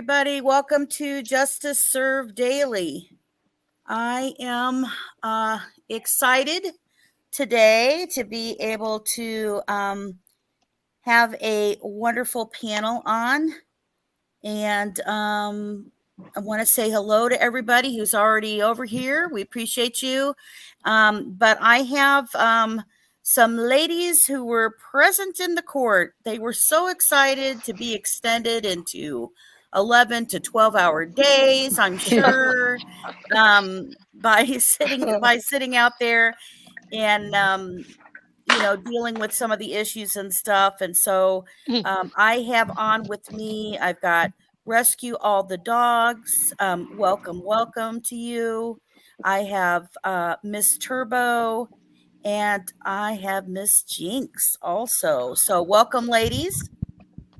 everybody. Welcome to Justice Served Daily. I am excited today to be able to have a wonderful panel on. And I want to say hello to everybody who's already over here. We appreciate you. But I have some ladies who were present in the court. They were so excited to be extended into 11 to 12-hour days, I'm sure, by sitting out there and dealing with some of the issues and stuff. And so I have on with me, I've got Rescue All the Dogs. Welcome to you. I have Miss Turbo, and I have Miss Jinx also. So welcome, ladies.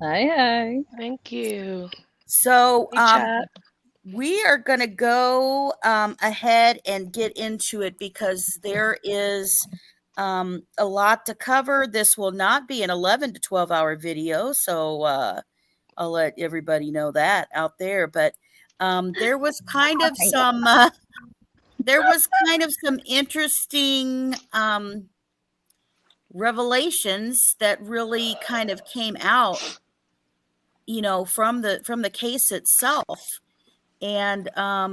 Hi. Thank you. So Chat. we are going to go ahead and get into it because there is a lot to cover. This will not be an 11 to 12-hour video, so I'll let everybody know that out there. But there was kind of some interesting revelations that really kind of came out, from the case itself. And I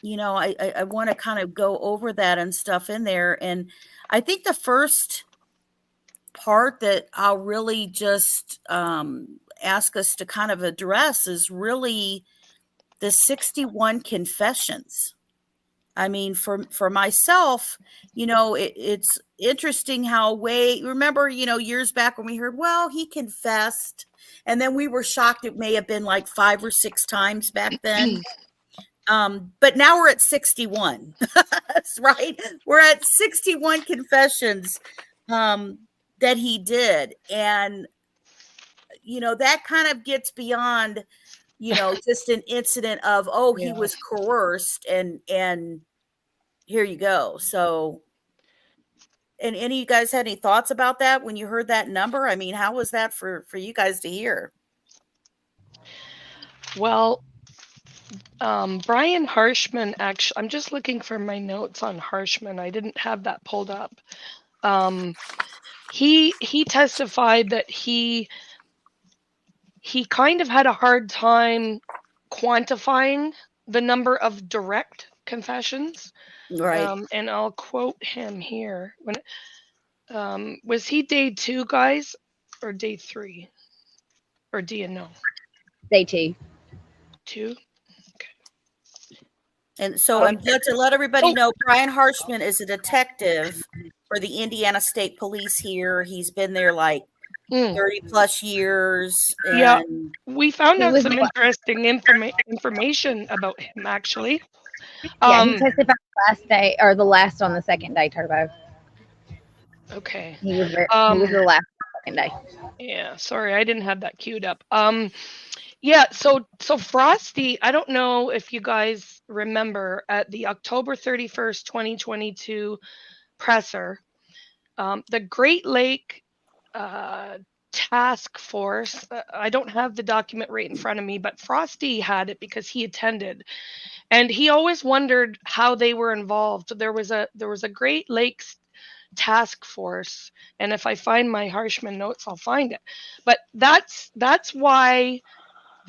want to kind of go over that and stuff in there. And I think the first part that I'll really just ask us to kind of address is really the 61 confessions. I mean, for myself, it's interesting how remember, years back when we heard, well, he confessed, and then we were shocked it may have been like 5 or 6 times back then. But now we're at 61. That's right. We're at 61 confessions that he did. And, that kind of gets beyond, just an incident of, he was coerced and here you go. So, and any of you guys had any thoughts about that when you heard that number? I mean, how was that for you guys to hear? Well, Brian Harshman, actually, I'm just looking for my notes on Harshman. I didn't have that pulled up. He testified that he kind of had a hard time quantifying the number of direct confessions. Right. And I'll quote him here. Was he day 2, guys, or day 3? Or do you know? Day 2. 2? And so to let everybody know, Brian Harshman is a detective for the Indiana State Police here. He's been there like 30 plus years. And yeah, we found out some interesting information about him, actually. Yeah, he testified last day, or the last on the second day, Turbo. Okay. He was the last on the second day. Yeah, sorry, I didn't have that queued up. Yeah, so Frosty, I don't know if you guys remember at the October 31st, 2022 presser, the Great Lake Task Force, I don't have the document right in front of me, but Frosty had it because he attended. And he always wondered how they were involved. There was a Great Lakes Task Force, and if I find my Harshman notes, I'll find it. But that's why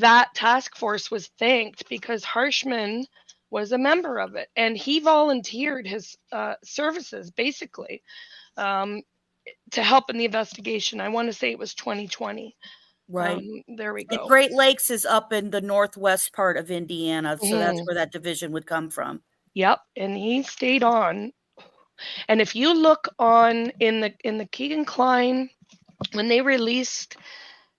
that task force was thanked, because Harshman was a member of it, and he volunteered his services basically to help in the investigation. I want to say it was 2020. Right. There we go. And Great Lakes is up in the northwest part of Indiana, so that's where that division would come from. Yep, and he stayed on. And if you look on in the Kegan Klein, when they released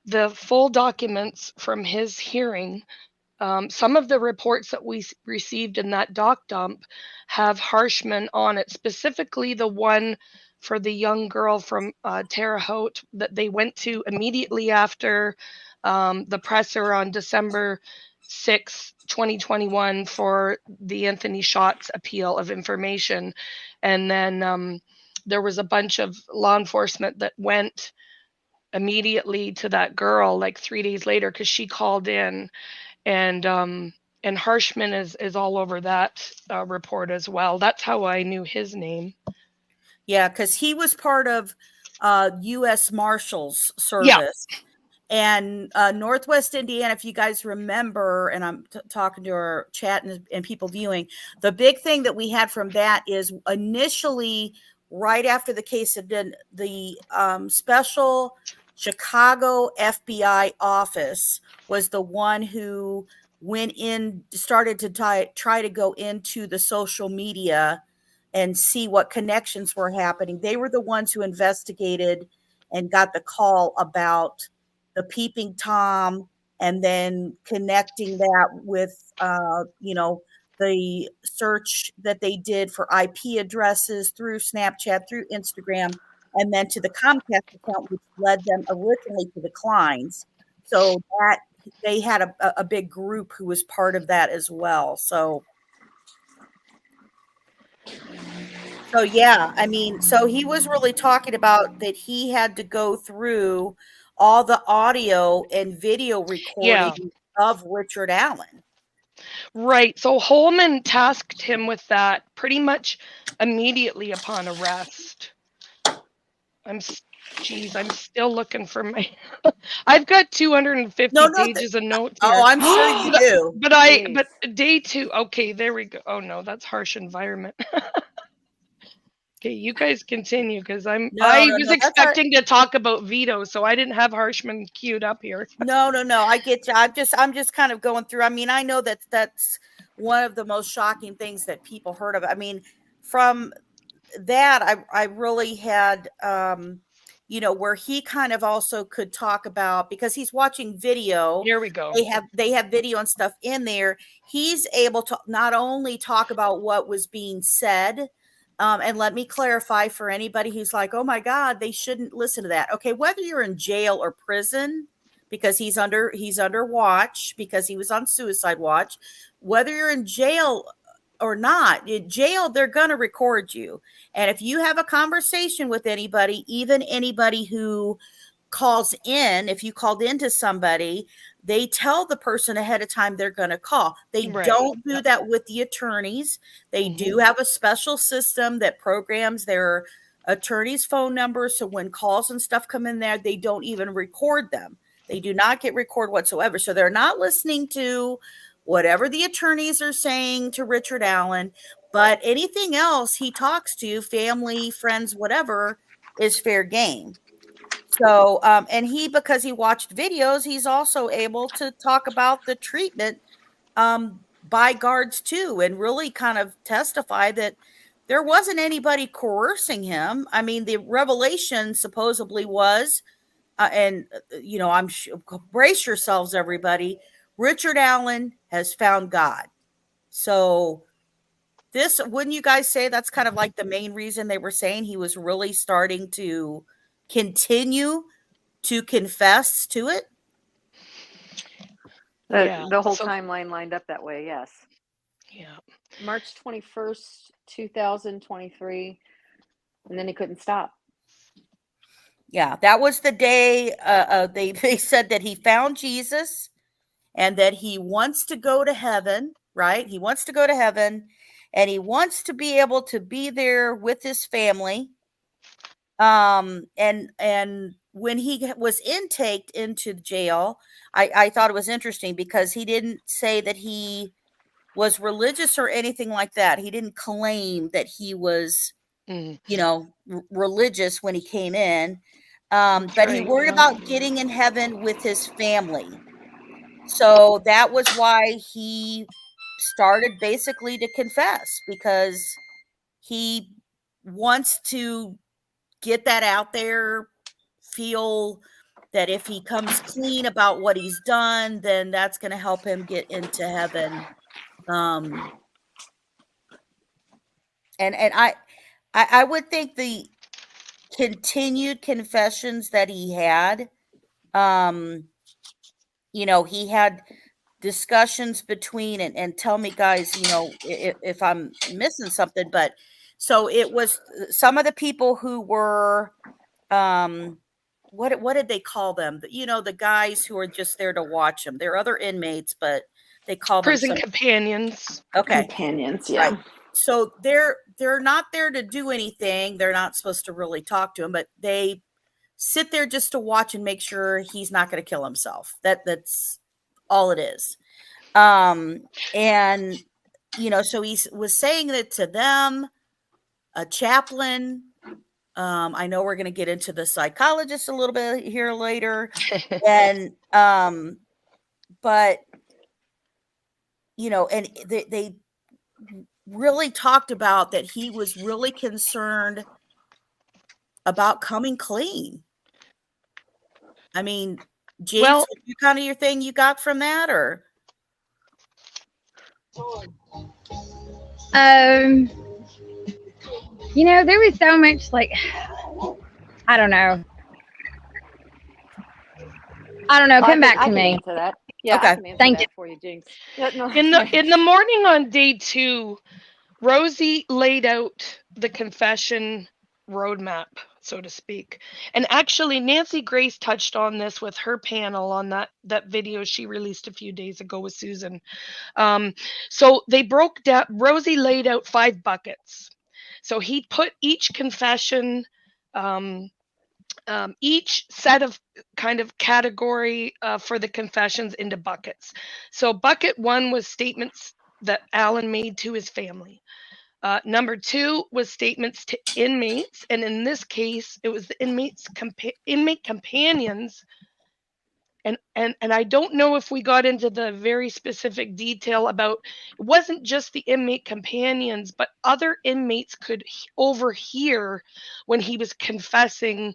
the full documents from his hearing, some of the reports that we received in that doc dump have Harshman on it, specifically the one for the young girl from Terre Haute that they went to immediately after the presser on December 6, 2021 for the Anthony Schatz appeal of information. And then there was a bunch of law enforcement that went immediately to that girl like 3 days later, because she called in, and Harshman is all over that report as well. That's how I knew his name. Yeah, because he was part of U.S. Marshals Yeah. Service. And Northwest Indiana, if you guys remember, and I'm talking to our chat and people viewing, the big thing that we had from that is initially, right after the case had been, the special Chicago FBI office was the one who went in, started to try to go into the social media and see what connections were happening. They were the ones who investigated and got the call about the peeping Tom, and then connecting that with, the search that they did for IP addresses through Snapchat, through Instagram, and then to the Comcast account, which led them originally to the Kleins. So that they had a big group who was part of that as well. So yeah, I mean, so he was really talking about that he had to go through all the audio and video recording of Richard Allen. Right. So Holman tasked him with that pretty much immediately upon arrest. I'm still looking for my. I've got 250 pages of notes here. Oh, I'm sure you do. But day 2. Okay, there we go. Oh no, that's harsh environment. Okay, you guys continue, because I was expecting to talk about veto, so I didn't have Harshman queued up here. No, I get you. I'm just kind of going through. I mean, I know that that's one of the most shocking things that people heard of. I mean, from that, I really had, where he kind of also could talk about, because he's watching video. Here we go. They have video and stuff in there. He's able to not only talk about what was being said. And let me clarify for anybody who's like, oh my God, they shouldn't listen to that. Okay, whether you're in jail or prison, because he's under watch, because he was on suicide watch, whether you're in jail or not, in jail, they're going to record you. And if you have a conversation with anybody, even anybody who calls in, if you called into somebody, they tell the person ahead of time they're going to call. They don't do that with the attorneys. They do have a special system that programs their attorney's phone numbers. So when calls and stuff come in there, they don't even record them. They do not get recorded whatsoever. So they're not listening to whatever the attorneys are saying to Richard Allen, but anything else he talks to, family, friends, whatever, is fair game. So, and because he watched videos, he's also able to talk about the treatment by guards too, and really kind of testify that there wasn't anybody coercing him. I mean, the revelation supposedly was, I'm sure, brace yourselves, everybody. Richard Allen has found God. So this, wouldn't you guys say that's kind of like the main reason they were saying he was really starting to continue to confess to it? The whole timeline lined up that way, yes. Yeah. March 21st, 2023, and then he couldn't stop. Yeah, that was the day they said that he found Jesus and that he wants to go to heaven, right? He wants to go to heaven, and he wants to be able to be there with his family. And when he was intaked into jail, I thought it was interesting because he didn't say that he was religious or anything like that. He didn't claim that he was, religious when he came in. But he worried about getting in heaven with his family. So that was why he started basically to confess, because he wants to get that out there, feel that if he comes clean about what he's done, then that's going to help him get into heaven. And I would think the continued confessions that he had, he had discussions between, and tell me guys, if I'm missing something, but so it was some of the people who were what did they call them? You know, the guys who are just there to watch them. They're other inmates, but they call them Prison companions. Okay. Companions, yeah. Right. So they're not there to do anything. They're not supposed to really talk to him, but they sit there just to watch and make sure he's not going to kill himself. That's all it is. And you know, so he was saying that to them, a chaplain. I know we're going to get into the psychologist a little bit here later, and but you know, and they really talked about that he was really concerned about coming clean. I mean, Jinx, Well, you kind of your thing you got from that, or You know, there was so much like, I don't know. Come back to me. Answer that. Yeah, Okay. I can answer Thank that you. for you, Jinx. Yeah, no, in the morning on day 2, Rosie laid out the confession roadmap, so to speak. And actually, Nancy Grace touched on this with her panel on that video she released a few days ago with Susan. So they broke down, Rosie laid out 5 buckets. So he put each confession, each set of kind of category for the confessions into buckets. So bucket 1 was statements that Alan made to his family. Number 2 was statements to inmates, and in this case, it was the inmate companions. And I don't know if we got into the very specific detail about, it wasn't just the inmate companions, but other inmates could overhear when he was confessing,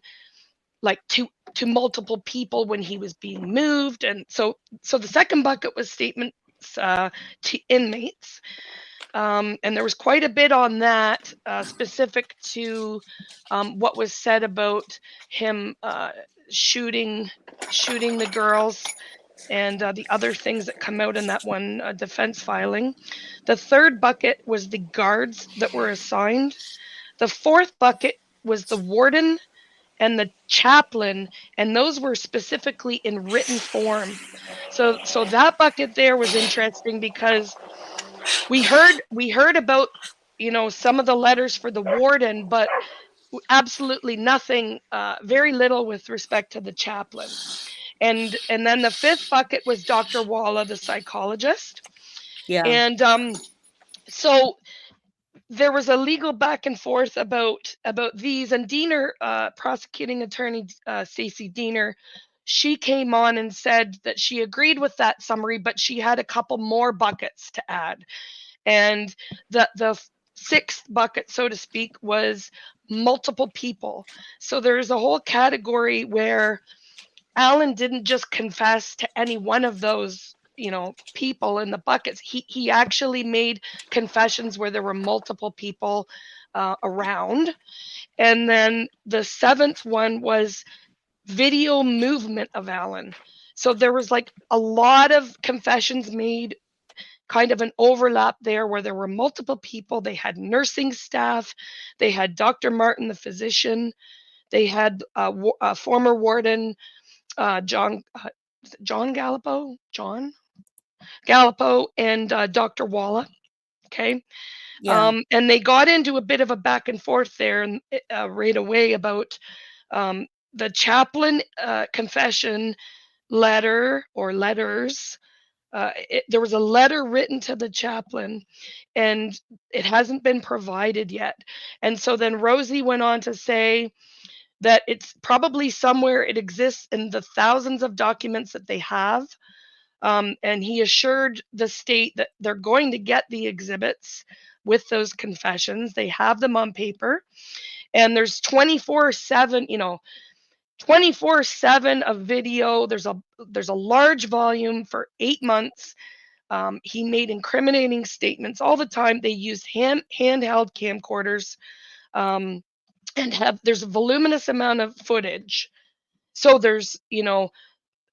like to multiple people when he was being moved. And so the second bucket was statements to inmates. And there was quite a bit on that, specific to what was said about him shooting the girls, and the other things that come out in that one defense filing. The third bucket was the guards that were assigned. The fourth bucket was the warden and the chaplain, and those were specifically in written form. So that bucket there was interesting because we heard about, you know, some of the letters for the warden, but absolutely nothing, very little with respect to the chaplain. And then the fifth bucket was Dr. Walla, the psychologist. yeah, And so there was a legal back and forth about these, and Diener, prosecuting attorney Stacey Diener, she came on and said that she agreed with that summary, but she had a couple more buckets to add. And the sixth bucket, so to speak, was multiple people. So there's a whole category where Alan didn't just confess to any one of those, you know, people in the buckets. He actually made confessions where there were multiple people around. And then the seventh one was video movement of Alan. So there was like a lot of confessions made, kind of an overlap there where there were multiple people. They had nursing staff, they had Dr. Martin, the physician, they had former warden John Gallipo, and Dr. Walla. Okay. yeah, And they got into a bit of a back and forth there, and right away about the chaplain confession letter or letters. There was a letter written to the chaplain, and it hasn't been provided yet. And so then Rosie went on to say that it's probably somewhere, it exists in the thousands of documents that they have. And he assured the state that they're going to get the exhibits with those confessions. They have them on paper, and there's 24/7, you know, 24/7 of video. There's a large volume for 8 months. He made incriminating statements all the time. They used handheld camcorders, and there's a voluminous amount of footage. So there's, you know,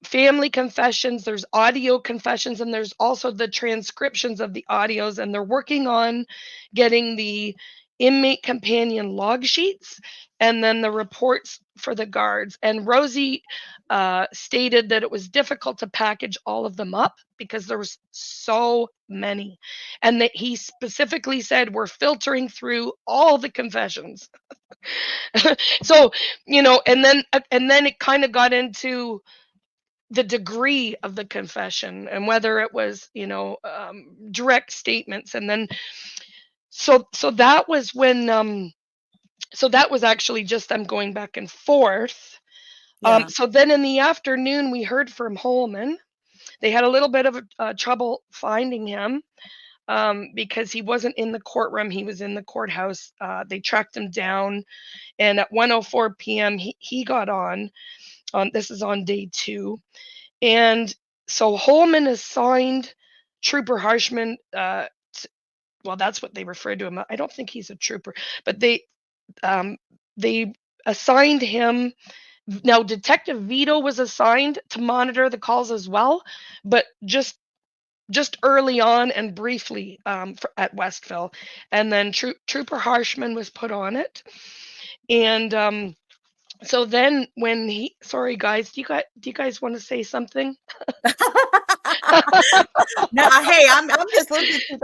family confessions, there's audio confessions, and there's also the transcriptions of the audios, and they're working on getting the inmate companion log sheets, and then the reports for the guards. And Rosie stated that it was difficult to package all of them up because there was so many, and that he specifically said we're filtering through all the confessions. So, and then it kind of got into the degree of the confession and whether it was, direct statements. And then, so that was when, so that was actually just them going back and forth. Yeah. So then in the afternoon, we heard from Holman. They had a little bit of trouble finding him because he wasn't in the courtroom. He was in the courthouse. They tracked him down, and at 1:04 p.m. he got on. This is on day 2, and so Holman assigned Trooper Harshman. Well, that's what they referred to him. I don't think he's a trooper, but they assigned him. Now, Detective Vito was assigned to monitor the calls as well, but just early on and briefly at Westville. And then Trooper Harshman was put on it. And so then when sorry guys, do you guys want to say something? No, hey, I'm just looking through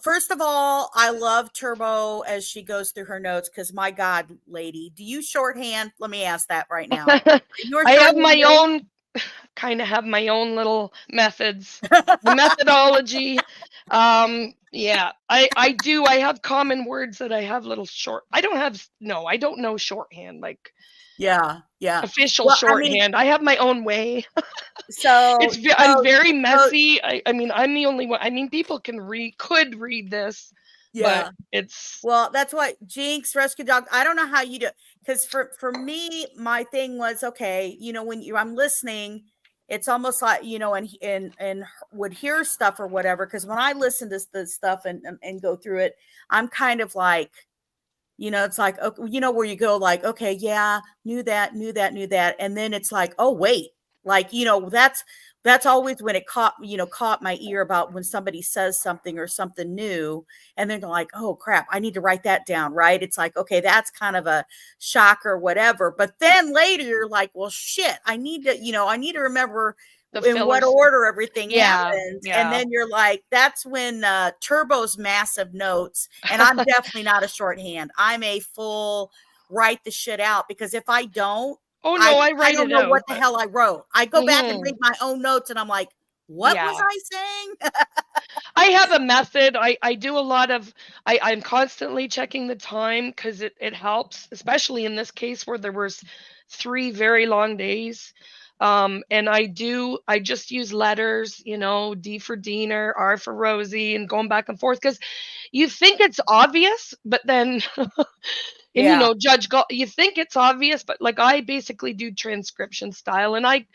first of all, I love Turbo as she goes through her notes, because my God, lady, do you shorthand? Let me ask that right now. I have my own, kind of have my own little methods, the methodology. Yeah, I do. I have common words that I have little short. I don't know shorthand, like yeah. official Well, shorthand. I have my own way. So I'm very messy. I mean, I'm the only one. I mean, people could read this, yeah. but it's Well, that's what Jinx, Rescue Dog. I don't know how you do, because for me, my thing was, okay, when I'm listening, it's almost like, and would hear stuff or whatever. Because when I listen to this stuff and go through it, I'm kind of like, it's like, okay, where you go like, okay, yeah, knew that. And then it's like, oh, wait, like, that's always when it caught my ear, about when somebody says something or something new, and then they're like, oh crap, I need to write that down. Right. It's like, okay, that's kind of a shock or whatever. But then later you're like, well, shit, I need to remember in what order everything happened. Yeah. And then you're like, that's when Turbo's massive notes, and I'm definitely not a shorthand. I'm a full write the shit out, because if I don't, oh no, I I don't know what the hell I wrote. I go back and read my own notes, and I'm like, what was I saying? I have a method. I do a lot of, I'm constantly checking the time, because it helps, especially in this case where there was 3 very long days. And I just use letters, D for Diener, R for Rosie, and going back and forth, because you think it's obvious, but then, and Judge, you think it's obvious, but like I basically do transcription style, and I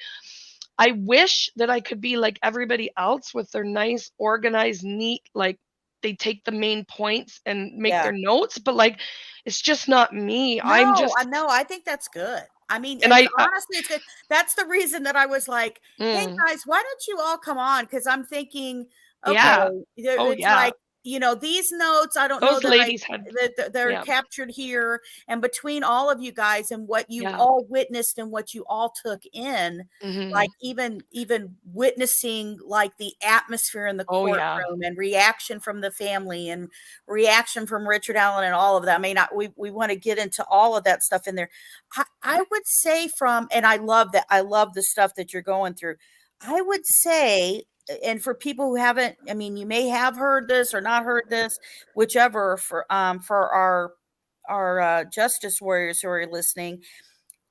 wish that I could be like everybody else with their nice, organized, neat, like they take the main points and make their notes, but like it's just not me. I think that's good. I mean, and honestly, it's good. That's the reason that I was like, hey guys, why don't you all come on? Because I'm thinking, okay, it's like, these notes, I don't know that they're captured here, and between all of you guys and what you all witnessed and what you all took in, like even witnessing like the atmosphere in the courtroom and reaction from the family and reaction from Richard Allen and all of that. I mean, we want to get into all of that stuff in there. I would say and I love that. I love the stuff that you're going through. I would say, and for people who haven't, I mean, you may have heard this or not heard this, whichever, for our justice warriors who are listening,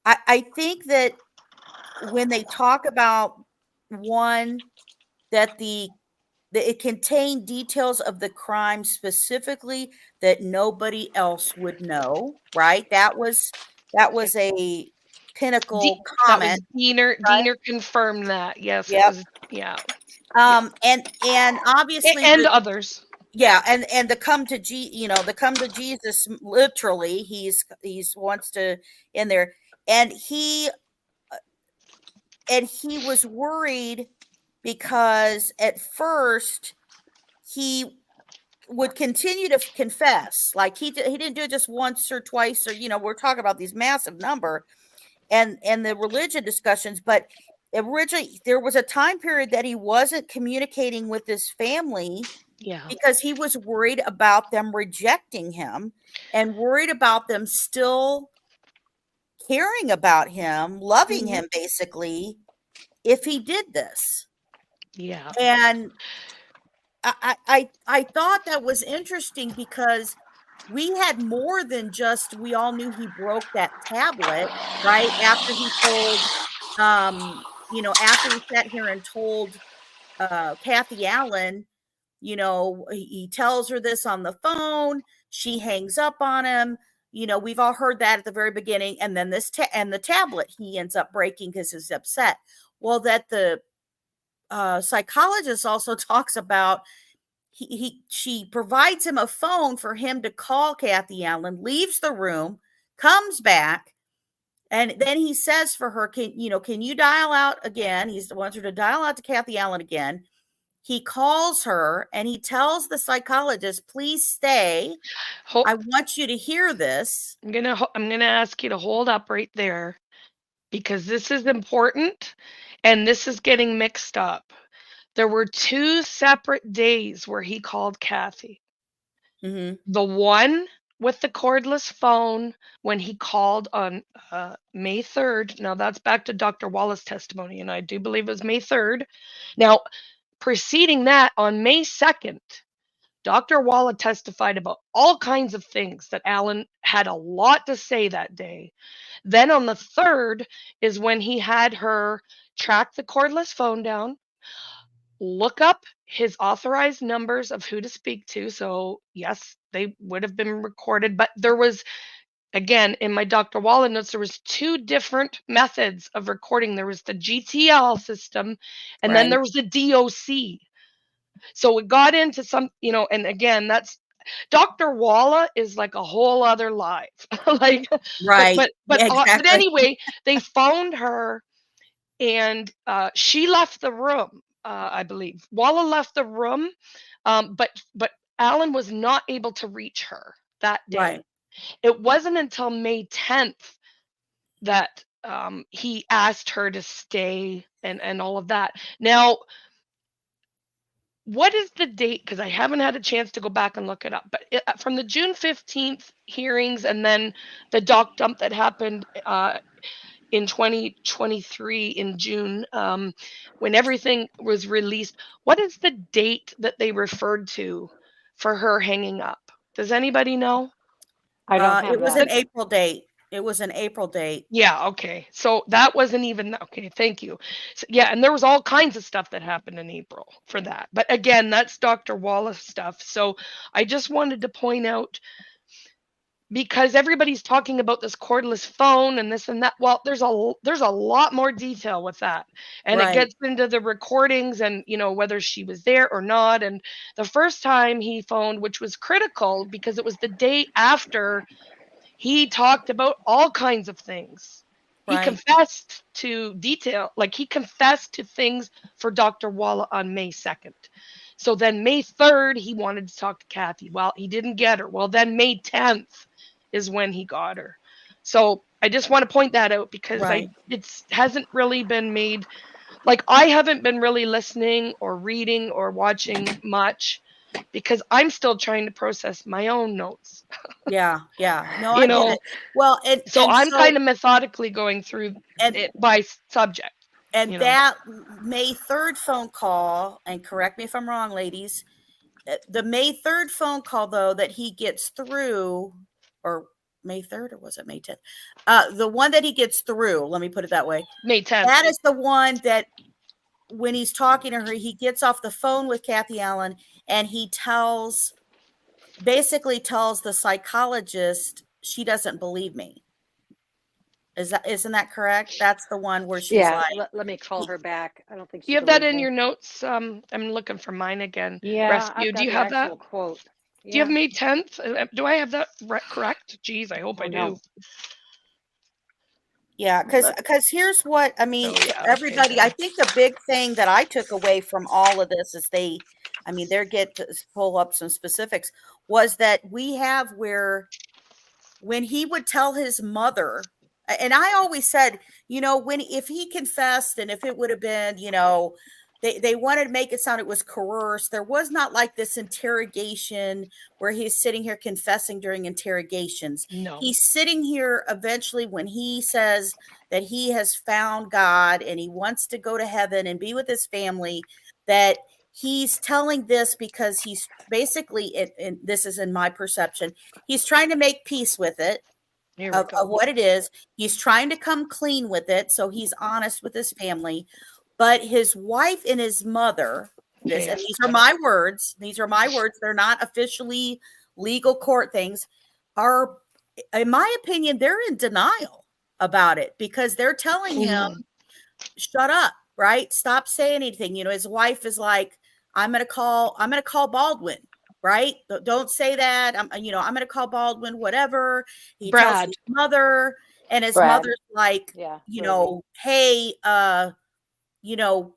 I think that when they talk about that it contained details of the crime specifically that nobody else would know, right? That was a pinnacle comment. Diener confirmed that. Yes, it was. Yeah. And obviously, and others. Yeah, and the come to Jesus, literally, he's wants to in there, and he was worried because at first he would continue to confess. Like he didn't do it just once or twice, or, you know, we're talking about these massive number and the religion discussions. But originally there was a time period that he wasn't communicating with his family Yeah. because he was worried about them rejecting him and worried about them still caring about him, loving Mhm. him, basically, if he did this. Yeah. And I thought that was interesting because we had more than just, we all knew he broke that tablet, right? After he told, you know, after he sat here and told Kathy Allen, you know, he tells her this on the phone, she hangs up on him. You know, we've all heard that at the very beginning. And then and the tablet he ends up breaking because he's upset. Well, that the psychologist also talks about, she provides him a phone for him to call Kathy Allen, leaves the room, comes back, and then he says for her, can you dial out again? He wants her to dial out to Kathy Allen again. He calls her and he tells the psychologist, please stay. I want you to hear this. I'm gonna ask you to hold up right there, because this is important and this is getting mixed up. There were 2 separate days where he called Kathy. Mm-hmm. The one with the cordless phone when he called on May 3rd. Now that's back to Dr. Wallace's testimony, and I do believe it was May 3rd. Now, preceding that, on May 2nd, Dr. Walla testified about all kinds of things that Allen had a lot to say that day. Then on the 3rd is when he had her track the cordless phone down, look up his authorized numbers of who to speak to. So yes, they would have been recorded, but there was, again, in my Dr. Walla notes, there was 2 different methods of recording. There was the GTL system, and then there was the DOC. So it got into some, you know, and again, that's Dr. Walla is like a whole other life. Like, Right. but Exactly. anyway, they phoned her and she left the room. I believe Walla left the room, but Allen was not able to reach her that day. Right. It wasn't until May 10th that he asked her to stay and all of that. Now, what is the date? Because I haven't had a chance to go back and look it up. But from the June 15th hearings and then the doc dump that happened in 2023 in June, when everything was released, what is the date that they referred to for her hanging up? Does anybody know? I don't have It was that. an April date. It was an April date. Yeah, okay. So that wasn't even okay, thank you. So, yeah, and there was all kinds of stuff that happened in April for that. But again, that's Dr. Wallace stuff. So I just wanted to point out, because everybody's talking about this cordless phone and this and that. Well, there's a lot more detail with that. And it gets into the recordings and, you know, whether she was there or not. And the first time he phoned, which was critical because it was the day after he talked about all kinds of things. He confessed to detail, like he confessed to things for Dr. Walla on May 2nd. So then May 3rd, he wanted to talk to Kathy. Well, he didn't get her. Well, then May 10th is when he got her. So I just want to point that out because it hasn't really been made, like I haven't been really listening or reading or watching much because I'm still trying to process my own notes. Yeah. No, You I know, get it. Well, so I'm kind of methodically going through it by subject. And you know. that May 3rd phone call, and correct me if I'm wrong, ladies, the May 3rd phone call, though, that he gets through, or May 3rd, or was it May 10th? The one that he gets through, let me put it that way. May 10th. That is the one that when he's talking to her, he gets off the phone with Kathy Allen and he basically tells the psychologist she doesn't believe me. Isn't that correct? That's the one where she's like, let me call her back. I don't think she you have that believes in me. your notes. I'm looking for mine again. Yeah, Rescue. Do you have that? Quote. Yeah. Do you have May 10th? Do I have that correct? Geez, I hope I do. No. Yeah, because here's what I mean, Oh, yeah, everybody. okay. I think the big thing that I took away from all of this is I mean, there get to pull up some specifics, was that we have where when he would tell his mother, and I always said, you know, if he confessed and if it would have been, you know, they wanted to make it sound it was coerced. There was not like this interrogation where he's sitting here confessing during interrogations. No. He's sitting here eventually when he says that he has found God and he wants to go to heaven and be with his family, that he's telling this because he's basically, and this is in my perception, he's trying to make peace with it, of what it is. He's trying to come clean with it. So he's honest with his family. But his wife and his mother, and these are my words, they're not officially legal court things, are, in my opinion, they're in denial about it because they're telling him, shut up, right? Stop saying anything. You know, his wife is like, I'm going to call Baldwin, right? Don't say that. I'm going to call Baldwin, whatever. He tells his mother, and his mother's like, you know, hey, you know,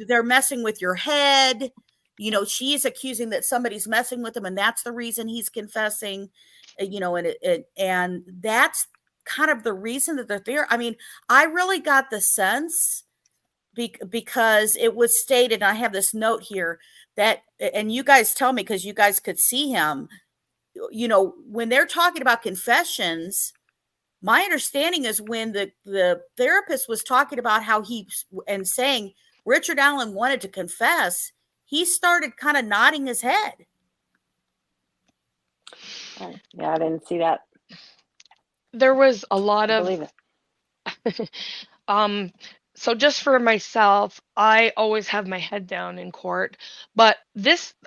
they're messing with your head. You know, she's accusing that somebody's messing with him, and that's the reason he's confessing. You know, and that's kind of the reason that they're there. I mean, I really got the sense because it was stated, and I have this note here that, and you guys tell me because you guys could see him. You know, when they're talking about confessions, my understanding is when the therapist was talking about how and saying Richard Allen wanted to confess, he started kind of nodding his head. Yeah, I didn't see that. There was a lot of, believe it. So just for myself, I always have my head down in court. But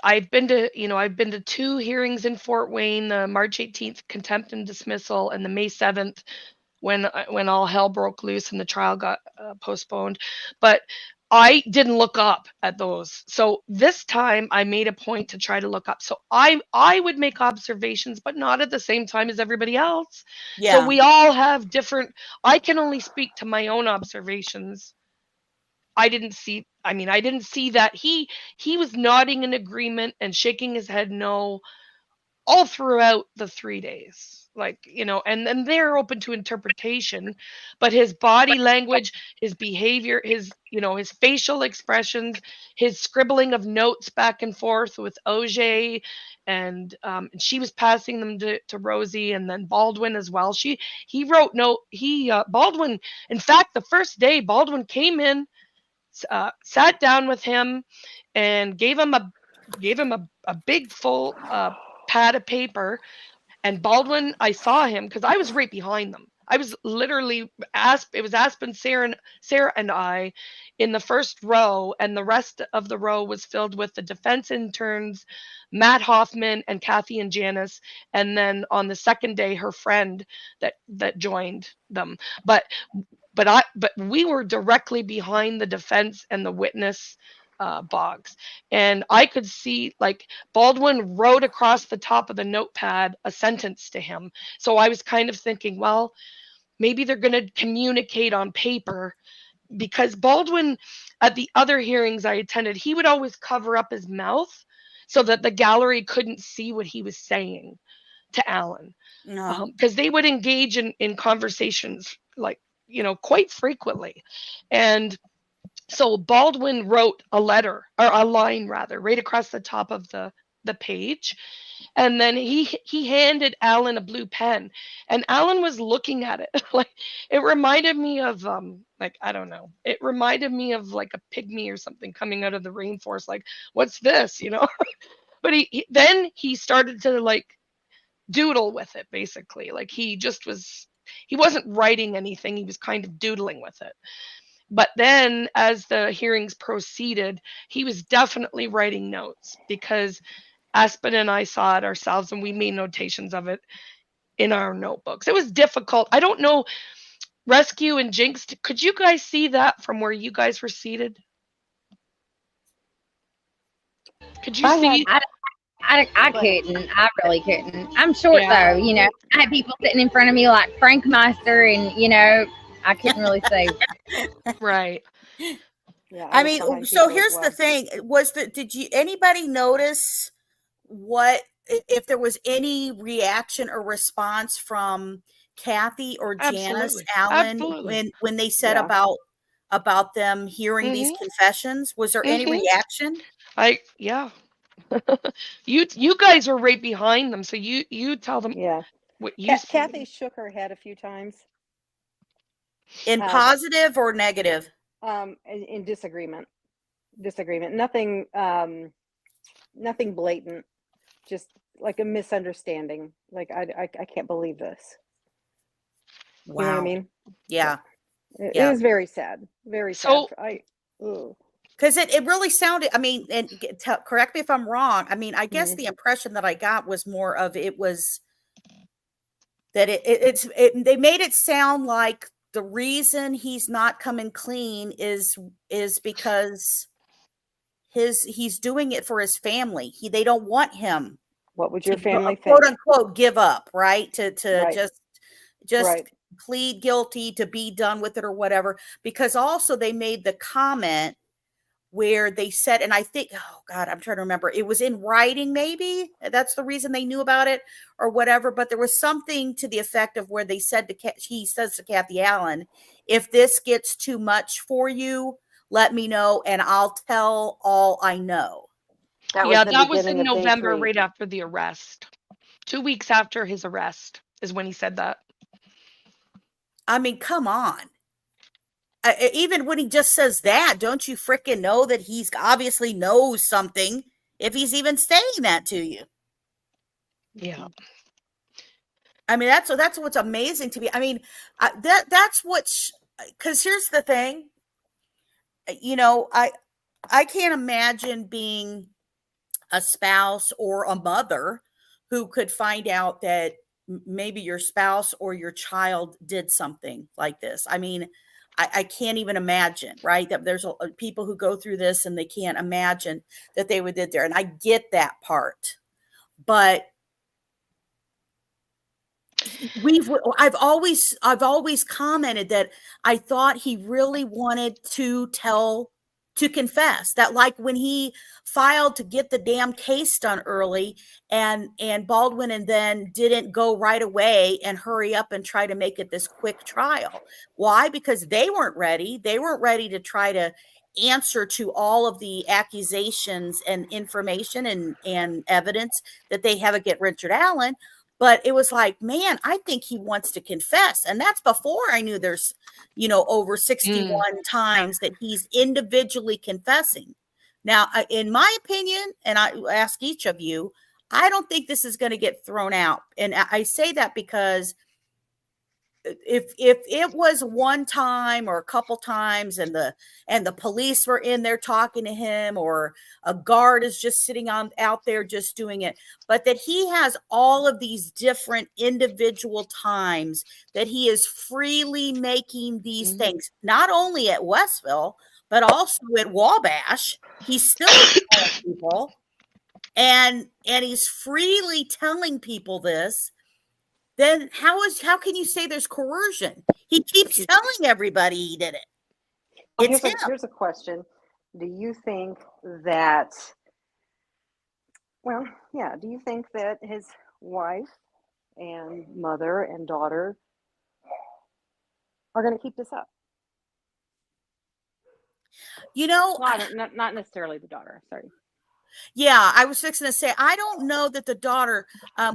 I've been to 2 hearings in Fort Wayne, the March 18th contempt and dismissal, and the May 7th when all hell broke loose and the trial got postponed. But I didn't look up at those. So this time I made a point to try to look up. So I would make observations, but not at the same time as everybody else. Yeah. So we all have different, I can only speak to my own observations. I didn't see that he was nodding in agreement and shaking his head no all throughout the 3 days. Like, you know, and they're open to interpretation, but his body language, his behavior, his facial expressions, his scribbling of notes back and forth with OJ, and she was passing them to Rosie, and then Baldwin as well. Baldwin, in fact, the first day Baldwin came in, sat down with him and gave him a big full pad of paper. And Baldwin, I saw him because I was right behind them. I was literally it was Aspen, Sarah and I in the first row, and the rest of the row was filled with the defense interns, Matt Hoffman and Kathy and Janice, and then on the second day, her friend that joined them. But we were directly behind the defense and the witness box, and I could see like Baldwin wrote across the top of the notepad a sentence to him. So I was kind of thinking, well, maybe they're going to communicate on paper, because Baldwin at the other hearings I attended, he would always cover up his mouth so that the gallery couldn't see what he was saying to Allen, because they would engage in conversations like, you know, quite frequently. And so Baldwin wrote a line right across the top of the page. And then he handed Allen a blue pen, and Allen was looking at it. Like, it reminded me of I don't know. It reminded me of like a pygmy or something coming out of the rainforest. Like, what's this, you know? But he started to like doodle with it, basically. Like, he wasn't writing anything. He was kind of doodling with it. But then as the hearings proceeded, he was definitely writing notes, because Aspen and I saw it ourselves and we made notations of it in our notebooks. It was difficult. I don't know, Rescue and Jinx, could you guys see that from where you guys were seated? Could you see? I couldn't. I really couldn't. I'm short though, you know. I had people sitting in front of me like Frank Meister, and you know, I couldn't really see. Right. Yeah, I was mean, behind so people as here's the well. thing: did you anybody notice what if there was any reaction or response from Kathy or Janice Absolutely. Allen Absolutely. when they said Yeah. about them hearing these confessions? Was there any reaction? Yeah. You guys were right behind them, so you tell them Yeah. what you see. Kathy shook her head a few times. In positive or negative? In disagreement. Nothing nothing blatant. Just like a misunderstanding. Like I can't believe this. Wow. You know what I mean? Yeah. It was very sad. Very So- sad. Because it really sounded, I mean, and correct me if I'm wrong. I mean, I guess Mhm. the impression that I got was more of it was that they made it sound like the reason he's not coming clean is because he's doing it for his family. They don't want him What would to your family quote think? unquote give up, right? To Right. just Right. plead guilty to be done with it or whatever. Because also they made the comment where they said, and I think, oh God, I'm trying to remember, it was in writing, maybe that's the reason they knew about it or whatever, but there was something to the effect of where they said he says to Kathy Allen, if this gets too much for you, let me know and I'll tell all I know. That was Yeah, the that was beginning in of day November, 3. right after the arrest. 2 weeks after his arrest is when he said that. I mean, come on. Even when he just says that, don't you freaking know that he's obviously knows something if he's even saying that to you? Yeah. I mean, that's what's amazing to me. I mean, that's what's, because here's the thing, you know, I can't imagine being a spouse or a mother who could find out that maybe your spouse or your child did something like this. I mean, I can't even imagine, right? That there's people who go through this and they can't imagine that they would did there. And I get that part, but I've always commented that I thought he really wanted to confess, that like when he filed to get the damn case done early and Baldwin and then didn't go right away and hurry up and try to make it this quick trial. Why? Because they weren't ready to try to answer to all of the accusations and information and evidence that they have against Richard Allen. But it was like, man, I think he wants to confess. And that's before I knew there's, over 61 times that he's individually confessing. Now, in my opinion, and I ask each of you, I don't think this is going to get thrown out. And I say that because if it was one time or a couple times and the police were in there talking to him, or a guard is just sitting out there just doing it, but that he has all of these different individual times that he is freely making these things, not only at Westville but also at Wabash. He's still telling people, and he's freely telling people this. Then how can you say there's coercion? He keeps telling everybody he did it. It's him. Here's a question. Do you think that, do you think that his wife and mother and daughter are going to keep this up? Not necessarily the daughter, sorry. Yeah, I was fixing to say, I don't know that the daughter,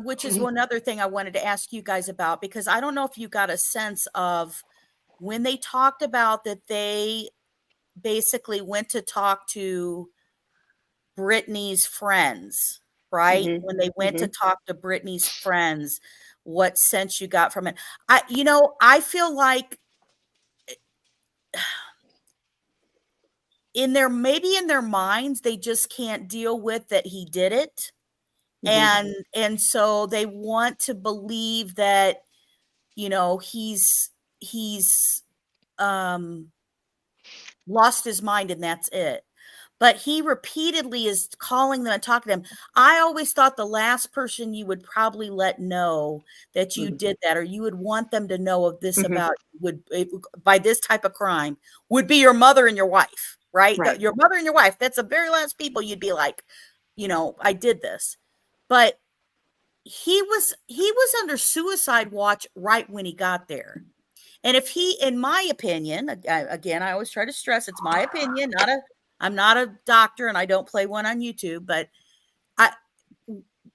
which is one other thing I wanted to ask you guys about, because I don't know if you got a sense of when they talked about that they basically went to talk to Brittany's friends, right? Mhm. When they went to talk to Brittany's friends, what sense you got from it? I feel like maybe in their minds, they just can't deal with that he did it. And so they want to believe that, he's lost his mind and that's it. But he repeatedly is calling them and talking to them. I always thought the last person you would probably let know that you did that, or you would want them to know of this about by this type of crime, would be your mother and your wife, right? Right. Your mother and your wife, that's the very last people you'd be like, I did this. But he was under suicide watch right when he got there. And if he, in my opinion, again, I always try to stress it's my opinion, I'm not a doctor and I don't play one on YouTube, but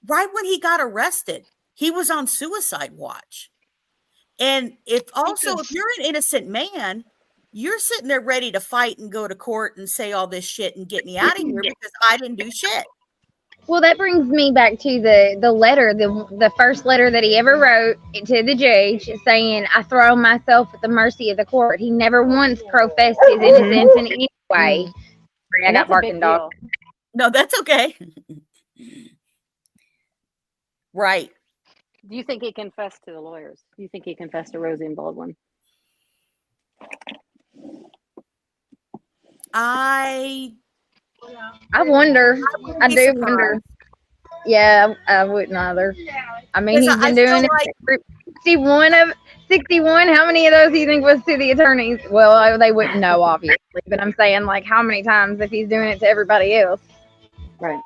right when he got arrested, he was on suicide watch. And if you're an innocent man, you're sitting there ready to fight and go to court and say all this shit and get me out of here because I didn't do shit. Well, that brings me back to the letter, the first letter that he ever wrote to the judge saying, I throw myself at the mercy of the court. He never once professed his innocence in any way. I got barking dog. No, that's okay. Right. Do you think he confessed to the lawyers? Do you think he confessed to Rosie and Baldwin? I wonder. I do wonder. Yeah, I wouldn't either. I mean, he's been doing it. 61. How many of those do you think was to the attorneys? Well, they wouldn't know, obviously. But I'm saying, like, how many times if he's doing it to everybody else? Right.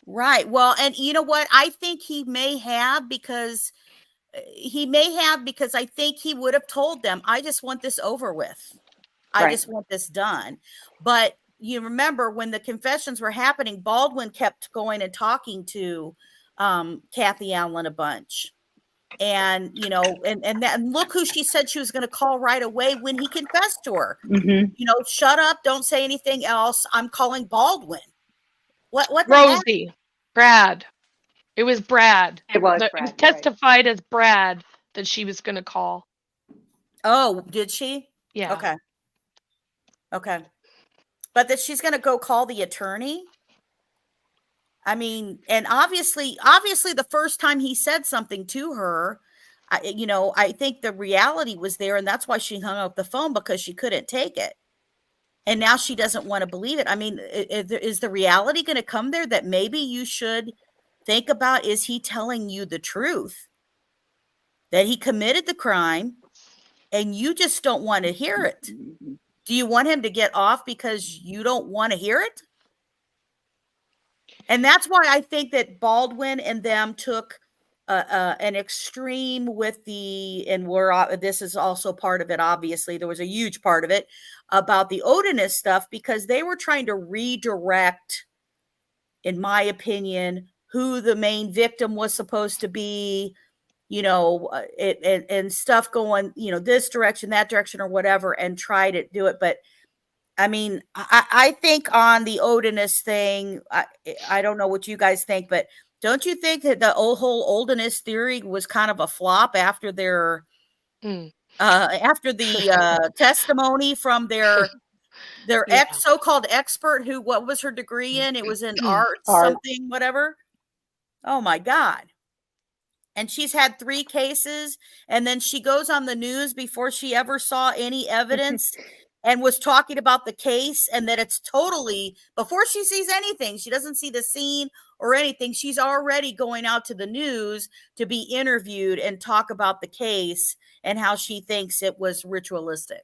Right. Well, and you know what? I think he may have because I think he would have told them, I just want this over with. I just want this done. But you remember when the confessions were happening, Baldwin kept going and talking to Kathy Allen a bunch. And, and look who she said she was going to call right away when he confessed to her. Shut up. Don't say anything else. I'm calling Baldwin. What Rosie, Brad. It was Brad. It was It Brad. was testified as Brad that she was going to call. Oh, did she? Yeah. Okay. But that she's going to go call the attorney? I mean, and obviously the first time he said something to her, I think the reality was there, and that's why she hung up the phone, because she couldn't take it. And now she doesn't want to believe it. I mean, is the reality going to come there that maybe you should think about, is he telling you the truth? That he committed the crime and you just don't want to hear it? Do you want him to get off because you don't want to hear it? And that's why I think that Baldwin and them took an extreme with this is also part of it. Obviously, there was a huge part of it about the Odinist stuff, because they were trying to redirect, in my opinion, who the main victim was supposed to be, and stuff going, this direction, that direction, or whatever, and try to do it. But I mean, I think on the Odinist thing, I don't know what you guys think, but don't you think that the whole Odinist theory was kind of a flop after their after the testimony from their so-called expert who, what was her degree in? It was in art, something, whatever. Oh my God. And she's had 3 cases, and then she goes on the news before she ever saw any evidence and was talking about the case, and that it's totally, before she sees anything, she doesn't see the scene or anything, she's already going out to the news to be interviewed and talk about the case and how she thinks it was ritualistic.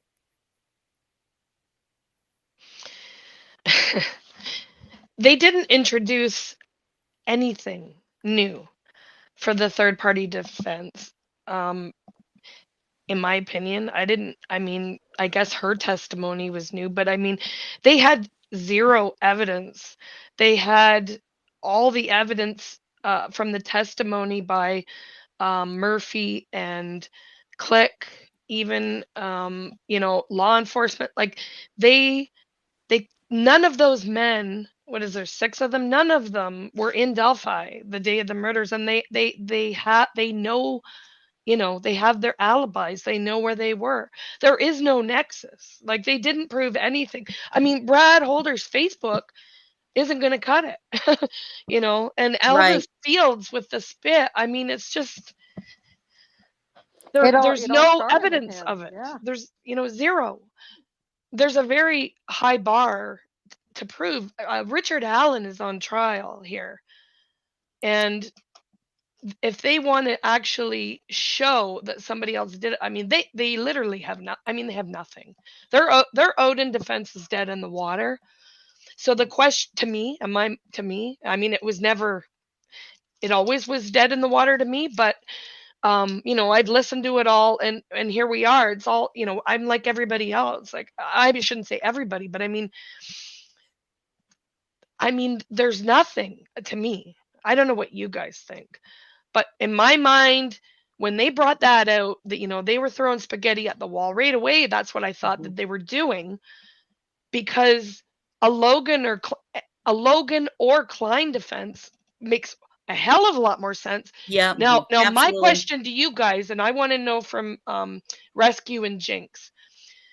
They didn't introduce anything new for the third party defense. In my opinion, I guess her testimony was new, but I mean, they had 0 evidence. They had all the evidence from the testimony by Murphy and Click, even law enforcement. Like they none of those men, what is there, 6 of them, none of them were in Delphi the day of the murders, and they know, they have their alibis. They know where they were. There is no nexus. Like, they didn't prove anything. I mean, Brad Holder's Facebook isn't going to cut it, and Elvis Fields with the spit. I mean, it's just, there's no evidence of it. Yeah. There's, 0. There's a very high bar to prove. Richard Allen is on trial here. And if they want to actually show that somebody else did it, I mean, they literally have not. I mean, they have nothing. Their Odin defense is dead in the water. So the question to me, I mean, it always was dead in the water to me, but I'd listened to it all, and here we are. It's all, I'm like everybody else. Like, I shouldn't say everybody, but I mean, there's nothing to me. I don't know what you guys think, but in my mind, when they brought that out, that they were throwing spaghetti at the wall right away. That's what I thought that they were doing, because a Logan or Klein defense makes a hell of a lot more sense. Yeah. Now my absolutely. question to you guys, and I want to know from Rescue and Jinx.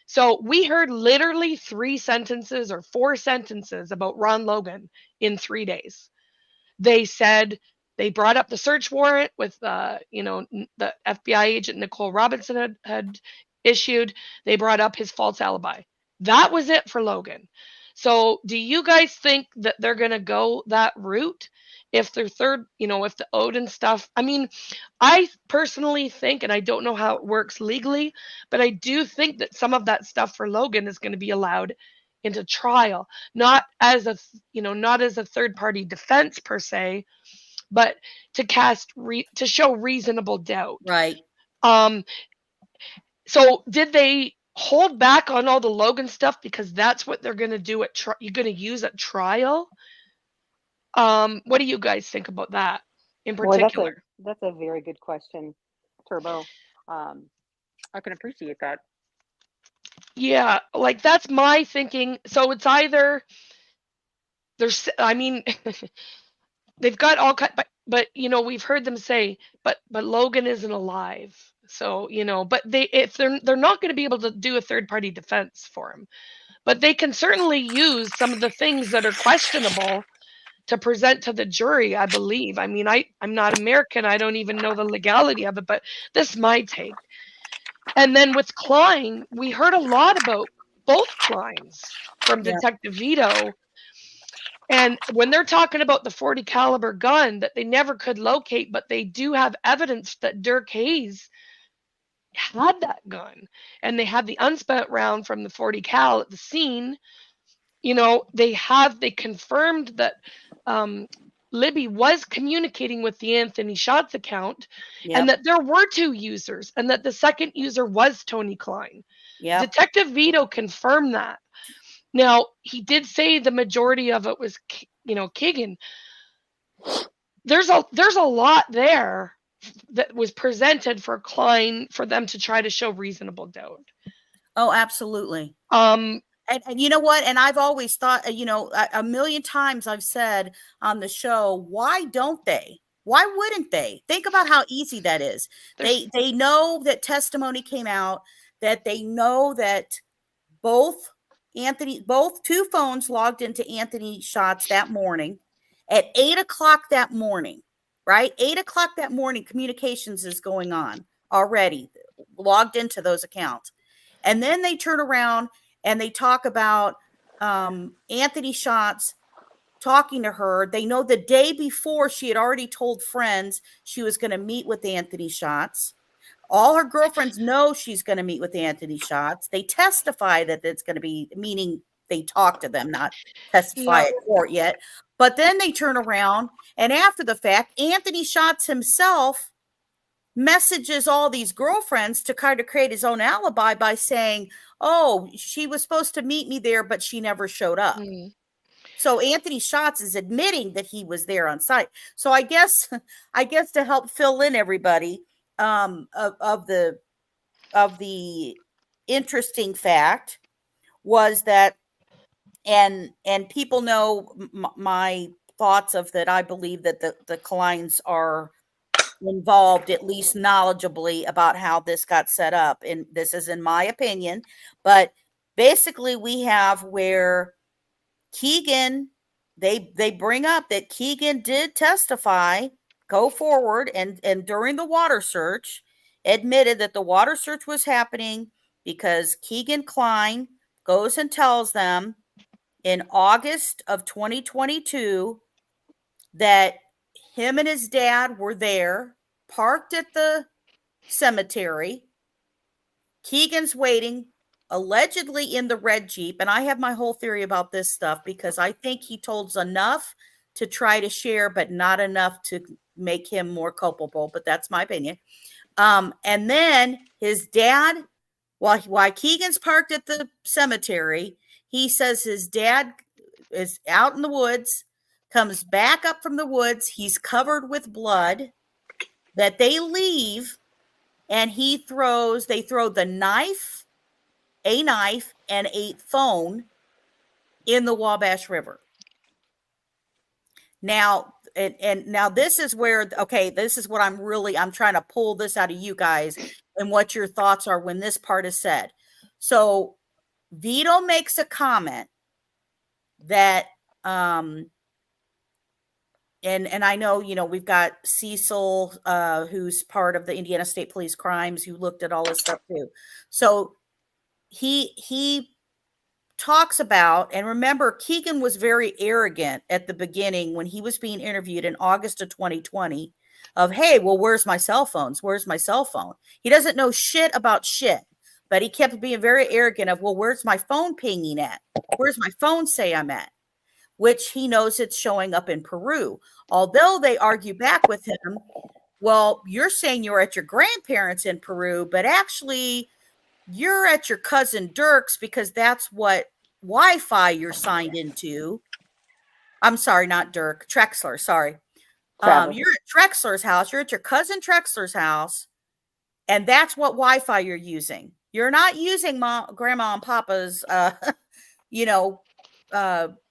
So we heard literally 3 sentences or 4 sentences about Ron Logan in 3 days. They said they brought up the search warrant with the FBI agent Nicole Robinson had issued. They brought up his false alibi. That was it for Logan. So do you guys think that they're going to go that route if they're if the Odin stuff? I mean, I personally think, and I don't know how it works legally, but I do think that some of that stuff for Logan is going to be allowed into trial, not as a third party defense per se, but to show reasonable doubt. Right. So did they hold back on all the Logan stuff because that's what they're going to do you're going to use at trial? What do you guys think about that in particular? Well, that's a very good question, Turbo. I can appreciate that. Yeah, like that's my thinking. So it's either they've got all cut, but we've heard them say, but Logan isn't alive. So, but if they're not going to be able to do a third party defense for him, but they can certainly use some of the things that are questionable to present to the jury, I believe. I mean, I'm not American. I don't even know the legality of it, but this is my take. And then with Klein, we heard a lot about both Kleins from Detective Vito. And when they're talking about the .40 caliber gun that they never could locate, but they do have evidence that Dirk Hayes had that gun, and they had the unspent round from the .40 cal at the scene. They confirmed that Libby was communicating with the Anthony Shots account, and that there were 2 users, and that the second user was Tony Klein. Detective Vito confirmed that. Now, he did say the majority of it was, Kegan. There's a lot there that was presented for Klein for them to try to show reasonable doubt. Oh, absolutely. And you know what? And I've always thought, a million times I've said on the show, why don't they? Why wouldn't they? Think about how easy that is. They know that testimony came out, that they know that both 2 phones logged into Anthony Shots that morning at 8:00 that morning, right? 8:00 that morning, communications is going on already, logged into those accounts. And then they turn around and they talk about Anthony Shots talking to her. They know the day before she had already told friends she was going to meet with Anthony Shots. All her girlfriends know she's going to meet with Anthony Shots. They testify that it's going to be, meaning they talk to them, not testify at court yet. But then they turn around, and after the fact, Anthony Shots himself messages all these girlfriends to kind of create his own alibi by saying, oh, she was supposed to meet me there, but she never showed up. Mm-hmm. So Anthony Shots is admitting that he was there on site. So I guess to help fill in everybody, of the interesting fact was that, and people know my thoughts of that. I believe that the Kleins are involved, at least knowledgeably, about how this got set up. And this is in my opinion, but basically we have where Kegan, they bring up that Kegan did testify, go forward, and during the water search admitted that the water search was happening because Kegan Klein goes and tells them in August of 2022 that him and his dad were there, parked at the cemetery. Kegan's waiting, allegedly in the red Jeep. And I have my whole theory about this stuff because I think he told enough to try to share, but not enough to make him more culpable. But that's my opinion. And then his dad, while Kegan's parked at the cemetery, he says his dad is out in the woods, comes back up from the woods. He's covered with blood, that they leave, and they throw the knife, a knife, and a phone in the Wabash River. Now, and now this is where, okay, this is what I'm trying to pull this out of you guys and what your thoughts are when this part is said. So Vito makes a comment that, and I know, we've got Cecil, who's part of the Indiana State Police Crimes, who looked at all this stuff too. So he talks about, and remember, Kegan was very arrogant at the beginning when he was being interviewed in August of 2020 of, hey, well, where's my cell phones? Where's my cell phone? He doesn't know shit about shit, but he kept being very arrogant of, well, where's my phone pinging at? Where's my phone say I'm at? Which he knows it's showing up in Peru. Although they argue back with him, well, you're saying you're at your grandparents in Peru, but actually you're at your cousin Dirk's because that's what Wi-Fi you're signed into. I'm sorry, not Dirk, Trexler, sorry. You're at Trexler's house. You're at your cousin Trexler's house, and that's what Wi-Fi you're using. You're not using grandma and papa's,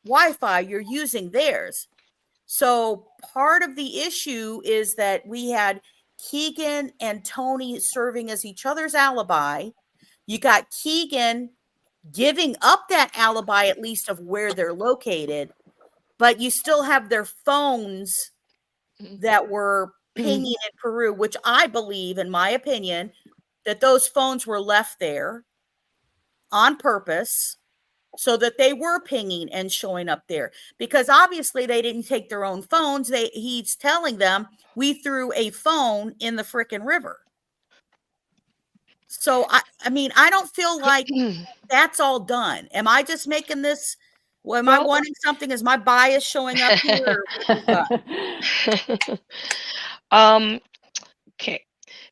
Wi-Fi, you're using theirs. So part of the issue is that we had Kegan and Tony serving as each other's alibi. You got Kegan giving up that alibi, at least of where they're located, but you still have their phones that were pinging in Peru, which I believe, in my opinion, that those phones were left there on purpose, so that they were pinging and showing up there, because obviously they didn't take their own phones. He's telling them, we threw a phone in the frickin' river. So I mean, I don't feel like that's all done. Am I just making this? Am I wanting something? Is my bias showing up here? Okay,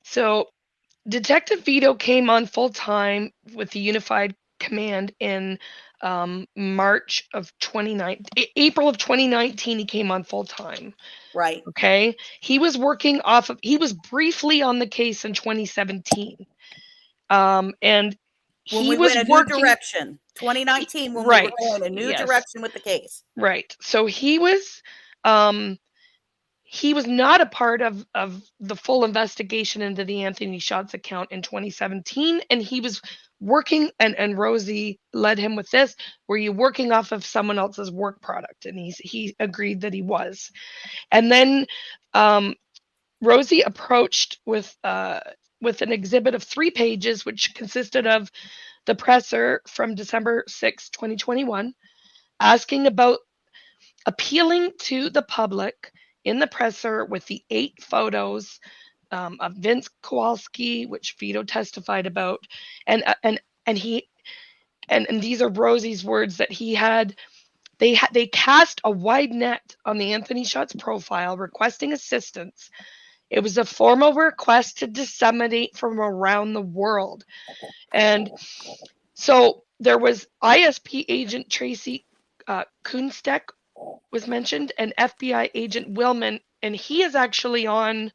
so Detective Vito came on full time with the Unified Command in March of April of 2019. He came on full time. Right. Okay. He was working he was briefly on the case in 2017. And when he we was went a working new direction, 2019, when right. we were going a new direction with the case. Right. So he was not a part of the full investigation into the Anthony Shots account in 2017. And he was working, and Rosie led him with this, were you working off of someone else's work product? And he agreed that he was. And then Rosie approached with an exhibit of 3 pages, which consisted of the presser from December 6, 2021, asking about appealing to the public in the presser with the 8 photos of Vince Kowalski, which Vito testified about, and these are Rosie's words, that they cast a wide net on the Anthony Shots profile, requesting assistance. It was a formal request to disseminate from around the world. And so there was ISP agent Tracy Kunstek was mentioned, and FBI agent Willman, and he is actually on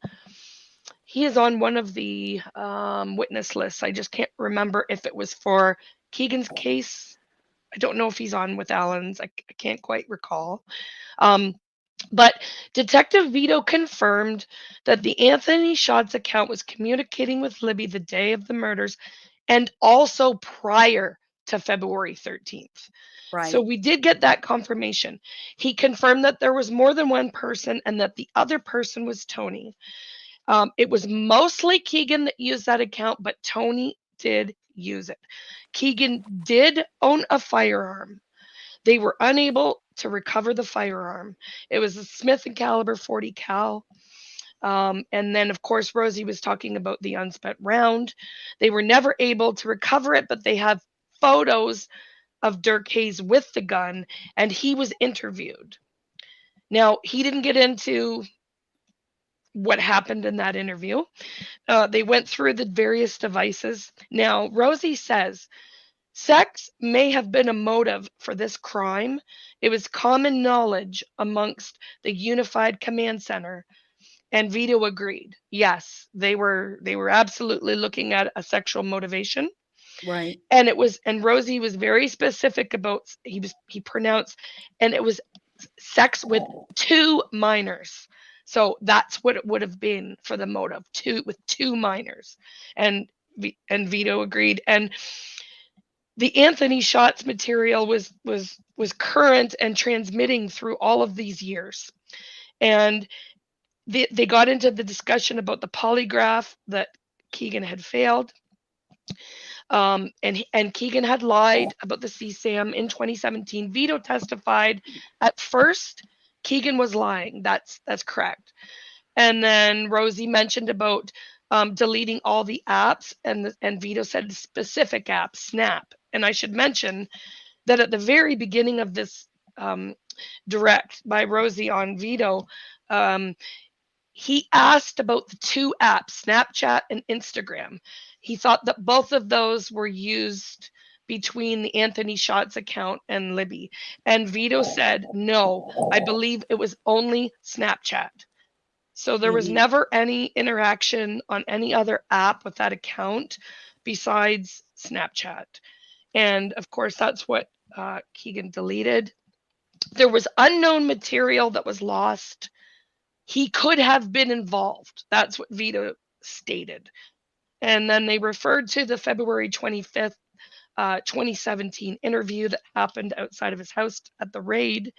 one of the witness lists. I just can't remember if it was for Kegan's case. I don't know if he's on with Allen's. I can't quite recall. But Detective Vito confirmed that the Anthony Shots account was communicating with Libby the day of the murders, and also prior to February 13th. Right. So we did get that confirmation. He confirmed that there was more than one person and that the other person was Tony. It was mostly Kegan that used that account, but Tony did use it. Kegan did own a firearm. They were unable to recover the firearm. It was a Smith & Caliber 40 cal. And then, of course, Rosie was talking about the unspent round. They were never able to recover it, but they have photos of Dirk Hayes with the gun, and he was interviewed. Now, he didn't get into what happened in that interview. They went through the various devices. Now, Rosie says, sex may have been a motive for this crime. It was common knowledge amongst the Unified Command Center, and Vito agreed. Yes, they were absolutely looking at a sexual motivation. Right. And Rosie was very specific about, he pronounced, and it was sex with 2 minors. So that's what it would have been for the motive, with 2 minors. And Vito agreed. And the Anthony Shots material was current and transmitting through all of these years. And they got into the discussion about the polygraph that Kegan had failed. And Kegan had lied about the CSAM in 2017. Vito testified at first Kegan was lying. That's correct. And then Rosie mentioned about deleting all the apps, and Vito said specific apps, Snap. And I should mention that at the very beginning of this direct by Rosie on Vito, he asked about the 2 apps, Snapchat and Instagram. He thought that both of those were used between the Anthony Shots account and Libby. And Vito said, no, I believe it was only Snapchat. So there was never any interaction on any other app with that account besides Snapchat. And of course, that's what Kegan deleted. There was unknown material that was lost. He could have been involved. That's what Vito stated. And then they referred to the February 25th, 2017 interview that happened outside of his house at the raid.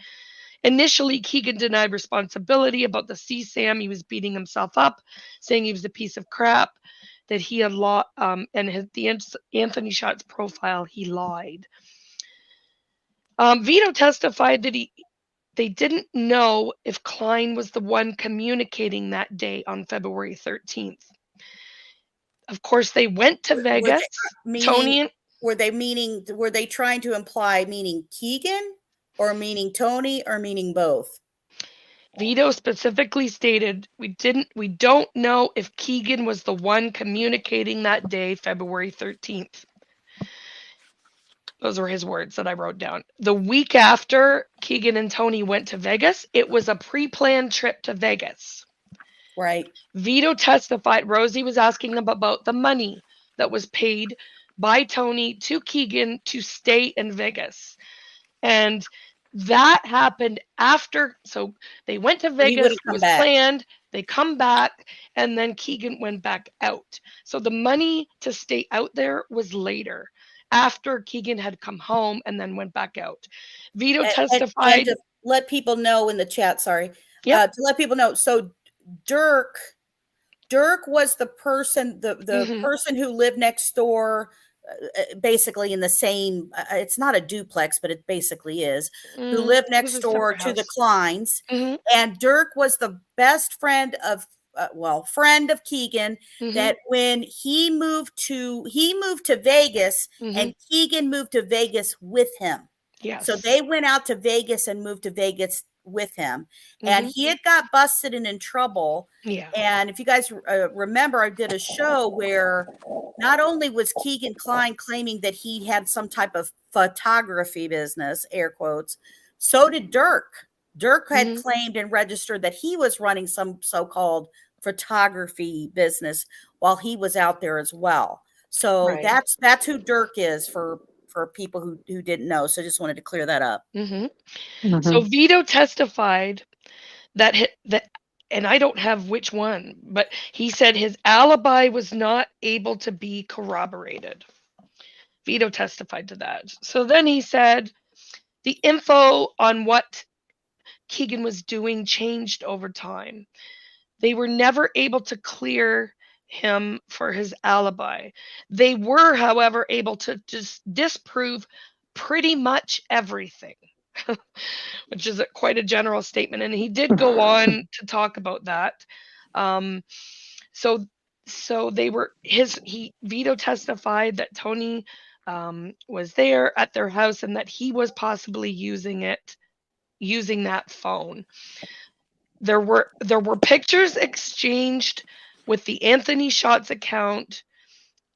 Initially, Kegan denied responsibility about the CSAM. He was beating himself up, saying he was a piece of crap, that he had the Anthony Shots profile, he lied. Vito testified that they didn't know if Klein was the one communicating that day on February 13th. Of course, they went to Vegas. Were they trying to imply meaning Kegan or meaning Tony or meaning both? Vito specifically stated, we don't know if Kegan was the one communicating that day, February 13th. Those were his words that I wrote down. The week after Kegan and Tony went to Vegas, it was a pre-planned trip to Vegas. Right. Vito testified Rosie was asking them about the money that was paid by Tony to Kegan to stay in Vegas. And that happened after, so they went to Vegas, it was planned, they come back, and then Kegan went back out. So the money to stay out there was later, after Kegan had come home and then went back out. Vito testified. And to let people know in the chat, sorry. Yep. To let people know, so Dirk was the person, the person who lived next door, basically in the same, it's not a duplex, but it basically is, who lived next door to the Kleins. And Dirk was the best friend of, friend of Kegan, that when he moved to Vegas, and Kegan moved to Vegas with him. Yes. So they went out to Vegas and moved to Vegas with him, and he had got busted and in trouble. Yeah. And if you guys remember, I did a show where not only was Kegan Klein claiming that he had some type of photography business, air quotes, so did Dirk. Dirk had claimed and registered that he was running some so-called photography business while he was out there as well. So that's who Dirk is for people who didn't know. So just wanted to clear that up. So Vito testified that and I don't have which one, but he said his alibi was not able to be corroborated. Vito testified to that. So then he said the info on what Kegan was doing changed over time. They were never able to clear him for his alibi. They were, however, able to just disprove pretty much everything. which is quite a general statement. And he did go on to talk about that. So Vito testified that Tony was there at their house and that he was possibly using that phone. There were pictures exchanged with the Anthony Shots account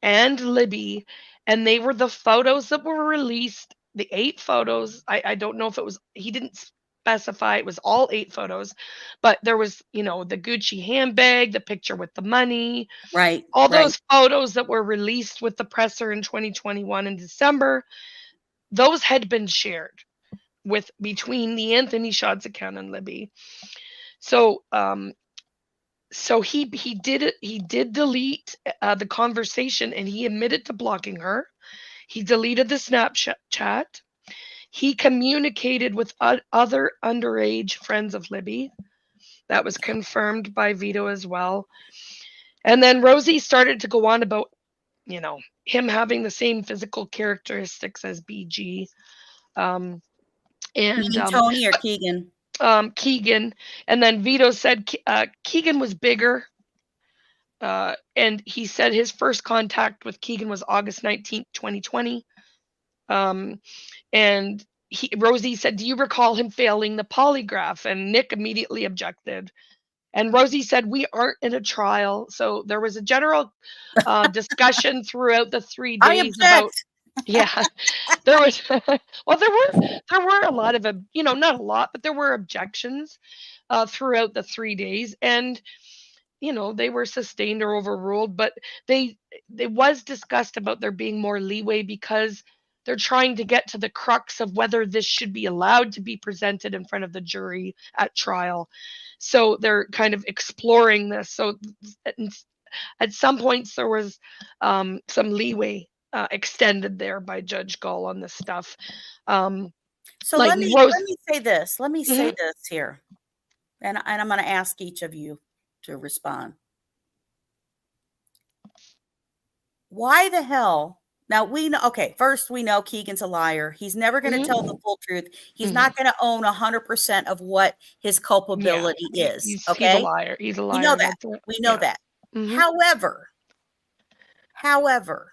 and Libby, and they were the photos that were released, the 8 photos. I don't know if it was, he didn't specify it was all 8 photos, but there was, the Gucci handbag, the picture with the money, right, all those photos that were released with the presser in 2021 in December, those had been shared between the Anthony Shots account and Libby. So he did delete the conversation, and he admitted to blocking her. He deleted the Snapchat chat. He communicated with other underage friends of Libby. That was confirmed by Vito as well. And then Rosie started to go on about, him having the same physical characteristics as BG. Tony or Kegan? Kegan. And then Vito said Kegan was bigger. And he said his first contact with Kegan was August 19th, 2020. And Rosie said, "Do you recall him failing the polygraph?" And Nick immediately objected. And Rosie said, "We aren't in a trial." So there was a general discussion throughout the 3 days about, yeah, there was, well, there were a lot of, not a lot, but there were objections throughout the 3 days. And, they were sustained or overruled, but it was discussed about there being more leeway because they're trying to get to the crux of whether this should be allowed to be presented in front of the jury at trial. So they're kind of exploring this. So at some points there was some leeway extended there by Judge Gall on this stuff. So let me say this. Let me say this here, and I'm going to ask each of you to respond. Why the hell? Now we know, okay, first we know Kegan's a liar. He's never going to tell the full truth. He's not going to own 100% of what his culpability is. He's a liar. He's a liar. We know that. We know that. However,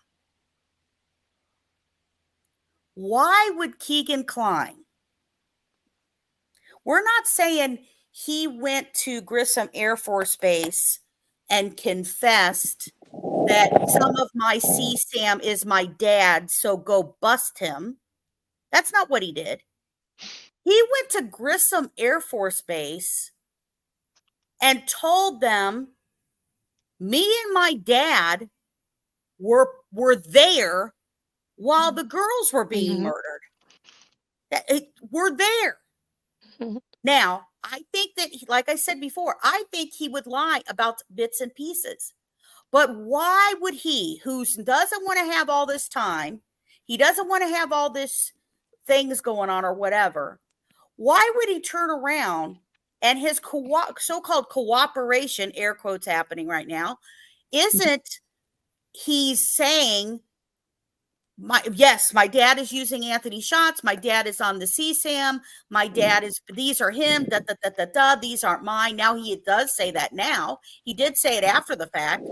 why would Kegan Klein? We're not saying he went to Grissom Air Force Base and confessed that some of my CSAM is my dad, so go bust him. That's not what he did. He went to Grissom Air Force Base and told them, me and my dad were there while the girls were being murdered. We're there. Now, I think that, like I said before, I think he would lie about bits and pieces. But why would he, who doesn't want to have all this time, he doesn't want to have all this things going on or whatever, why would he turn around and his so-called cooperation, air quotes happening right now, isn't he's saying, yes, my dad is using Anthony Shots, my dad is on the CSAM, my dad is, these are him, these aren't mine. Now he does say that now. He did say it after the fact,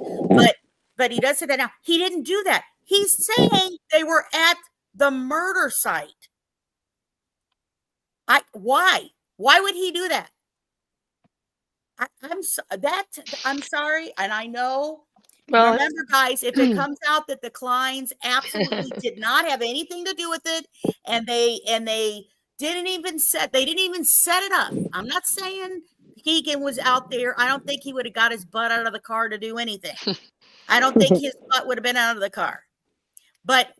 but he does say that now. He didn't do that. He's saying they were at the murder site. Why? Why would he do that? I'm sorry, and I know. Well, remember, guys, if it comes out that the Kleins absolutely did not have anything to do with it, and they didn't even set it up. I'm not saying Kegan was out there. I don't think he would have got his butt out of the car to do anything. I don't think his butt would have been out of the car. But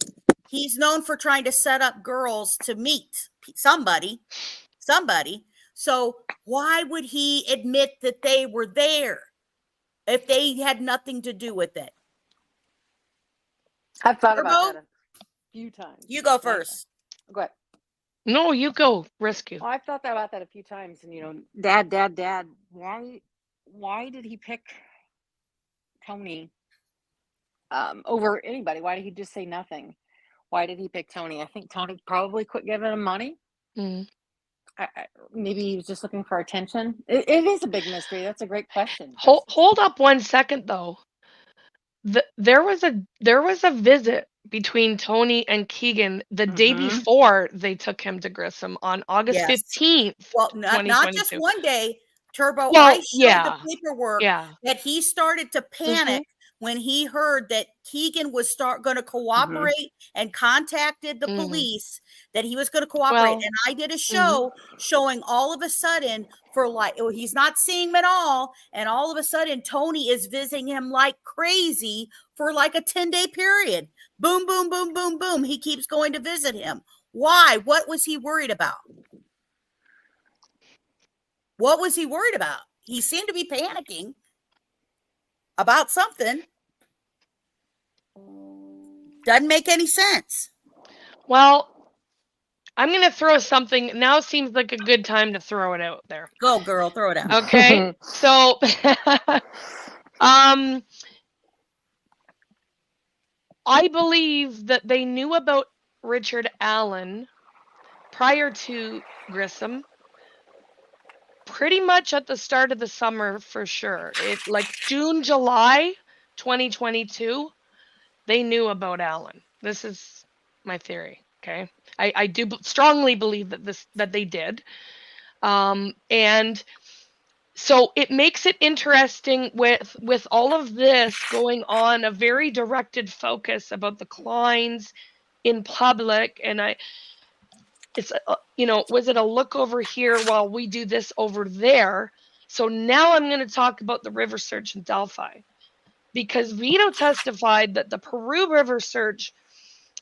he's known for trying to set up girls to meet somebody. So why would he admit that they were there if they had nothing to do with it? I've thought about that a few times. You go first. Go ahead. No, you go. Rescue. Well, I've thought about that a few times, and Dad. Why did he pick Tony over anybody? Why did he just say nothing? Why did he pick Tony? I think Tony probably quit giving him money. maybe he was just looking for attention. It is a big mystery. That's a great question. Hold up 1 second though. There was a visit between Tony and Kegan the day before they took him to Grissom on August 15th. Well, not just 2022. one day, Turbo. Well, I showed the paperwork that he started to panic when he heard that Kegan was going to cooperate and contacted the police that he was going to cooperate. And I did a show showing all of a sudden for like, he's not seeing him at all. And all of a sudden, Tony is visiting him like crazy for like a 10-day period. Boom, boom, boom, boom, boom. He keeps going to visit him. Why? What was he worried about? What was he worried about? He seemed to be panicking about something. Doesn't make any sense. Well, I'm going to throw something. Now seems like a good time to throw it out there. Go, girl, throw it out. Okay. So, I believe that they knew about Richard Allen prior to Grissom. Pretty much at the start of the summer, for sure. Like June, July 2022, they knew about Allen. This is my theory, okay? I do strongly believe that they did. And so it makes it interesting with all of this going on, a very directed focus about the Kleins in public. And it's, was it a look over here while we do this over there? So now I'm going to talk about the river search in Delphi, because Vito testified that the Peru River search,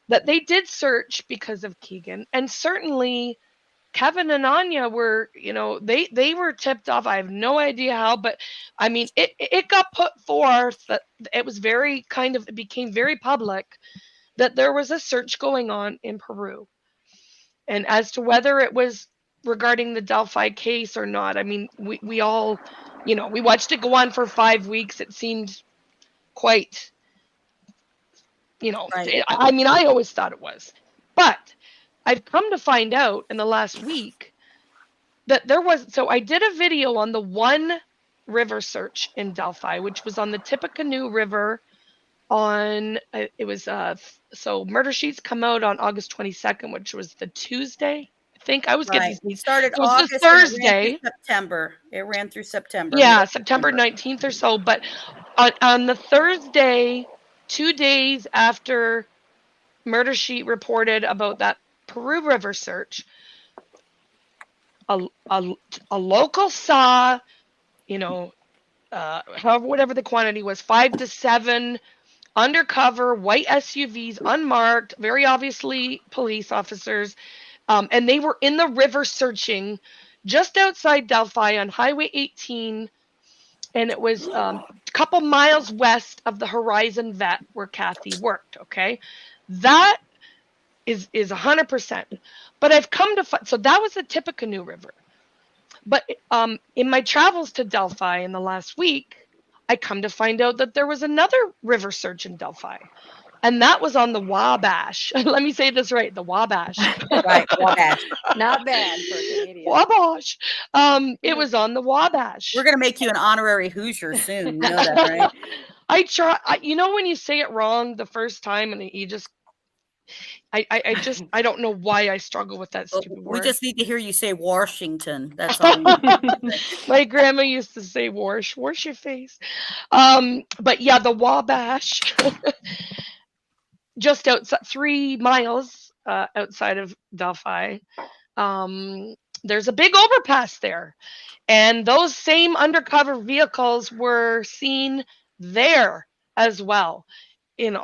that they did search because of Kegan, and certainly Kevin and Anya were, they were tipped off. I have no idea how, but I mean, it got put forth that it was it became very public that there was a search going on in Peru. And as to whether it was regarding the Delphi case or not, I mean, we all, we watched it go on for 5 weeks. It seemed quite, right. I mean, I always thought it was. But I've come to find out in the last week that so I did a video on the one river search in Delphi, which was on the Tippecanoe River on, it was, so murder sheets come out on August 22nd, which was the Tuesday. I think I was getting these. Started so August, Thursday. It ran through September. Yeah, September 19th or so. But on the Thursday, 2 days after Murder Sheet reported about that Peru River search, a local saw, whatever the quantity was, 5 to 7 undercover white SUVs, unmarked, very obviously police officers, and they were in the river searching just outside Delphi on Highway 18, and it was a couple miles west of the Horizon Vet where Kathy worked, okay? That is 100%. But I've come to find, so that was the Tippecanoe River. But in my travels to Delphi in the last week, I come to find out that there was another river search in Delphi. And that was on the Wabash. Let me say this right, the Wabash. Right, Wabash. Not bad for a Canadian. Wabash. It was on the Wabash. We're going to make you an honorary Hoosier soon. You know that, right? I try, when you say it wrong the first time and you just, I don't know why I struggle with that stupid word. We just need to hear you say Washington. That's all. My grandma used to say wash your face. But yeah, the Wabash, just outside 3 miles outside of Delphi. There's a big overpass there, and those same undercover vehicles were seen there as well in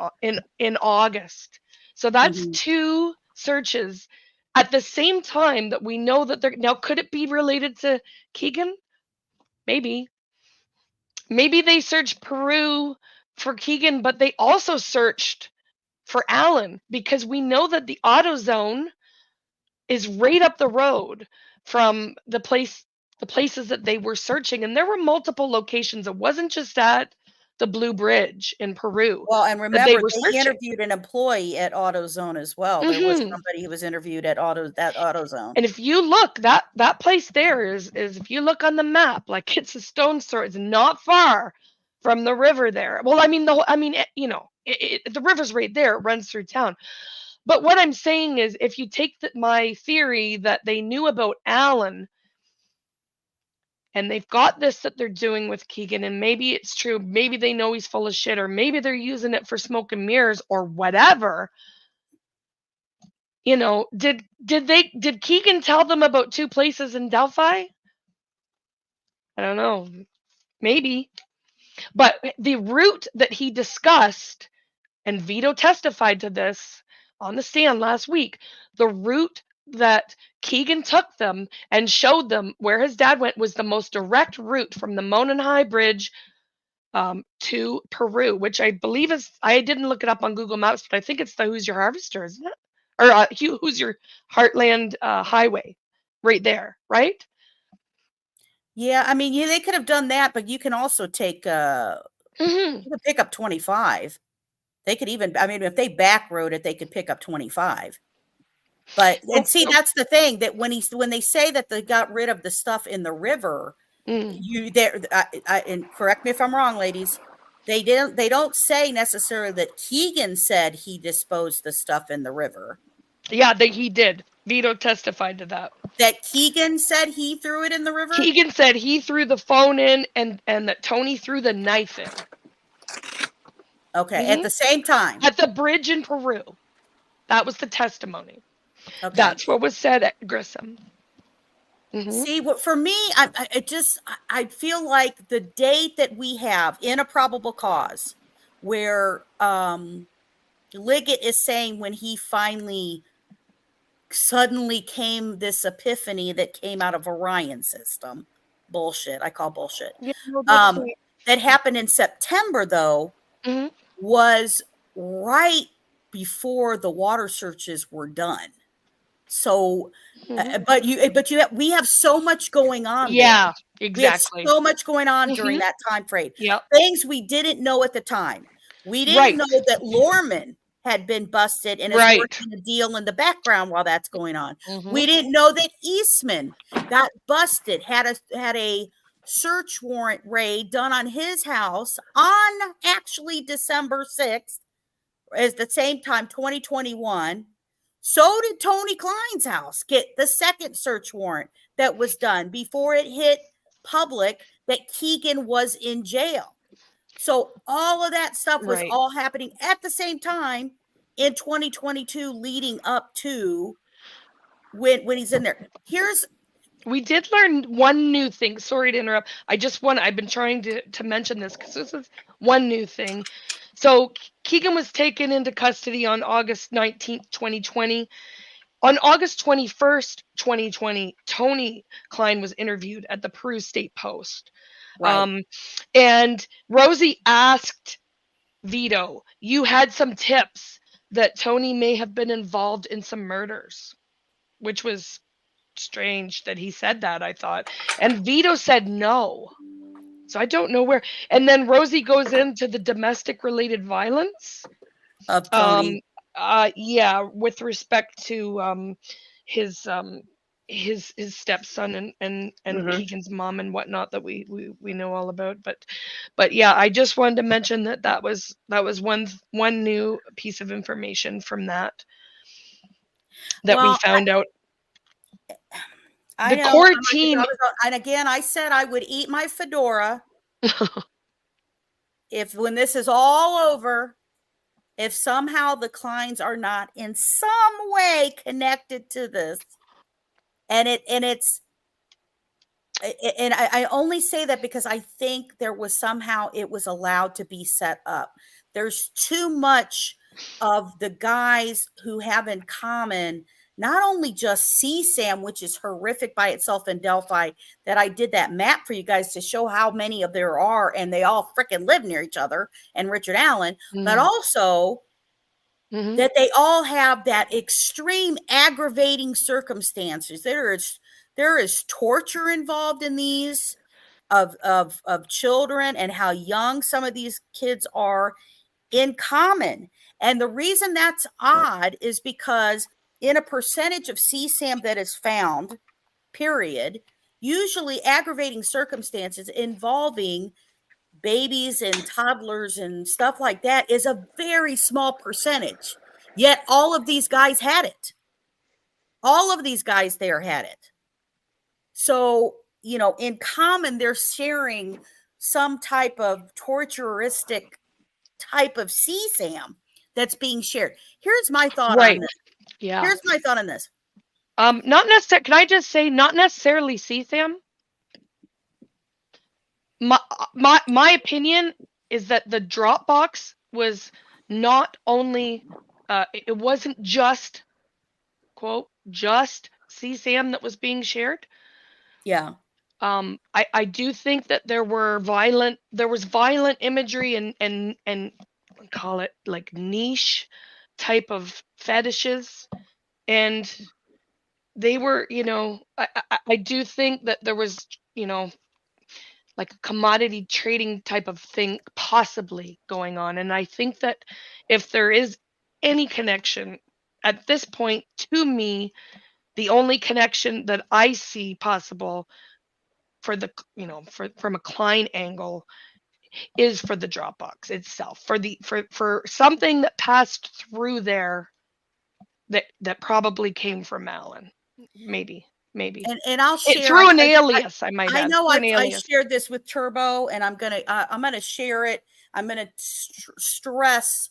August. So that's 2 searches at the same time that we know that they're now. Could it be related to Kegan? Maybe they searched Peru for Kegan, but they also searched for Allen, because we know that the AutoZone is right up the road from the places that they were searching, and there were multiple locations. It wasn't just at the Blue Bridge in Peru. Well, and they remember, were they searching. interviewed an employee at AutoZone as well. There was somebody who was interviewed at AutoZone. And if you look, that place there is if you look on the map, like it's a stone's throw. It's not far from the river there. Well, I mean you know, the river's right there. It runs through town. But what I'm saying is, if you take my theory that they knew about Alan, and they've got this that they're doing with Kegan, and maybe it's true, maybe they know he's full of shit, or maybe they're using it for smoke and mirrors or whatever. You know, did Kegan tell them about 2 places in Delphi? I don't know. Maybe. But the route that he discussed, and Vito testified to this on the stand last week, the route that Kegan took them and showed them where his dad went was the most direct route from the Monon High Bridge to Peru, which I believe is, I didn't look it up on Google Maps, but I think it's the Who's Your Harvester, isn't it? Or Who's Your Heartland Highway, right there, right? Yeah, I mean, they could have done that, but you can also take you could pick up 25. They could even, I mean, if they back road it, they could pick up 25. But and see, that's the thing, that when they say that they got rid of the stuff in the river, and correct me if I'm wrong, ladies, they don't say necessarily that Kegan said he disposed the stuff in the river. Yeah, he did. Vito testified to that. That Kegan said he threw it in the river? Kegan said he threw the phone in, and that Tony threw the knife in. Okay, at the same time. At the bridge in Peru. That was the testimony. Okay. That's what was said at Grissom. See, what for me, I feel like the date that we have in a probable cause, where Liggett is saying when he finally suddenly came this epiphany that came out of Orion system, bullshit. I call bullshit. Yeah, that happened in September, though, was right before the water searches were done. So, we have so much going on. Yeah, there. Exactly. We have so much going on during that time frame. Yep. Things we didn't know at the time. We didn't know that Lorman had been busted and is working a deal in the background while that's going on. We didn't know that Eastman got busted, had a search warrant raid done on his house on actually December 6th, at the same time, 2021. So did Tony Klein's house get the second search warrant that was done before it hit public that Kegan was in jail. So all of that stuff was all happening at the same time in 2022, leading up to when he's in there. We did learn one new thing. Sorry to interrupt. I've been trying to mention this because this is one new thing. So Kegan was taken into custody on August 19th, 2020. On August 21st, 2020, Tony Klein was interviewed at the Peru State Post. And Rosie asked Vito, you had some tips that Tony may have been involved in some murders, which was strange that he said that, I thought. And Vito said no. So I don't know where. And then Rosie goes into the domestic related violence of Tony. With respect to his stepson and Kegan's mom and whatnot that we know all about. But yeah, I just wanted to mention that was one new piece of information from that we found out. I know. Core team. And again, I said I would eat my fedora when this is all over, if somehow the Kleins are not in some way connected to this. And I only say that because I think it was allowed to be set up. There's too much of the guys who have in common not only just CSAM, which is horrific by itself in Delphi, that I did that map for you guys to show how many of there are, and they all freaking live near each other, and Richard Allen, but also that they all have that extreme aggravating circumstances. There is torture involved in these. of children and how young some of these kids are in common. And the reason that's odd is because in a percentage of CSAM that is found, period, usually aggravating circumstances involving babies and toddlers and stuff like that is a very small percentage. Yet all of these guys had it. All of these guys there had it. So, you know, in common, they're sharing some type of torturistic type of CSAM that's being shared. Here's my thought on this. Yeah. Here's my thought on this. Not necessarily. Can I just say, not necessarily CSAM? My opinion is that the Dropbox was not only, it wasn't just, quote, just CSAM that was being shared. Yeah. I do think that there was violent imagery and call it like niche type of fetishes, and they were, you know, I do think that there was, you know, like a commodity trading type of thing possibly going on. And I think that if there is any connection at this point, to me, the only connection that I see possible for the, you know, from a Klein angle is for the Dropbox itself, for something that passed through there that probably came from Alan. Maybe. And I'll share through an alias. I might. I know I shared this with Turbo, and I'm gonna share it. I'm gonna stress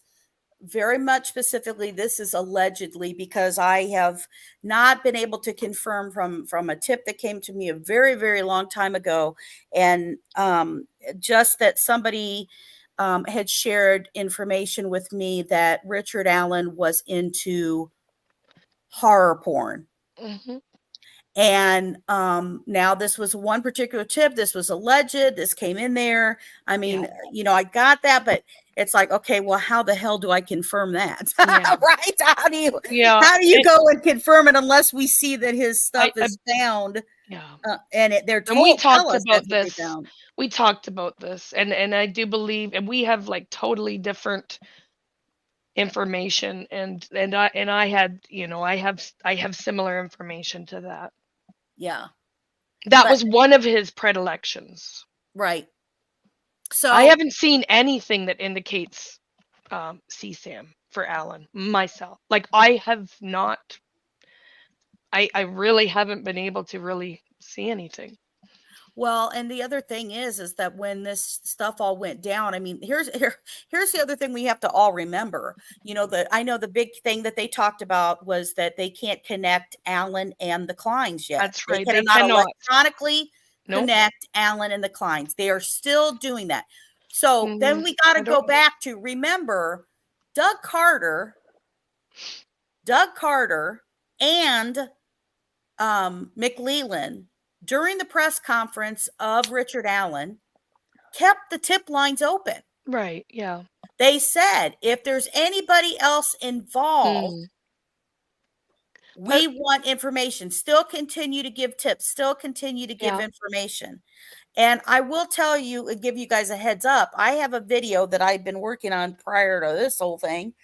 very much specifically this is allegedly, because I have not been able to confirm from a tip that came to me a very, very long time ago, and just that somebody had shared information with me that Richard Allen was into horror porn. Mm-hmm. And now this was one particular tip. This was alleged. This came in there. I mean, you know, I got that, but it's like, okay, well, how the hell do I confirm that? Yeah. Right? How do you go and confirm it unless we see that his stuff is found? Yeah. And they're told. And we talked about this. We talked about this, and I do believe, and we have like totally different information, and I had, you know, I have similar information to that. Yeah. That was one of his predilections. Right. So I haven't seen anything that indicates CSAM for Alan myself. Like I have not, I really haven't been able to really see anything. Well, and the other thing is that when this stuff all went down, I mean, here's the other thing we have to all remember. You know, I know the big thing that they talked about was that they can't connect Alan and the Kleins yet. That's right. They cannot electronically connect Alan and the Kleins. They are still doing that. So then we got to go back to remember Doug Carter and McLeland, during the press conference of Richard Allen, kept the tip lines open. Right, yeah. They said, if there's anybody else involved, we want information. Still continue to give tips. Still continue to give information. And I will tell you and give you guys a heads up. I have a video that I've been working on prior to this whole thing.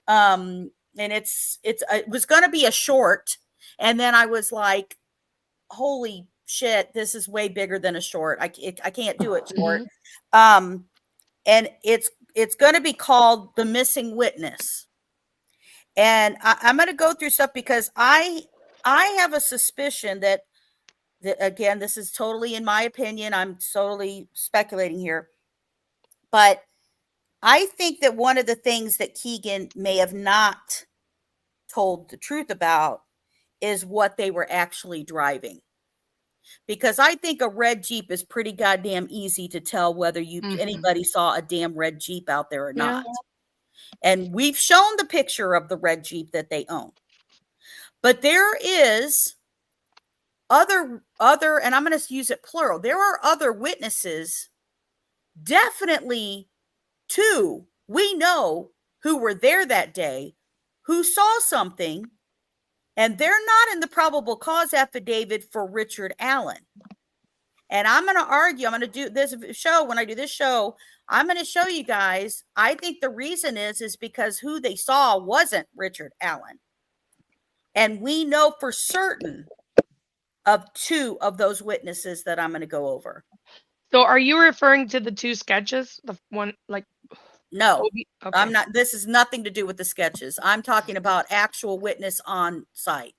And it was going to be a short. And then I was like, holy shit, this is way bigger than a short. I can't do it short. And it's going to be called The Missing Witness. And I'm going to go through stuff because I have a suspicion that again, this is totally in my opinion. I'm totally speculating here. But I think that one of the things that Kegan may have not told the truth about is what they were actually driving. Because I think a red Jeep is pretty goddamn easy to tell whether anybody saw a damn red Jeep out there or not. And we've shown the picture of the red Jeep that they own. But there is other, and I'm going to use it plural. There are other witnesses, definitely two, we know, who were there that day, who saw something. And they're not in the probable cause affidavit for Richard Allen. And I'm going to argue, I'm going to do this show. When I do this show, I'm going to show you guys, I think the reason is because who they saw wasn't Richard Allen. And we know for certain of 2 of those witnesses that I'm going to go over. So are you referring to the 2 sketches? The one, like, no, okay. I'm not. This is nothing to do with the sketches. I'm talking about actual witness on site.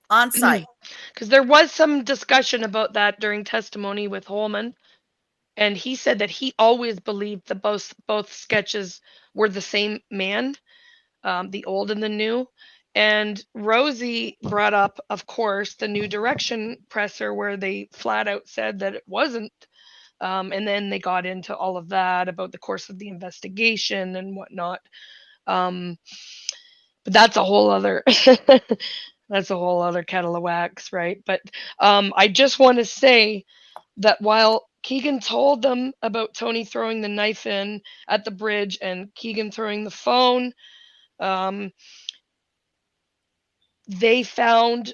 On site. Because there was some discussion about that during testimony with Holman. And he said that he always believed that both sketches were the same man, the old and the new. And Rosie brought up, of course, the new direction presser where they flat out said that it wasn't. And then they got into all of that about the course of the investigation and whatnot. But that's a whole other that's a whole other kettle of wax, right? But I just want to say that while Kegan told them about Tony throwing the knife in at the bridge and Kegan throwing the phone, they found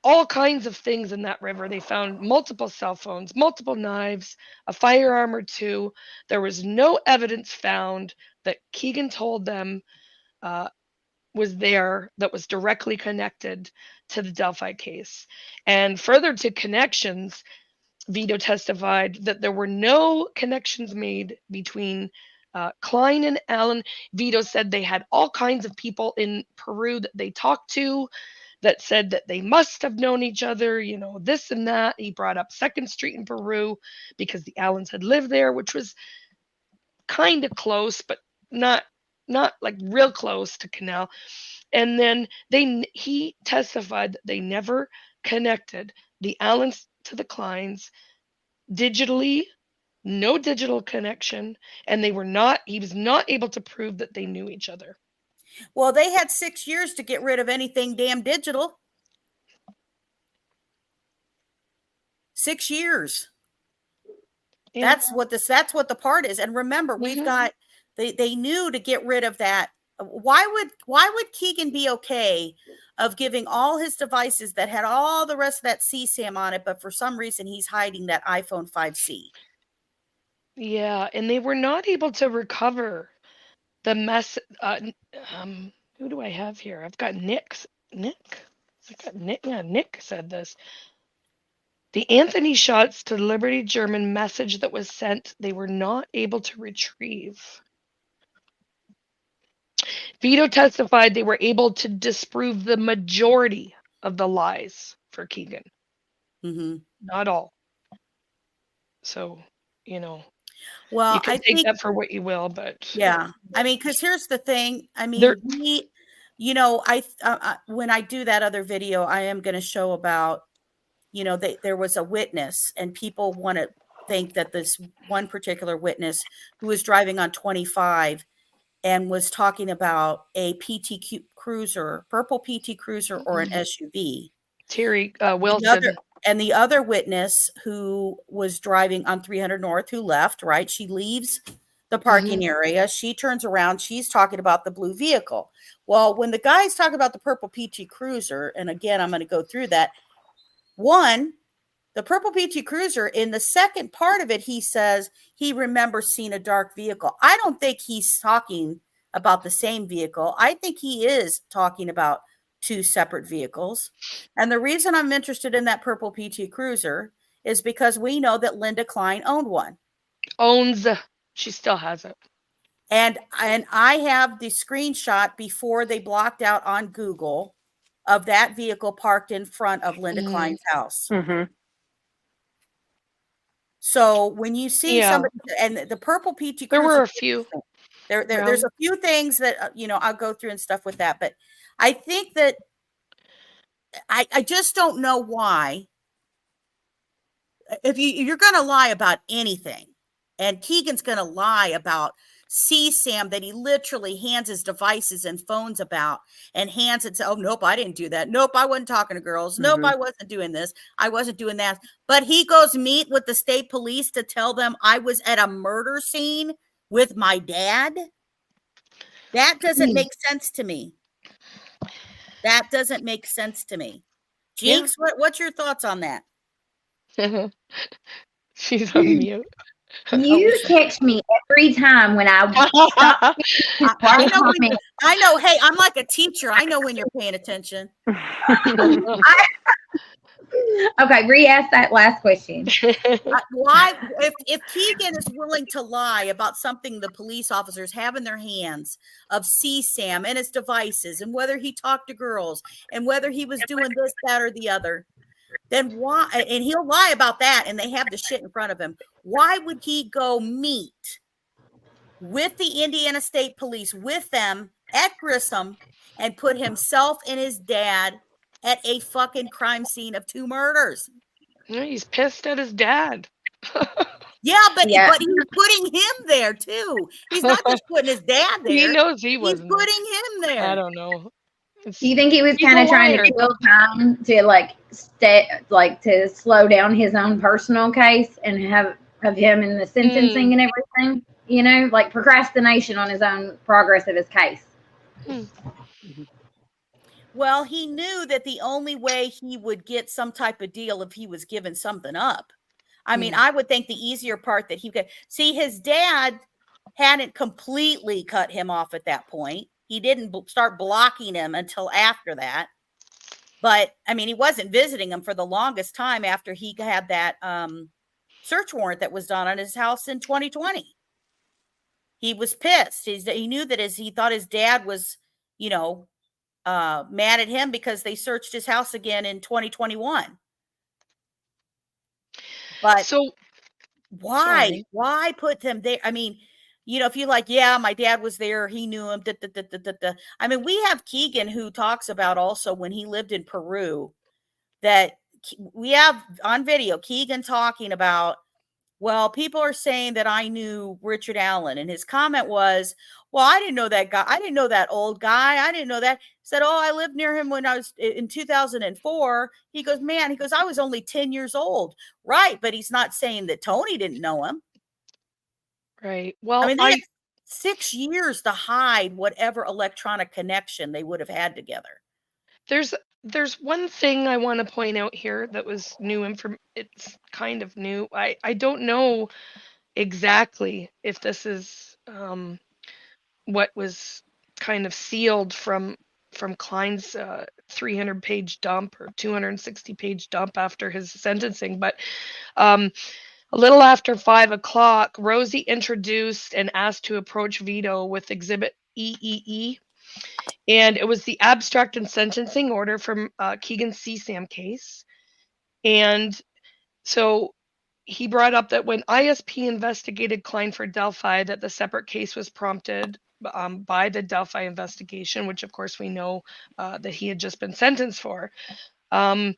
all kinds of things in that river. They found multiple cell phones, multiple knives, a firearm or 2. There was no evidence found that Kegan told them was there that was directly connected to the Delphi case. And further to connections, Vito testified that there were no connections made between Klein and Allen. Vito said they had all kinds of people in Peru that they talked to that said that they must have known each other, you know, this and that. He brought up 2nd Street in Peru because the Allens had lived there, which was kind of close, but not like real close to Canal. And then he testified that they never connected the Allens to the Kleins digitally, no digital connection, and he was not able to prove that they knew each other. Well, they had 6 years to get rid of anything damn digital. 6 years. Yeah. That's what the part is. And remember, we've got, they knew to get rid of that. Why would Kegan be okay of giving all his devices that had all the rest of that CSAM on it, but for some reason he's hiding that iPhone 5C? Yeah, and they were not able to recover the mess. Who do I have here? I've got Nick. Yeah, Nick said this. The Anthony shots to Liberty German message that was sent, they were not able to retrieve. Vito testified they were able to disprove the majority of the lies for Kegan. Not all. So, you know, well, you can take that for what you will, but yeah, I mean, because here's the thing. I mean, when I do that other video, I am going to show about, you know, there was a witness, and people want to think that this one particular witness who was driving on 25 and was talking about a PT Cruiser, purple PT Cruiser, or an SUV. Terry Wilson. And the other witness who was driving on 300 North, who left, right? She leaves the parking area. She turns around. She's talking about the blue vehicle. Well, when the guys talk about the purple PT Cruiser, and again, I'm going to go through that. One, the purple PT Cruiser, in the second part of it, he says he remembers seeing a dark vehicle. I don't think he's talking about the same vehicle. I think he is talking about 2 separate vehicles. And the reason I'm interested in that purple PT Cruiser is because we know that Linda Klein owned one. She still has it. And I have the screenshot before they blocked out on Google of that vehicle parked in front of Linda Klein's house. So when you see somebody, and the purple PT Cruiser, there were a few. There's a few things that, you know, I'll go through and stuff with that. But I think that I just don't know why. If you're going to lie about anything, and Kegan's going to lie about CSAM that he literally hands his devices and phones about, and hands it to, oh, nope, I didn't do that. Nope, I wasn't talking to girls. Nope, I wasn't doing this. I wasn't doing that. But he goes meet with the state police to tell them I was at a murder scene with my dad. That doesn't make sense to me. That doesn't make sense to me. Jinx, what's your thoughts on that? She's on mute. You text me every time when I stop I know. Hey, I'm like a teacher. I know when you're paying attention. Okay, re-ask that last question. Why, if Kegan is willing to lie about something the police officers have in their hands of CSAM and his devices, and whether he talked to girls, and whether he was doing this, that, or the other, then why? And he'll lie about that, and they have the shit in front of him. Why would he go meet with the Indiana State Police, with them at Grissom, and put himself and his dad at a fucking crime scene of 2 murders? He's pissed at his dad. Yeah, but he's putting him there too. He's not just putting his dad there. He knows he wasn't. He's putting him there. I don't know. Do you think he was kind of trying to kill time to to slow down his own personal case and have him in the sentencing and everything? You know, like procrastination on his own progress of his case. Well, he knew that the only way he would get some type of deal if he was giving something up. I mean, I would think the easier part that he could see, his dad hadn't completely cut him off at that point. He didn't start blocking him until after that. But I mean, he wasn't visiting him for the longest time after he had that search warrant that was done on his house in 2020. He was pissed. He knew that he thought his dad was, mad at him because they searched his house again in 2021. But so why put them there? I mean, if you my dad was there, he knew him. I mean, we have Kegan who talks about also when he lived in Peru, that we have on video, Kegan talking about, well, people are saying that I knew Richard Allen. And his comment was, well, I didn't know that guy. I didn't know that old guy. I didn't know that. He said, oh, I lived near him when I was in 2004. He goes, I was only 10 years old. Right. But he's not saying that Tony didn't know him. Right. Well, I mean, they had 6 years to hide whatever electronic connection they would have had together. There's one thing I want to point out here that was new it's kind of new. I don't know exactly if this is what was kind of sealed from Klein's 300-page dump or 260-page dump after his sentencing, but a little after 5 o'clock, Rosie introduced and asked to approach Vito with Exhibit EEE. And it was the abstract and sentencing order from Kegan's CSAM case. And so he brought up that when ISP investigated Klein for Delphi, that the separate case was prompted by the Delphi investigation, which of course we know that he had just been sentenced for. And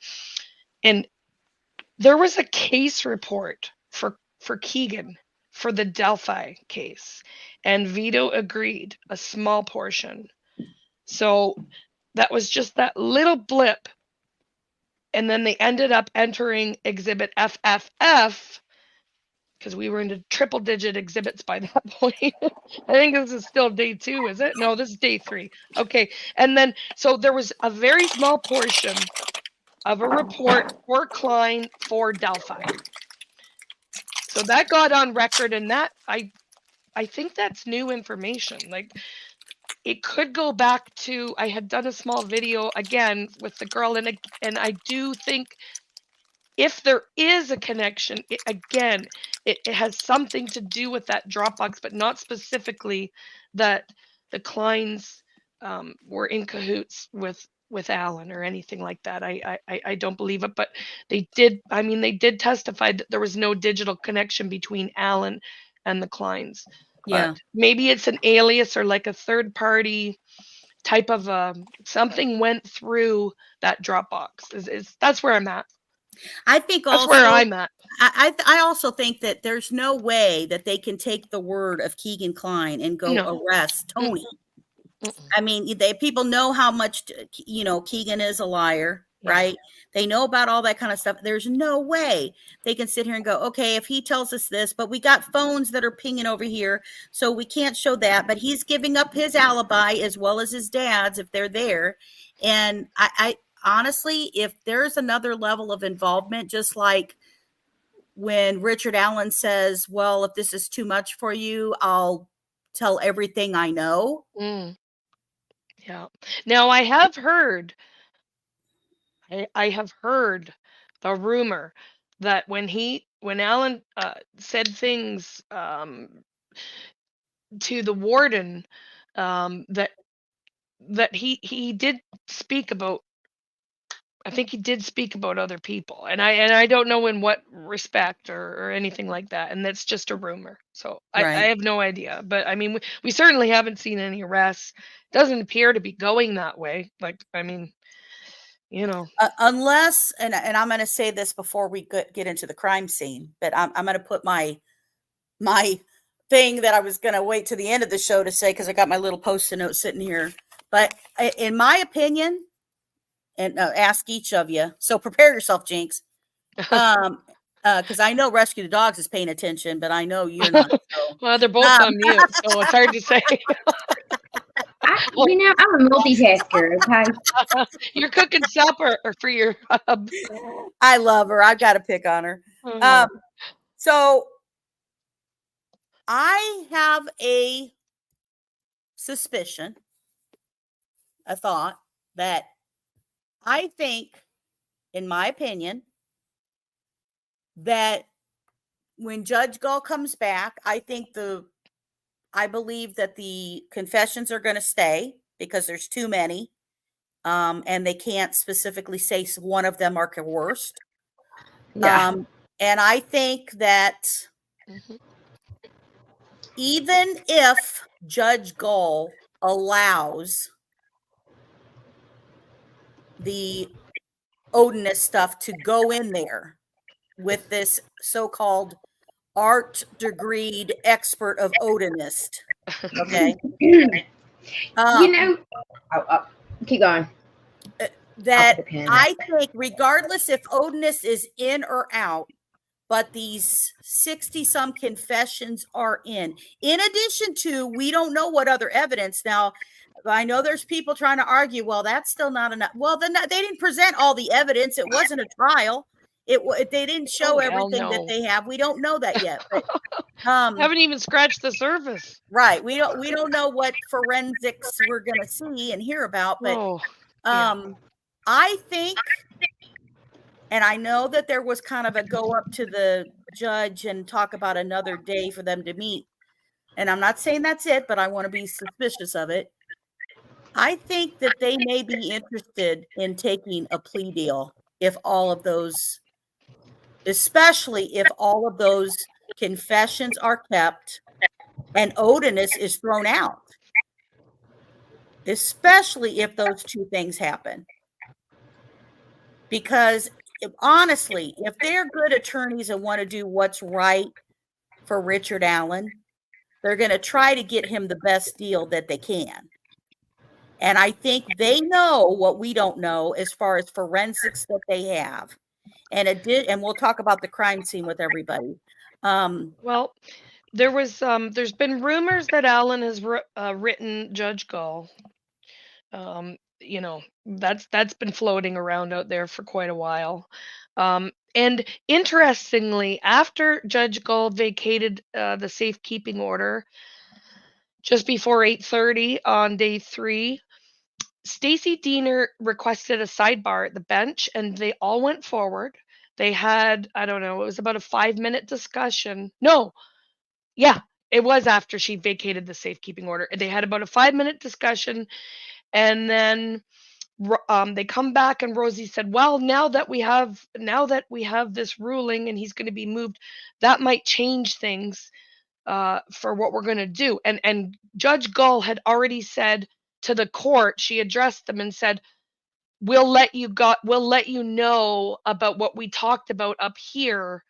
there was a case report for Kegan for the Delphi case. And Vito agreed, a small portion. So that was just that little blip. And then they ended up entering Exhibit FFF, because we were into triple-digit exhibits by that point. I think this is still day 2, is it? No, this is day 3. Okay. And then, so there was a very small portion of a report for Klein for Delphi. So that got on record, and that, I think that's new information. Like, it could go back to, I had done a small video again with the girl, and I do think if there is a connection, it has something to do with that Dropbox, but not specifically that the Kleins were in cahoots with Alan or anything like that. I don't believe it, but they did testify that there was no digital connection between Alan and the Kleins. Yeah, maybe it's an alias or like a third party type of something went through that Dropbox. That's where I'm at. I think that's where I'm at. I also think that there's no way that they can take the word of Kegan Klein and go arrest Tony. I mean, people know how much Kegan is a liar, right? They know about all that kind of stuff. There's no way they can sit here and go, okay, if he tells us this, but we got phones that are pinging over here, so we can't show that. But he's giving up his alibi as well as his dad's if they're there. And I honestly, if there's another level of involvement, just like when Richard Allen says, well, if this is too much for you, I'll tell everything I know. Yeah. Now I have heard the rumor that when Allen said things to the warden, that he did speak about, I think he did speak about other people, and I don't know in what respect or anything like that, and that's just a rumor. So I have no idea, but I mean we certainly haven't seen any arrests. Doesn't appear to be going that way. Like, I mean, you know, unless, and I'm going to say this before we get into the crime scene, but I'm going to put my thing that I was going to wait to the end of the show to say, because I got my little post-it note sitting here. But in my opinion, and ask each of you, so prepare yourself, Jinx, because I know Rescue the Dogs is paying attention, but I know you're not. So. Well, they're both on mute, so it's hard to say. I'm a multitasker. Okay, you're cooking supper for your hub. I love her. I've got to pick on her. So I have a suspicion, a thought that I think, in my opinion, that when Judge Gull comes back, I believe that the confessions are going to stay because there's too many, and they can't specifically say one of them are coerced. Yeah. And I think that even if Judge Gull allows the Odinist stuff to go in there with this so-called art degreed expert of Odinist, okay? Keep going. That I think, regardless if Odinist is in or out, but these 60-some confessions are in addition to, we don't know what other evidence. Now, I know there's people trying to argue, well, that's still not enough. Well, then they didn't present all the evidence. It wasn't a trial. They didn't show everything that they have. We don't know that yet. But, haven't even scratched the surface. Right. We don't know what forensics we're going to see and hear about. But I think, and I know that there was kind of a go up to the judge and talk about another day for them to meet. And I'm not saying that's it, but I want to be suspicious of it. I think that they may be interested in taking a plea deal if all of those, especially if all of those confessions are kept and Odinist is thrown out, especially if those two things happen. Because honestly, if they're good attorneys and want to do what's right for Richard Allen, they're going to try to get him the best deal that they can. And I think they know what we don't know as far as forensics that they have. And we'll talk about the crime scene with everybody. Well, there's been rumors that Allen has written Judge Gull. You know, that's been floating around out there for quite a while. And interestingly, after Judge Gull vacated the safekeeping order just before 8:30 on day 3, Stacey Diener requested a sidebar at the bench, and they all went forward. They had, I don't know, it was about a 5-minute discussion. No, yeah, it was after she vacated the safekeeping order. They had about a 5-minute discussion, and then they come back, and Rosie said, well, now that we have this ruling and he's going to be moved, that might change things for what we're going to do. And Judge Gull had already said to the court, she addressed them and said, we'll let you know about what we talked about up here.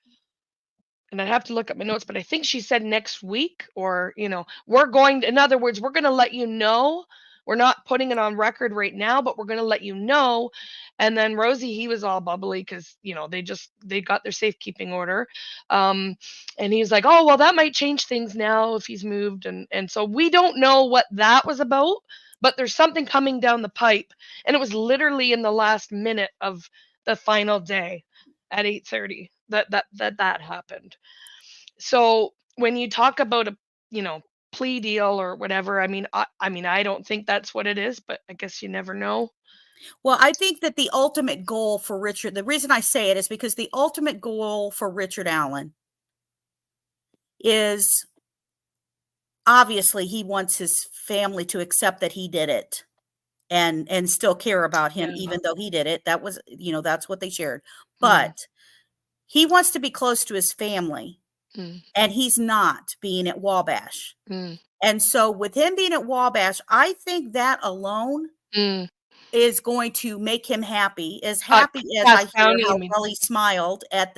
And I have to look at my notes, but I think she said next week, or, in other words, we're going to let you know. We're not putting it on record right now, but we're going to let you know. And then Rosie, he was all bubbly because, they got their safekeeping order. And he was like, oh, well, that might change things now if he's moved. And so we don't know what that was about, but there's something coming down the pipe. And it was literally in the last minute of the final day at 8:30 that happened. So when you talk about a, you know, plea deal or whatever, I mean, I don't think that's what it is, but I guess you never know. Well, I think that the ultimate goal for Richard, the reason I say it is because the ultimate goal for Richard Allen is obviously he wants his family to accept that he did it and still care about him, Yeah. even though he did it. That was, you know, that's what they shared. Mm. But he wants to be close to his family, Mm. and he's not being at Wabash. Mm. And so with him being at Wabash, I think that alone Mm. is going to make him happy as I Cass hear County, how you mean? well he smiled at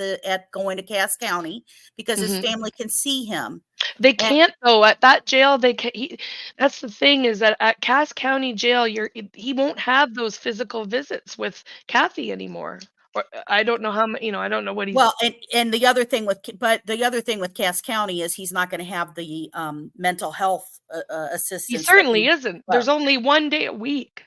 going to Cass County, because his Mhm. family can see him. They And can't though, at that jail, that's the thing, is that at Cass County Jail, he won't have those physical visits with Kathy anymore. Or I don't know how you know, I don't know what he's. well, and the other thing with Cass County is he's not going to have the mental health assistance. He certainly isn't. There's only 1 day a week.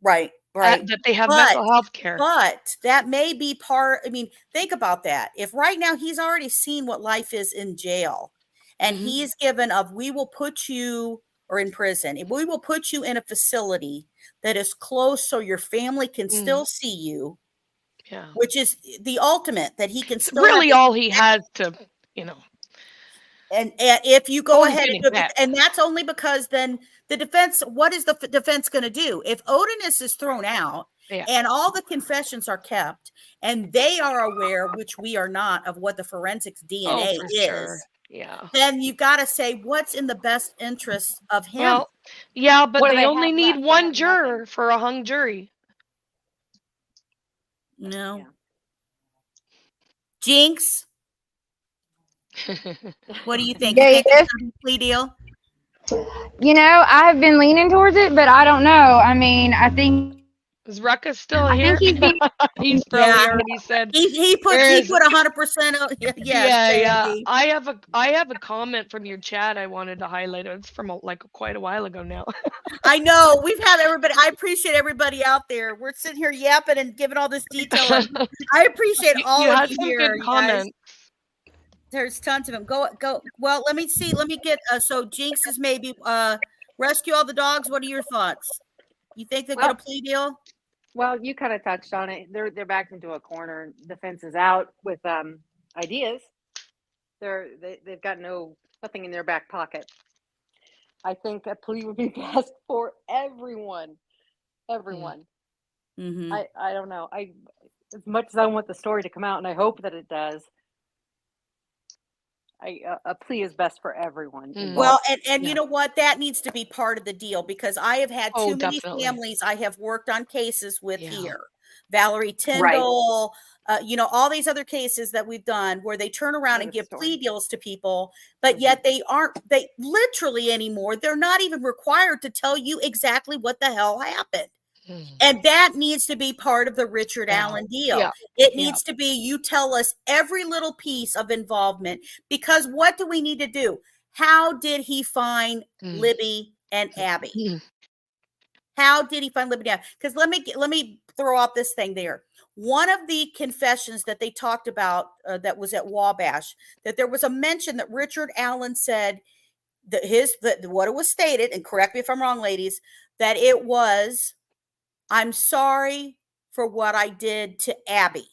Right. That they have mental health care. But that may be part, I mean, think about that. If right now he's already seen what life is in jail, and Mhm. he's given of, we will put you, or in prison, we will put you in a facility that is close so your family can still see you. Yeah. Which is the ultimate, that he can It's still really all he has to, you know. And if you go All ahead he's and gonna do it, get. and that's only because then the defense, what is the defense going to do? If Odinist is thrown out, Yeah. and all the confessions are kept, and they are aware, which we are not, of what the forensics DNA for is, sure. Yeah. then you've got to say what's in the best interest of him. Well, yeah, but What do they they only have need left? They one have juror nothing. for a hung jury. No. Yeah. Jinx, what do you think? Yeah, You think yes. it's a plea deal? You know, I have been leaning towards it, but I don't know. I mean, I think Is Ruckus still I here? think he's being He's probably already said. He put 100%. Yes, Yeah. JD. I have a comment from your chat I wanted to highlight. It's from quite a while ago now. I know we've had everybody. I appreciate everybody out there. We're sitting here yapping and giving all this detail. And I appreciate all you of had you some here, good you comments. guys. There's tons of them. Go. Well, let me see. Let me get. So Jinx is maybe rescue all the dogs. What are your thoughts? You think they get a plea deal? Well, you kind of touched on it. They're backed into a corner. The fence is out with ideas. They've got nothing in their back pocket. I think a plea would be best for everyone. Everyone. Mm-hmm. I don't know. As much as I want the story to come out, and I hope that it does, a plea is best for everyone. Well, and you know what? That needs to be part of the deal, because I have had too many definitely. families I have worked on cases with here. Valerie Tyndall, you know, all these other cases that we've done where they turn around and give plea deals to people, but yet they literally anymore, they're not even required to tell you exactly what the hell happened. And that needs to be part of the Richard Allen deal. Yeah. It needs to be, you tell us every little piece of involvement, because what do we need to do? How did he find Libby and Abby? How did he find Libby and Abby? Because let me throw out this thing there. One of the confessions that they talked about that was at Wabash, that there was a mention that Richard Allen said that what it was stated, and correct me if I'm wrong, ladies, that it was, I'm sorry for what I did to Abby.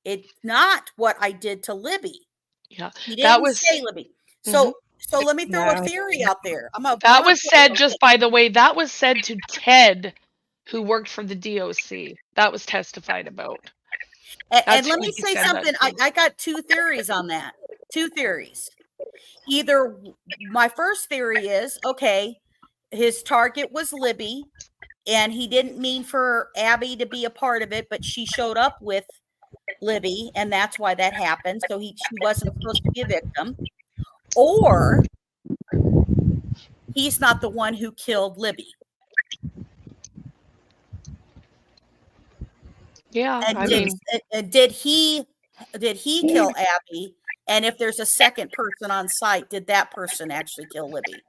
It's not what I did to Libby. Yeah. He didn't say Libby. So let me throw a theory out there. That was said, just by the way, that was said to Ted, who worked for the DOC. That was testified about. And let me say something. I got two theories on that. Two theories. Either my first theory is, okay, his target was Libby, and he didn't mean for Abby to be a part of it, but she showed up with Libby, and that's why that happened. So she wasn't supposed to be a victim. Or he's not the one who killed Libby. Yeah, and did he kill Abby? And if there's a second person on site, did that person actually kill Libby?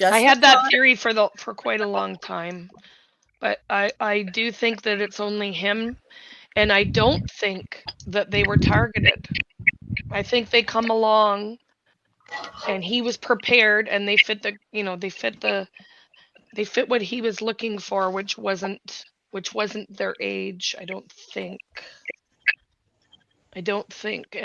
I had that theory for quite a long time, but I do think that it's only him. And I don't think that they were targeted. I think they come along and he was prepared, and they fit what he was looking for, which wasn't their age. I don't think. And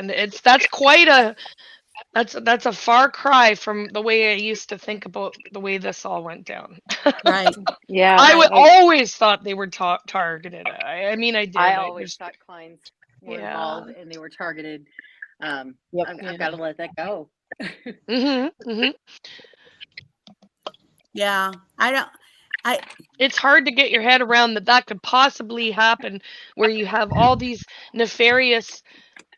that's a far cry from the way I used to think about the way this all went down. Right. Yeah. I always thought they were targeted. I mean, I did. I always thought Kleins were Yeah. involved and they were targeted. Yep. I've got to let that go. Yeah. It's hard to get your head around that could possibly happen, where you have all these nefarious,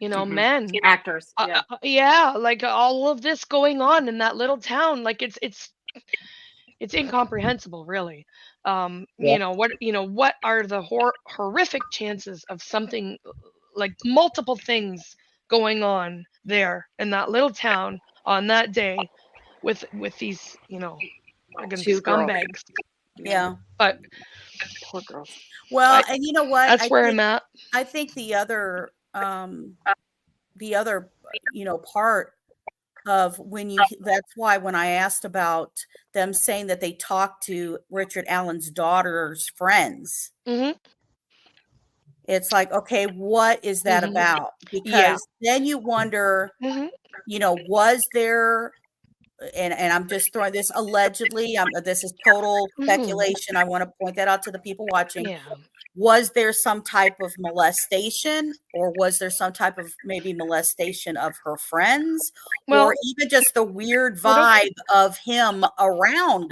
men, Actors. Yeah. like all of this going on in that little town. Like it's incomprehensible, really. Yeah. What are the horrific chances of something, like multiple things going on there in that little town on that day with these, again, Two girls. scumbags. Yeah. But Poor girls. Well, and you know what? That's where I'm at. I think the other, part of that's why when I asked about them saying that they talked to Richard Allen's daughter's friends, it's like, okay, what is that about? Because then you wonder, was there, and I'm just throwing this allegedly, this is total speculation. I want to point that out to the people watching. Yeah. Was there some type of molestation, or was there some type of maybe molestation of her friends, or even just the weird vibe of him around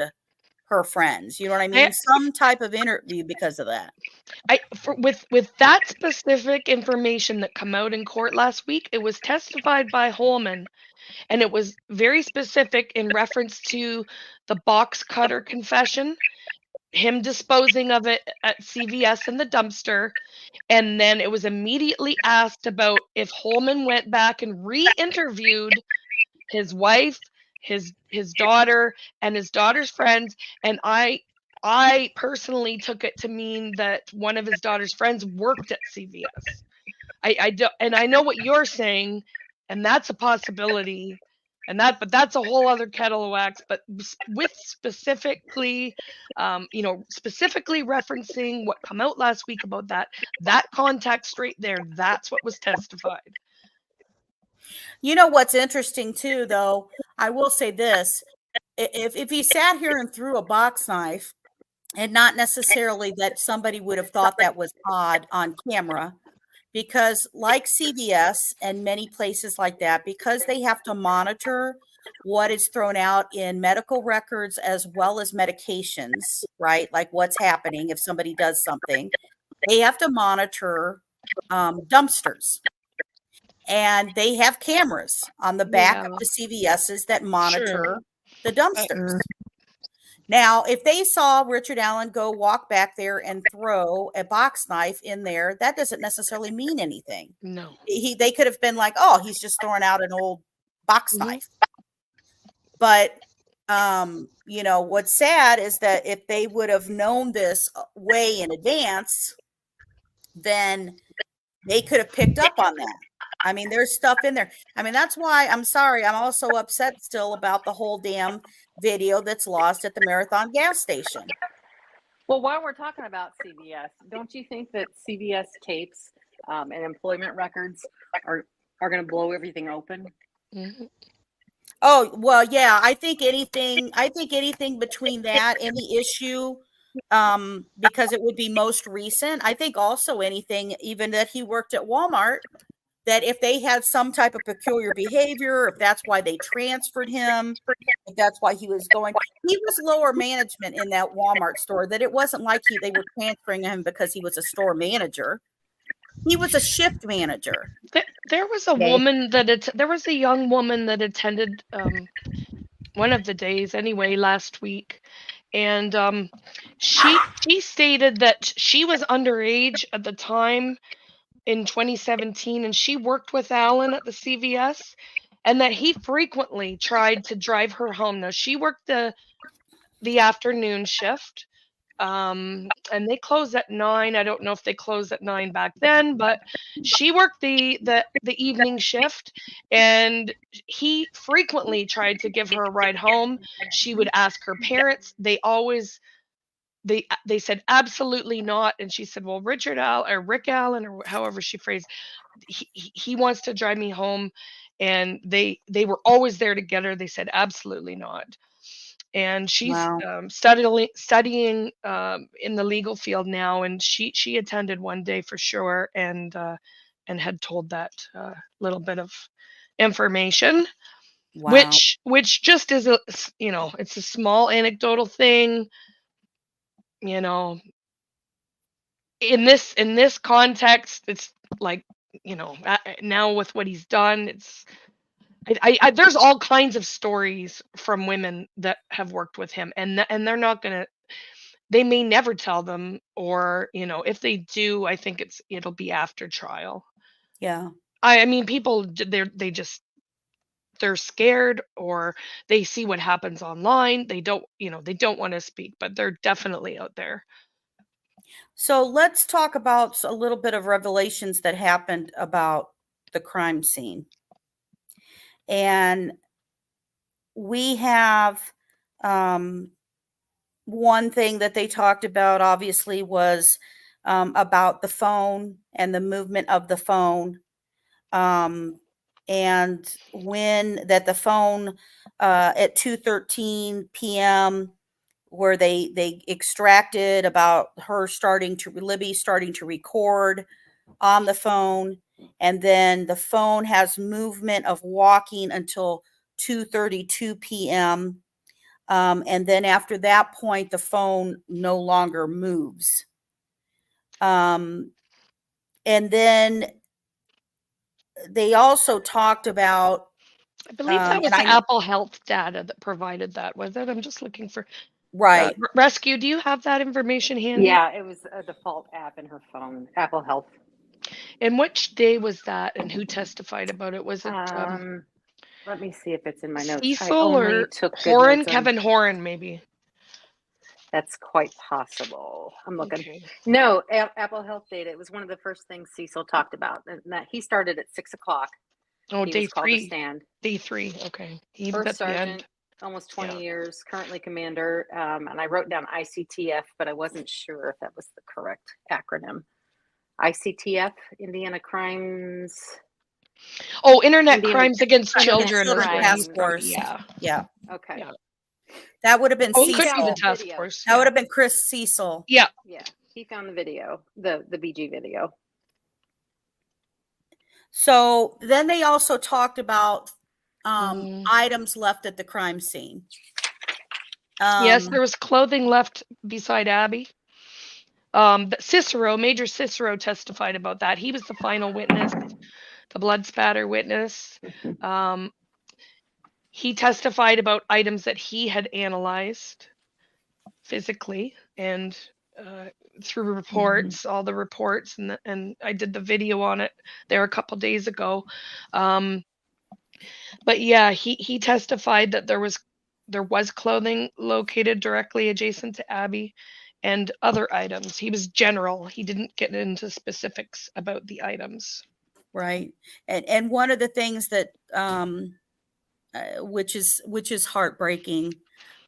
her friends? You know what I mean? Some type of interview because of that. With that specific information that come out in court last week, it was testified by Holman, and it was very specific in reference to the box cutter confession, him disposing of it at CVS in the dumpster, and then it was immediately asked about if Holman went back and re-interviewed his wife, his daughter, and his daughter's friends, and I personally took it to mean that one of his daughter's friends worked at CVS. I know what you're saying, and that's a possibility, but that's a whole other kettle of wax. But with specifically referencing what come out last week about that context right there, that's what was testified. You know what's interesting too, though, I will say this: if he sat here and threw a box knife, and not necessarily that somebody would have thought that was odd on camera, because like CVS and many places like that, because they have to monitor what is thrown out in medical records as well as medications, right? Like what's happening if somebody does something, they have to monitor dumpsters. And they have cameras on the back of the CVSs that monitor the dumpsters. Now, if they saw Richard Allen go walk back there and throw a box knife in there, that doesn't necessarily mean anything. No. They could have been like, oh, he's just throwing out an old box knife. But, what's sad is that if they would have known this way in advance, then they could have picked up on that. I mean, there's stuff in there. I mean, that's why I'm sorry. I'm also upset still about the whole damn video that's lost at the Marathon gas station. Well, while we're talking about CVS, don't you think that CVS tapes and employment records are going to blow everything open? Oh, well, yeah. I think anything between that and the issue, because it would be most recent. I think also anything, even that he worked at Walmart, that if they had some type of peculiar behavior, if that's why they transferred him, if that's why he was lower management in that Walmart store, that it wasn't like they were transferring him because he was a store manager. He was a shift manager. There was a woman there was a young woman that attended one of the days anyway last week, and she stated that she was underage at the time in 2017, and she worked with Allen at the CVS, and that he frequently tried to drive her home. Now, she worked the afternoon shift, and they close at 9. I don't know if they closed at 9 back then, but she worked the evening shift, and he frequently tried to give her a ride home. She would ask her parents. They always they said absolutely not, and she said, well, Rick Allen, or however she phrased, he wants to drive me home, and they were always there to get her. They said absolutely not. And she's studying in the legal field now, and she attended one day for sure, and had told that little bit of information. Wow. Which just is it's a small anecdotal thing, in this context. It's like, now with what he's done, it's there's all kinds of stories from women that have worked with him, and they're not gonna, they may never tell them, or if they do, I think it'll be after trial. Yeah. I mean, people, they're scared, or they see what happens online. They don't want to speak, but they're definitely out there. So let's talk about a little bit of revelations that happened about the crime scene. And we have one thing that they talked about, obviously, was about the phone and the movement of the phone. And when that the phone at 2:13 p.m., where they extracted about Libby starting to record on the phone, and then the phone has movement of walking until 2:32 p.m. And then after that point, the phone no longer moves. And then they also talked about, I believe that was the Apple Health data that provided that, was it? I'm just looking for. Right. Rescue, do you have that information handy? Yeah, it was a default app in her phone, Apple Health. And which day was that, and who testified about it? Was it let me see if it's in my notes. Cecil or Horan? Kevin Horan, maybe. That's quite possible. I'm looking. Okay. No, Apple Health data. It was one of the first things Cecil talked about. And that he started at 6 o'clock. Oh, he day was called 3. to stand. Day 3. Okay. He First was at sergeant, the end. almost 20 years, currently commander. And I wrote down ICTF, but I wasn't sure if that was the correct acronym. ICTF, Indiana Crimes. Oh, Internet Crimes Against Children. Task Force. Yeah. Yeah. Okay. Yeah. That would have been Cecil. Cecil. Could be the task force. That would have been Chris Cecil. Yeah. Yeah. He found the video, the BG video. So then they also talked about items left at the crime scene. Yes, there was clothing left beside Abby. Major Cicero testified about that. He was the final witness, the blood spatter witness. He testified about items that he had analyzed physically and through reports, all the reports, and I did the video on it there a couple days ago. But yeah, he testified that there was clothing located directly adjacent to Abby and other items. He was general. He didn't get into specifics about the items. Right. And one of the things that which is heartbreaking,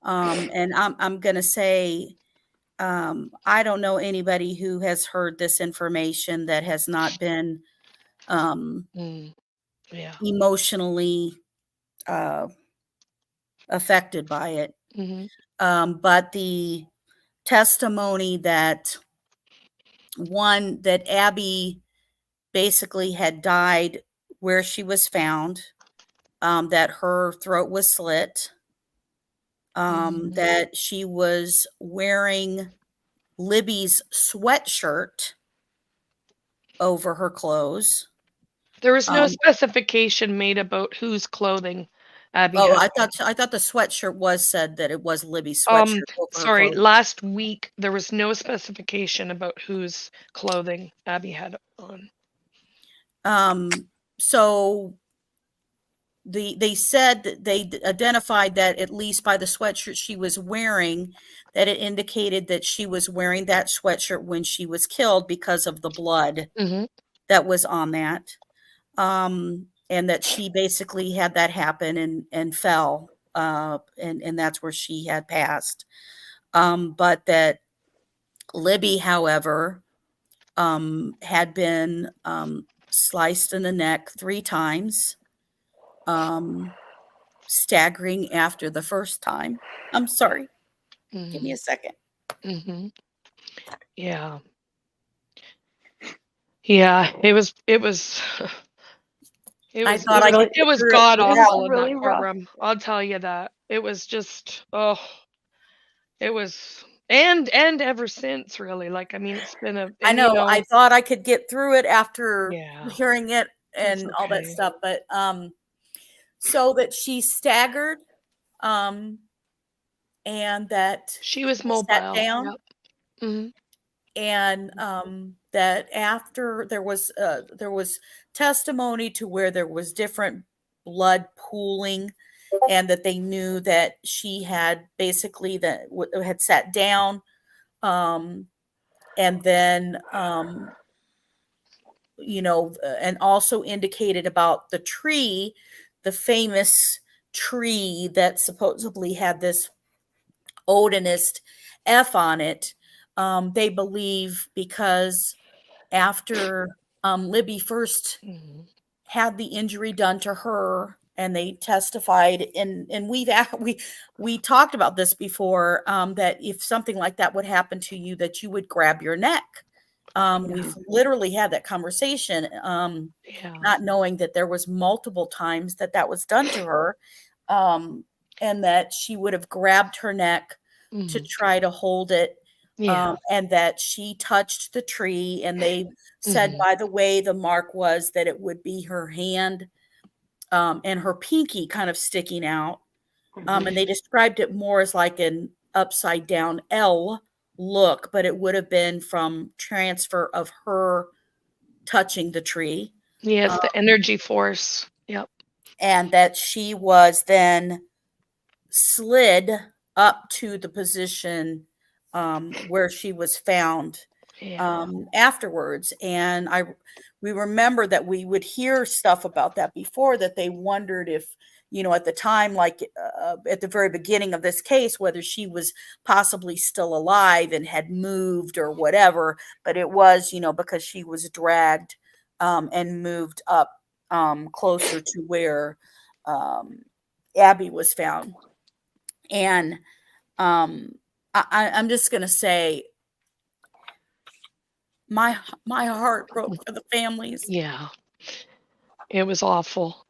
and I'm going to say, I don't know anybody who has heard this information that has not been emotionally affected by it. Mm-hmm. But the testimony that Abby basically had died where she was found, that her throat was slit, that she was wearing Libby's sweatshirt over her clothes. There was no specification made about whose clothing Abby had. I thought the sweatshirt was said that it was Libby's sweatshirt. Sorry, last week there was no specification about whose clothing Abby had on. So they said that they identified that, at least by the sweatshirt she was wearing, that it indicated that she was wearing that sweatshirt when she was killed because of the blood that was on that. And that she basically had that happen and fell, and that's where she had passed. But that Libby, however, had been sliced in the neck 3 times, staggering after the first time. I'm sorry. Give me a second. Yeah. Yeah, it was it was god awful in that courtroom. I'll tell you that. It was just, it was, and ever since, really. Like, I mean, it's been I know, I thought I could get through it after hearing it and all that stuff, but so that she staggered, and that she was mobile, sat down. And that after there was testimony to where there was different blood pooling, and that they knew that she had basically had sat down, and then and also indicated about the tree, the famous tree that supposedly had this Odinist F on it. They believe because after Libby first had the injury done to her, and they testified, and we talked about this before, that if something like that would happen to you, that you would grab your neck. We've literally had that conversation, not knowing that there was multiple times that was done to her, and that she would have grabbed her neck to try to hold it, and that she touched the tree, and they said, by the way, the mark was that it would be her hand, and her pinky kind of sticking out, and they described it more as like an upside down L look, but it would have been from transfer of her touching the tree. Yes, the energy force. Yep. And that she was then slid up to the position where she was found afterwards. And we remember that we would hear stuff about that before, that they wondered if, at the time, like at the very beginning of this case, whether she was possibly still alive and had moved or whatever. But it was, because she was dragged and moved up closer to where Abby was found. And I'm just going to say, my heart broke for the families. Yeah, it was awful.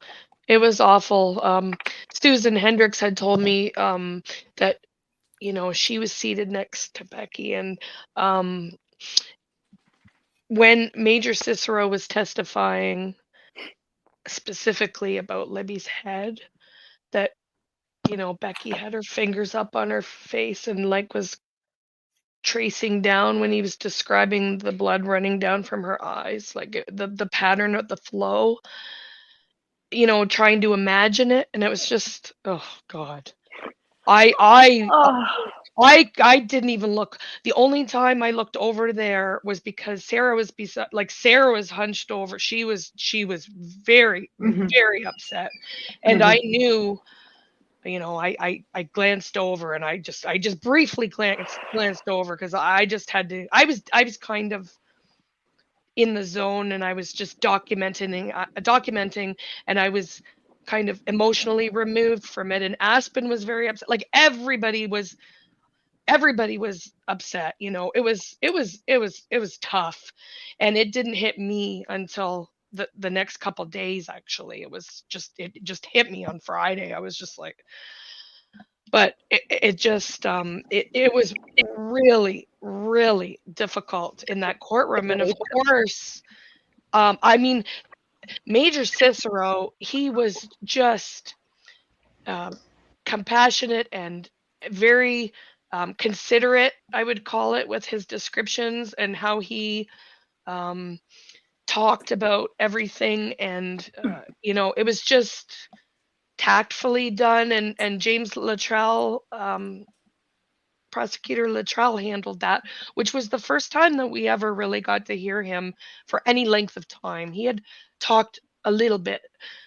It was awful. Susan Hendricks had told me that, she was seated next to Becky, and when Major Cicero was testifying specifically about Libby's head, that, Becky had her fingers up on her face and was tracing down when he was describing the blood running down from her eyes, the pattern of the flow, trying to imagine it. And it was just, oh God. I didn't even look. The only time I looked over there was because Sarah was Sarah was hunched over. She was very, very upset. And I knew, I glanced over, and I just briefly glanced over, because I just had to, I was kind of in the zone, and I was just documenting, and I was kind of emotionally removed from it. And Aspen was very upset. Like everybody was upset. It was tough, and it didn't hit me until the next couple days. Actually, it just hit me on Friday. I was just like, but it was really, really difficult in that courtroom. And of course, I mean, Major Cicero, he was just compassionate and very considerate, I would call it, with his descriptions and how he talked about everything. And, it was just, tactfully done, and James Luttrell, Prosecutor Luttrell handled that, which was the first time that we ever really got to hear him for any length of time. He had talked a little bit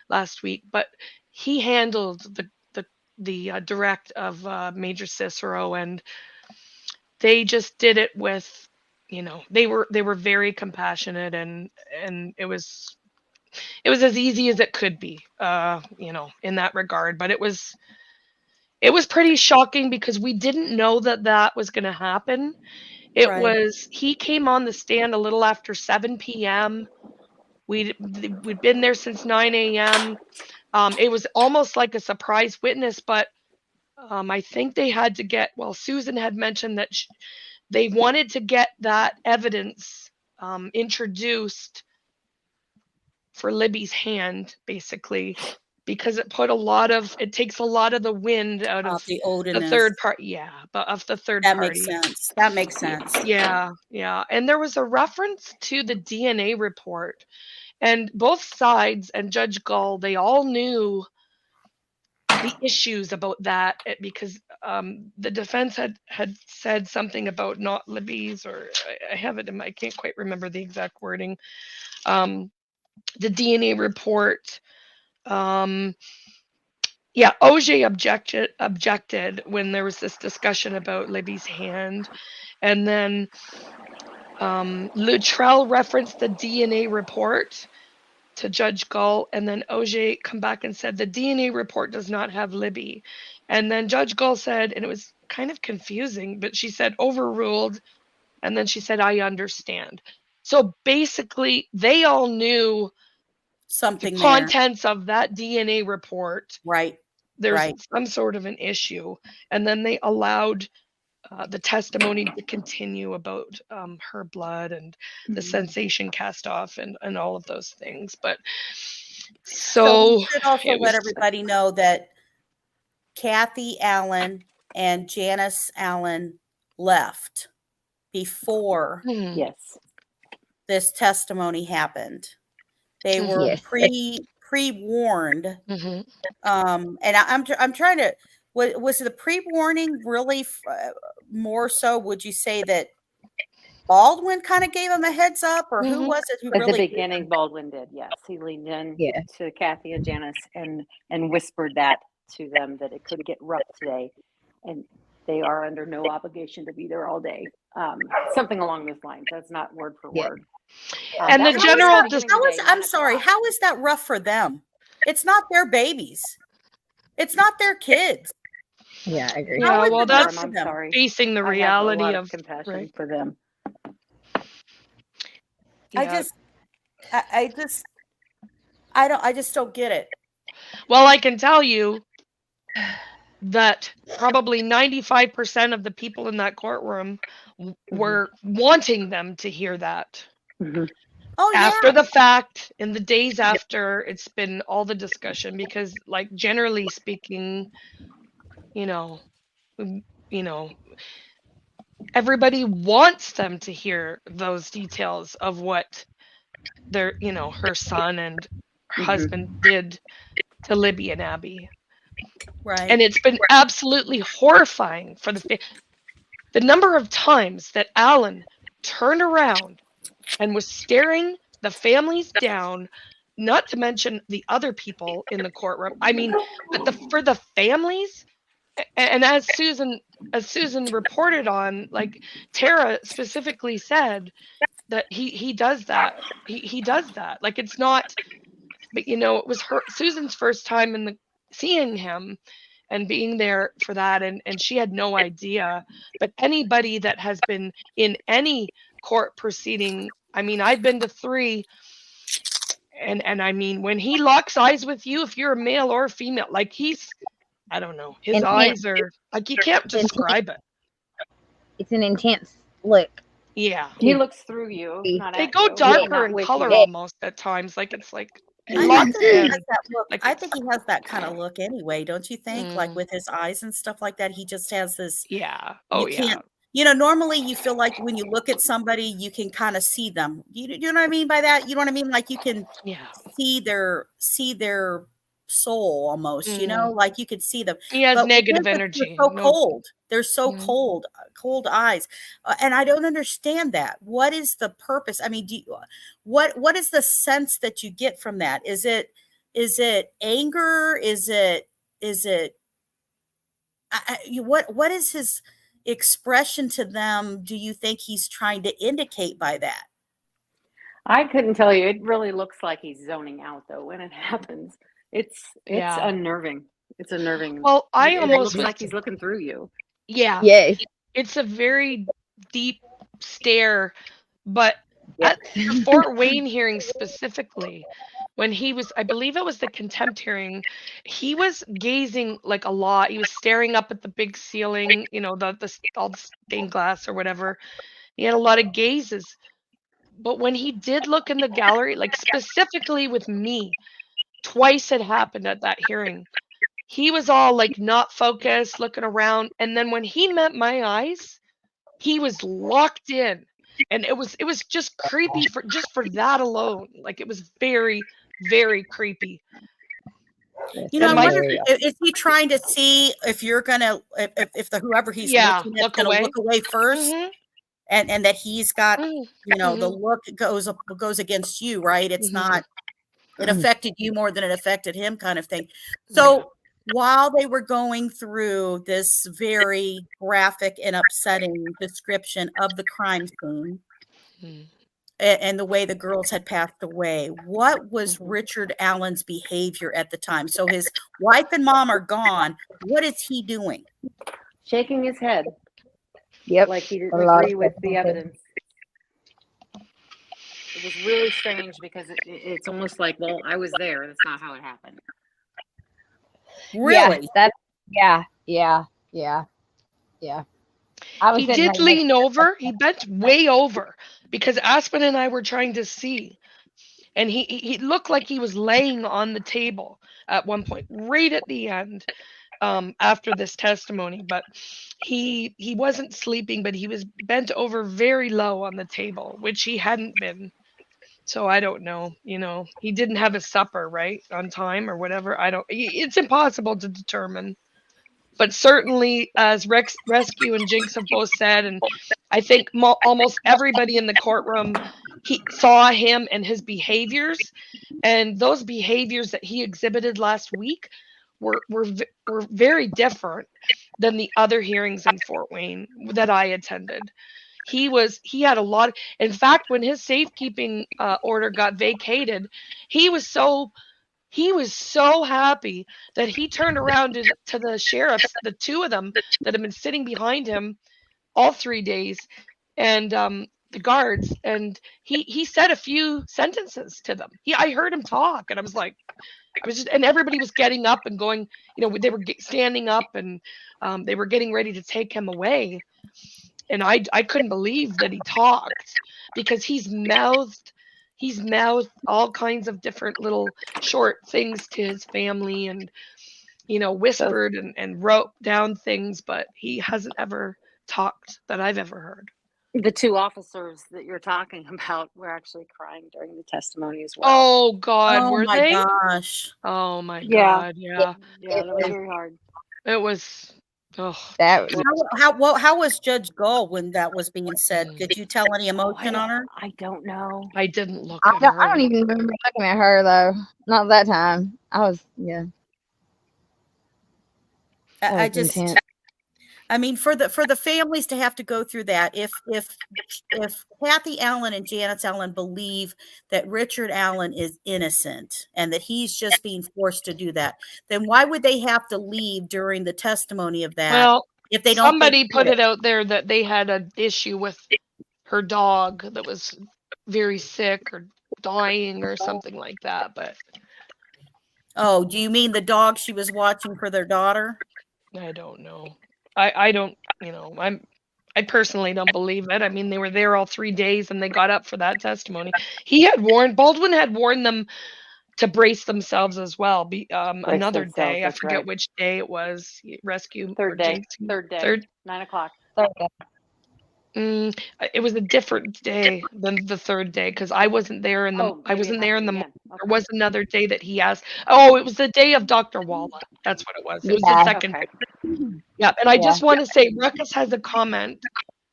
last week, but he handled the direct of Major Cicero, and they just did it with, they were very compassionate, and it was as easy as it could be, in that regard. But it was pretty shocking because we didn't know that was going to happen. He came on the stand a little after 7 p.m. We'd been there since 9 a.m. It was almost like a surprise witness, but I think they had to get, Susan had mentioned that they wanted to get that evidence introduced for Libby's hand, basically, because it takes a lot of the wind out of the Odinist. The third part. Yeah, but of the third that party. That makes sense. Yeah. And there was a reference to the DNA report, and both sides and Judge Gull, they all knew the issues about that, because the defense had said something about not Libby's, or I have it I can't quite remember the exact wording. The DNA report. OJ objected when there was this discussion about Libby's hand, and then Luttrell referenced the DNA report to Judge Gull, and then OJ come back and said the DNA report does not have Libby, and then Judge Gull said, and it was kind of confusing, but she said overruled, and then she said I understand. So basically, they all knew something the contents of that DNA report. Right. There's some sort of an issue, and then they allowed the testimony to continue about her blood and the sensation cast off and all of those things. But so we should also let everybody know that Kathy Allen and Janice Allen left before this testimony happened. They were pre-warned. And I'm trying to, was the pre-warning really more so? Would you say that Baldwin kind of gave him a heads up, or who was it who At really the beginning, Baldwin did, yes. He leaned in to Kathy and Janice and whispered that to them, that it could get rough today, and they are under no obligation to be there all day. Something along those lines. That's not word for word. And the general, I'm sorry, how is that rough for them? It's not their babies. It's not their kids. Yeah, I agree. Yeah, well, that's I'm sorry. Facing the reality of compassion for them. Yeah. I just don't get it. Well, I can tell you that probably 95% of the people in that courtroom were wanting them to hear that. After the fact, in the days after, it's been all the discussion, because, like, generally speaking, everybody wants them to hear those details of what her son and her husband did to Libby and Abby. Right. And it's been absolutely horrifying for the number of times that Alan turned around and was staring the families down, not to mention the other people in the courtroom. I mean, but for the families, and as Susan reported on, like Tara specifically said that he does that. He does that. Like, it's not, but it was Susan's first time seeing him and being there for that, and she had no idea. But anybody that has been in any court proceeding, I mean, I've been to 3, and I mean, when he locks eyes with you, if you're a male or female, like, I don't know, his eyes are like, you can't describe it. It's an intense look. Yeah, he looks through you. They go darker in color almost at times. Like, it's like, I think he has that kind of look anyway, don't you think? Like, with his eyes and stuff like that, he just has this. Yeah. Normally you feel like when you look at somebody, you can kind of see them. You know what I mean by that? You know what I mean? Like, you can see their soul almost, you know, like you could see them. He has But negative they're energy. so cold. They're so Mhm. cold eyes. And I don't understand that. What is the purpose? I mean, what is the sense that you get from that? Is it anger? Is it what is his expression to them? Do you think he's trying to indicate by that? I couldn't tell you. It really looks like he's zoning out though when it happens. It's unnerving. It's unnerving. Well, it looks like he's looking through you. Yeah. Yes. It's a very deep stare, but at the Fort Wayne hearing specifically, when he was, I believe it was the contempt hearing, he was gazing like a lot. He was staring up at the big ceiling, you know, the all the stained glass or whatever. He had a lot of gazes. But when he did look in the gallery, like specifically with me, twice it happened at that hearing. He was all like not focused, looking around, and then when he met my eyes, he was locked in. And it was just creepy for that alone. Like it was very, very creepy. You know, I wonder is he trying to see if you're gonna if the whoever he's looking at gonna look away first, and that he's got you know the look goes against you, right? It's not it affected you more than it affected him, kind of thing. So while they were going through this very graphic and upsetting description of the crime scene and the way the girls had passed away, what was Richard Allen's behavior at the time? So his wife and mom are gone. What is he doing? Shaking his head. Yep. Like he didn't agree with the evidence. It was really strange because it's almost like, well, I was there. That's not how it happened. Really? Yeah. He did lean over. He bent way over because Aspen and I were trying to see. And he looked like he was laying on the table at one point, right at the end, after this testimony. But he wasn't sleeping, but he was bent over very low on the table, which he hadn't been. So I don't know, you know, he didn't have his supper, right, on time or whatever. It's impossible to determine. But certainly, as Rescue and Jinx have both said, and I think almost everybody in the courtroom, he saw him and his behaviors, and those behaviors that he exhibited last week were very different than the other hearings in Fort Wayne that I attended. He had a lot. In fact, when his safekeeping order got vacated, he was so happy that he turned around to the sheriffs, the two of them that had been sitting behind him all 3 days, and the guards, and he said a few sentences to them. I heard him talk, and and everybody was getting up and going. You know, they were standing up, and they were getting ready to take him away. And I couldn't believe that he talked, because he's mouthed all kinds of different little short things to his family, and, you know, whispered and wrote down things, but he hasn't ever talked that I've ever heard. The two officers that you're talking about were actually crying during the testimony as well. Oh God, were they? Gosh. Oh my God, yeah. Yeah, that was very hard. It was. Oh. How was Judge Gull when that was being said? Did you tell any emotion on her? I don't know. I didn't look at her. I don't even remember looking at her though. Not that time. I mean, for the families to have to go through that, if Kathy Allen and Janice Allen believe that Richard Allen is innocent and that he's just being forced to do that, then why would they have to leave during the testimony of that? Well, if they don't, somebody put it out there that they had an issue with her dog that was very sick or dying or something like that. But do you mean the dog she was watching for their daughter? I don't know. I don't, you know, I personally don't believe it. I mean, they were there all 3 days and they got up for that testimony. Baldwin had warned them to brace themselves as well. Another day, I forget which day it was. Rescue. Third day. 9 o'clock. It was a different day than the third day because I wasn't there in the Oh, I maybe wasn't it there in happened the again. morning. There Okay. was another day that he asked. Oh, it was the day of Dr. Walla. That's what it was. It was the Yeah. second Okay. day. Yeah, and I Yeah. just want to say Ruckus has a comment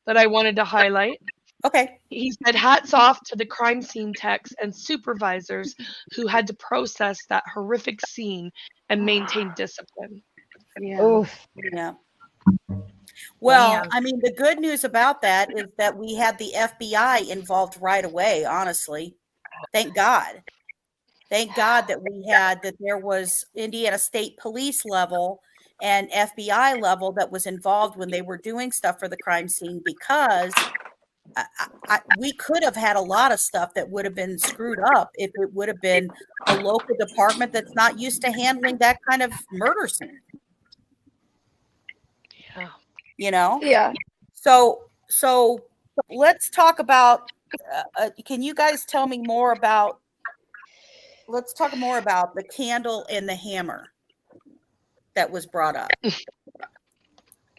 that I wanted to highlight. Okay. He said, hats off to the crime scene techs and supervisors who had to process that horrific scene and maintain discipline. Yeah. Oof. Yeah. Well, Damn. I mean, the good news about that is that we had the FBI involved right away, honestly. Thank God. Thank God that there was Indiana State Police level and FBI level that was involved when they were doing stuff for the crime scene, because we could have had a lot of stuff that would have been screwed up if it would have been a local department that's not used to handling that kind of murder scene. Yeah. You know? Yeah. So let's talk about, can you guys tell me more about, let's talk more about the candle and the hammer that was brought up.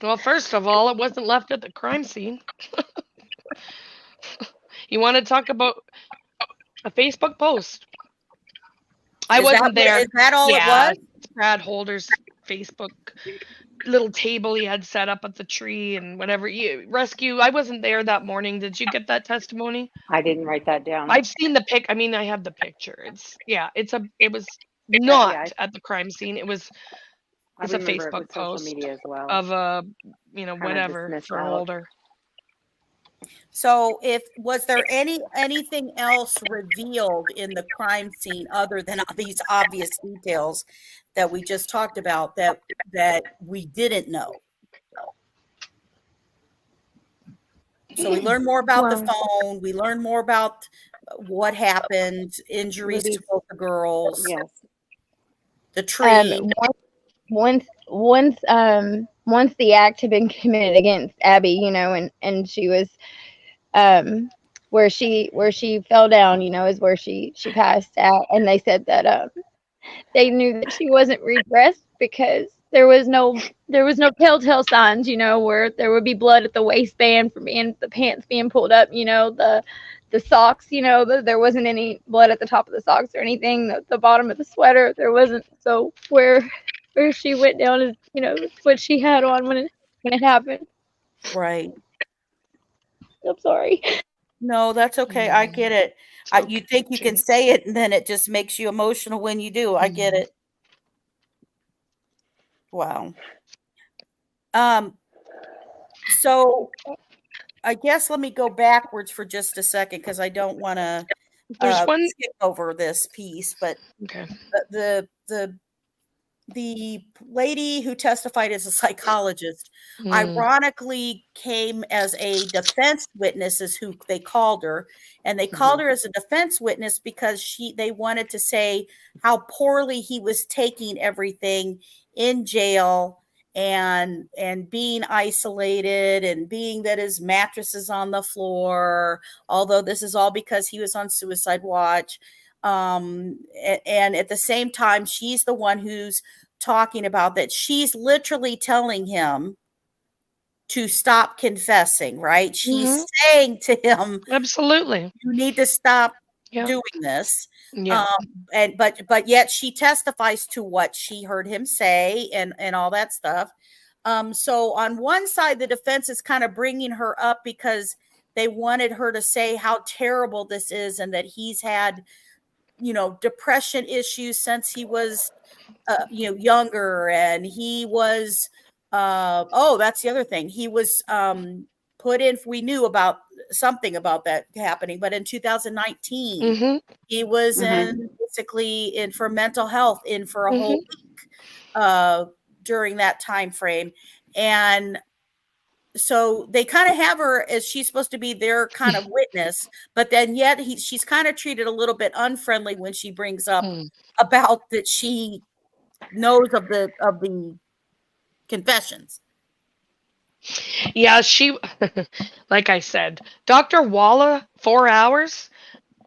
Well, first of all, it wasn't left at the crime scene. You want to talk about a Facebook post? I wasn't there. Is that all it Yeah, was? Brad Holder's Facebook little table he had set up at the tree and whatever. Rescue. I wasn't there that morning. Did you get that testimony? I didn't write that down. I've seen the pic. I mean, I have the picture. It was Yeah, not at the crime scene. It was I a remember it Facebook was social post media as well. of Kinda whatever dismissed for out. Holder. So was there anything else revealed in the crime scene other than these obvious details that we just talked about that we didn't know? So we learned more about the phone. We learned more about what happened, injuries to both the girls, Yes. the tree. Once the act had been committed against Abby, you know, and she was where she fell down, you know, is where she passed out, and they said that they knew that she wasn't regressed because there was no telltale signs, you know, where there would be blood at the waistband from the pants being pulled up, you know, the socks, you know, there wasn't any blood at the top of the socks or anything, the bottom of the sweater, there wasn't. So where she went down is, you know, what she had on when it happened. Right. I'm sorry. No, that's okay. I get it. You think you can say it, and then it just makes you emotional when you do. I get it. Wow. So I guess let me go backwards for just a second, because I don't want to skip over this piece. But okay. The lady who testified as a psychologist, ironically, came as a defense witness, is who they called her. And they called her as a defense witness because they wanted to say how poorly he was taking everything in jail, and being isolated, and being that his mattress is on the floor, although this is all because he was on suicide watch. And at the same time, she's the one who's talking about that. She's literally telling him to stop confessing, right? She's saying to him, absolutely, you need to stop doing this. Yeah. But yet she testifies to what she heard him say and all that stuff. So on one side, the defense is kind of bringing her up because they wanted her to say how terrible this is, and that he's had, you know, depression issues since he was, you know, younger. And he was, that's the other thing. He was put in, we knew about something about that happening, but in 2019, he was basically in for mental health for a whole week during that time frame. And so they kind of have her as she's supposed to be their kind of witness, but then yet she's kind of treated a little bit unfriendly when she brings up about that she knows of the confessions. Yeah, she, like I said, Dr. Walla, 4 hours.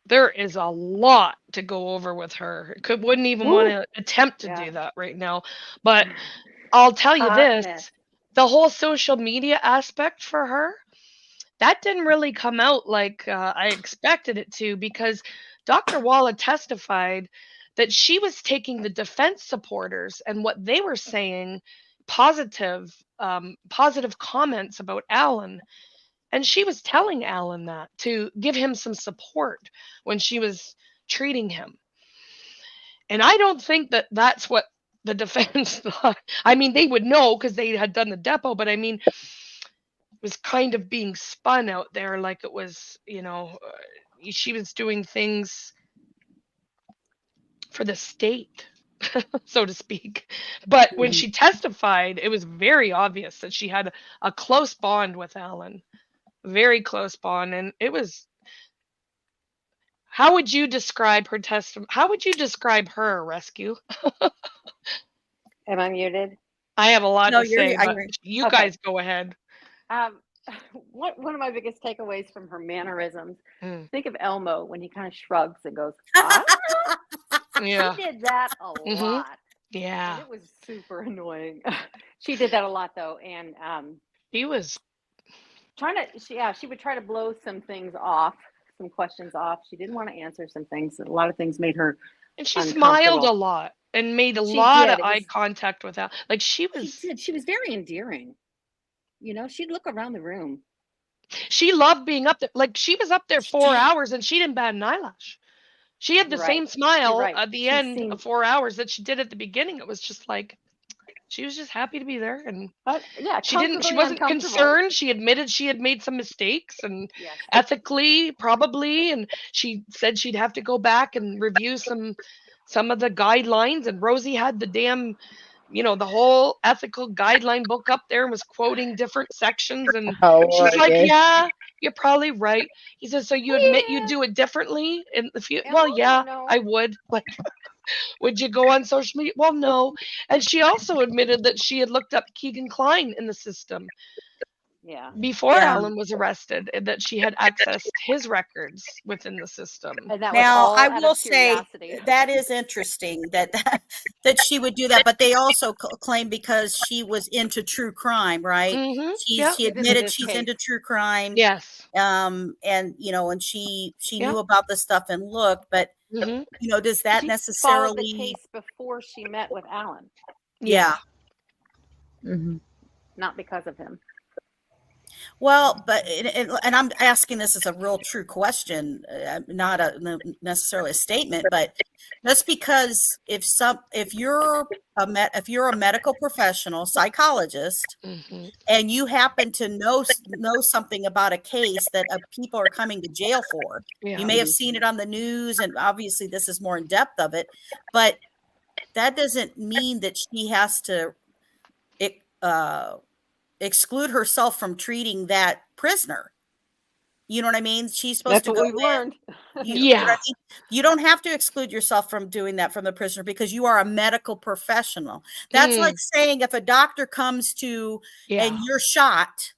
There is a lot to go over with her. Wouldn't even want to attempt to do that right now. But I'll tell you this, the whole social media aspect for her, that didn't really come out like I expected it to, because Dr. Walla testified that she was taking the defense supporters and what they were saying, positive comments about Alan, and she was telling Alan that to give him some support when she was treating him. And I don't think that that's what the defense thought. I mean, they would know because they had done the depo, but I mean, it was kind of being spun out there like it was, she was doing things for the state, so to speak. But when she testified, it was very obvious that she had a close bond with Alan, very close bond. And it was, how would you describe her testimony? How would you describe her, Rescue? Am I muted? I have a lot to say, but agree. you Okay. guys go ahead. One of my biggest takeaways from her mannerisms, Mm. think of Elmo when he kind of shrugs and goes, ah? Yeah. She did that a Mhm. lot. Yeah. And it was super annoying. She did that a lot though. And He was she would try to blow some things off, some questions off. She didn't want to answer some things. A lot of things made her and she smiled a uncomfortable. lot and made a She lot did. of It eye was- contact with that. Like she She did. She was very endearing. She'd look around the room. she loved being up there. Like she was up there 4 hours and she didn't bat an eyelash. She had the You're same right. smile You're right. at the She end seemed- of 4 hours that she did at the beginning. It was just like she was just happy to be there, and Yeah, she comfortably wasn't uncomfortable. concerned. She admitted she had made some mistakes, and Yes. ethically probably, and she said she'd have to go back and review some of the guidelines. And Rosie had the damn the whole ethical guideline book up there and was quoting different sections, and she's like, yeah, you're probably right. He says, so you admit you do it differently in the future? Well, yeah, no. I would. Like, would you go on social media? Well, no. And she also admitted that she had looked up Kegan Klein in the system Yeah. before Yeah. Alan was arrested, and that she had accessed his records within the system. And that was Now, all I out will of say curiosity. that is interesting that she would do that, but they also claim because she was into true crime, right? Mm-hmm. She Yeah. admitted this she's case. into true crime. Yes. And and she Yeah. knew about the stuff and looked, but Mm-hmm. does that She necessarily followed the case before she met with Alan, Yeah. not because of him. Well, but and I'm asking this as a real true question, not necessarily a statement, but just because if you're a medical professional, psychologist, Mm-hmm. and you happen to know something about a case that people are coming to jail for, Yeah. you may have seen it on the news, and obviously this is more in depth of it, but that doesn't mean that she has to exclude herself from treating that prisoner. You know what I mean? She's supposed That's to what go we've learned. You know what I mean? You don't have to exclude yourself from doing that from the prisoner because you are a medical professional. That's like saying if a doctor comes to and you're shot,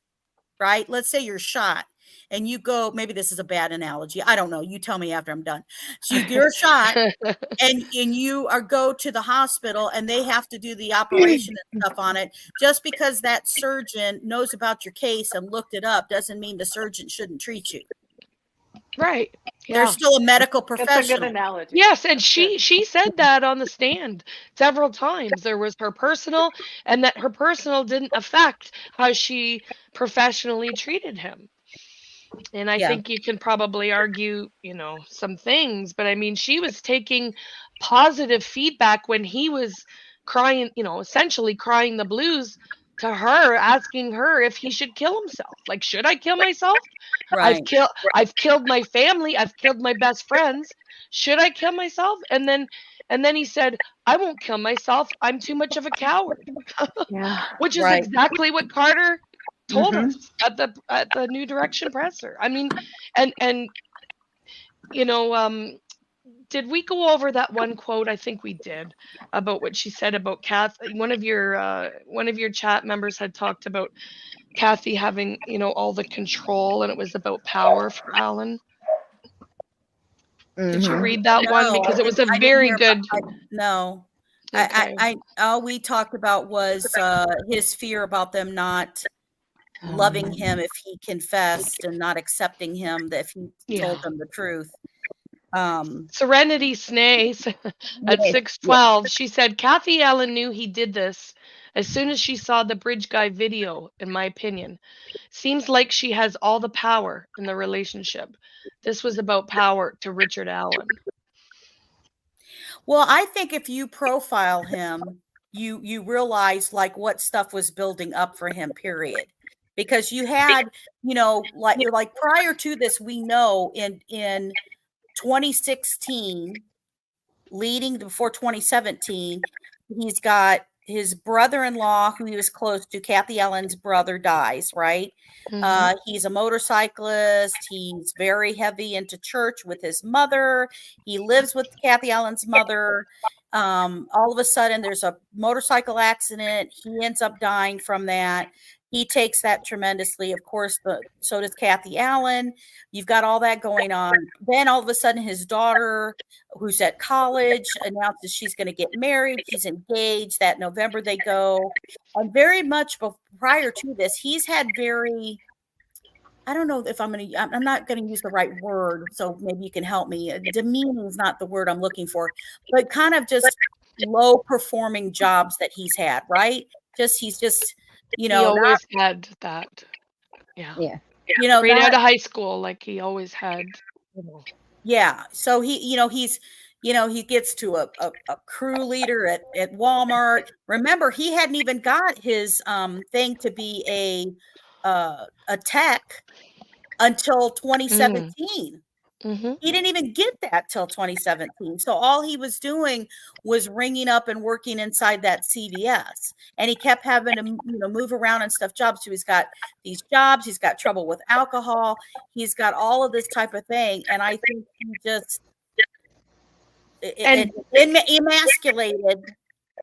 right? Let's say you're shot and you go, maybe this is a bad analogy. I don't know. You tell me after I'm done. So you're shot and you go to the hospital and they have to do the operation and stuff on it. Just because that surgeon knows about your case and looked it up doesn't mean the surgeon shouldn't treat you. Right. Yeah. They're still a medical That's professional. a good analogy. Yes, and she said that on the stand several times. There was her personal, and that her personal didn't affect how she professionally treated him. And I think you can probably argue, some things, but I mean, she was taking positive feedback when he was crying, essentially crying the blues to her, asking her if he should kill himself. Like, should I kill myself? Right. I've killed my family. I've killed my best friends. Should I kill myself? And then he said, I won't kill myself. I'm too much of a coward. Yeah. Which is exactly what Carter told us at the New Direction presser. I mean, and did we go over that one quote? I think we did, about what she said about Kathy. One of your chat members had talked about Kathy having, all the control, and it was about power for Alan. Did you read that one? Because it was a very good. No. Okay. All we talked about was his fear about them not loving him if he confessed and not accepting him that if he told Yeah. them the truth. Serenity Snays at 612, she said, Kathy Allen knew he did this as soon as she saw the Bridge Guy video, in my opinion. Seems like she has all the power in the relationship. This was about power to Richard Allen. Well, I think if you profile him, you realize like what stuff was building up for him, period. Because you had, like prior to this, we know in 2016, leading before 2017, he's got his brother-in-law who he was close to, Kathy Allen's brother, dies, right? He's a motorcyclist. He's very heavy into church with his mother. He lives with Kathy Allen's mother. All of a sudden there's a motorcycle accident. He ends up dying from that. He takes that tremendously. Of course, so does Kathy Allen. You've got all that going on. Then all of a sudden his daughter, who's at college, announces she's going to get married. She's engaged. That November they go. And very much prior to this, he's had very, I don't know if I'm not going to use the right word, so maybe you can help me. Demeaning is not the word I'm looking for, but kind of just low performing jobs that he's had, right? He's just, he always had that. Yeah. Right out of high school, like he always had. Yeah. So he gets to a crew leader at Walmart. Remember, he hadn't even got his thing to be a tech until 2017. He didn't even get that till 2017. So all he was doing was ringing up and working inside that CVS, and he kept having to move around and stuff jobs. So he's got these jobs. He's got trouble with alcohol. He's got all of this type of thing, and I think he just emasculated.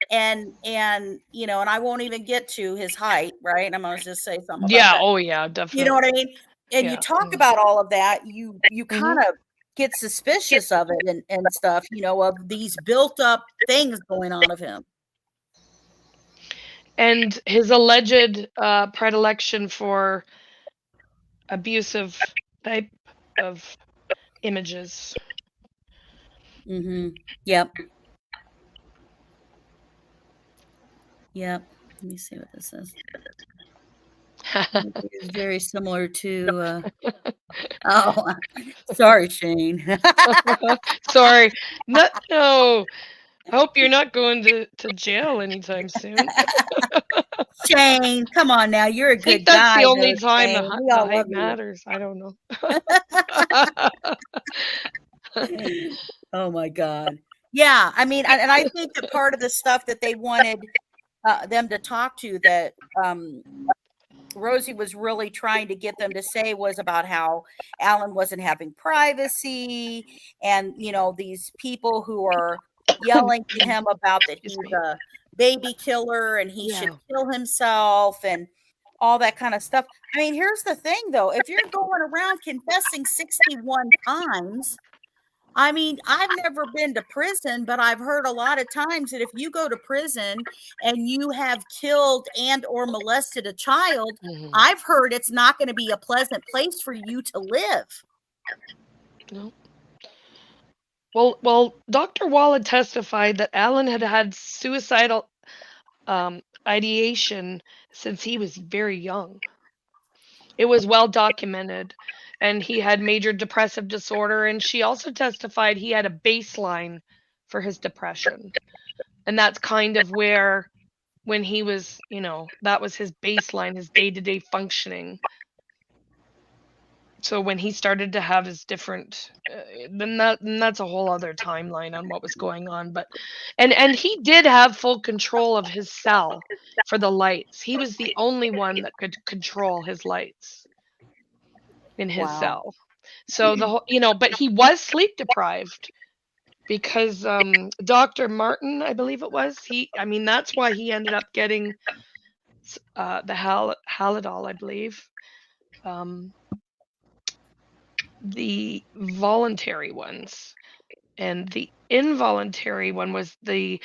And I won't even get to his height, right? I'm gonna just say something about that. Oh yeah, definitely. You know what I mean? And you talk about all of that, you kind of get suspicious of it and stuff, of these built up things going on of him. And his alleged predilection for abusive type of images. Yep. Let me see what this is. It's very similar to oh, sorry, Shane. Sorry. No. Hope you're not going to jail anytime soon. Shane, come on now. You're a good guy. That's the only time the height matters. I don't know. Oh my God. Yeah. I mean, and I think that part of the stuff that they wanted them to talk to that Rosie was really trying to get them to say was about how Alan wasn't having privacy, and these people who are yelling to him about that he's a baby killer and he should kill himself and all that kind of stuff. I mean, here's the thing though, if you're going around confessing 61 times, I mean, I've never been to prison, but I've heard a lot of times that if you go to prison and you have killed and or molested a child, I've heard it's not going to be a pleasant place for you to live. No. Well, Dr. Walla testified that Alan had suicidal ideation since he was very young. It was well documented. And he had major depressive disorder. And she also testified he had a baseline for his depression. And that's kind of where, when he was, that was his baseline, his day-to-day functioning. So when he started to have his different, then that's a whole other timeline on what was going on. But, and he did have full control of his cell for the lights. He was the only one that could control his lights in his cell. So the whole, but he was sleep deprived because Dr. Martin, I believe it was, that's why he ended up getting the Halidol, I believe. The voluntary ones, and the involuntary one was the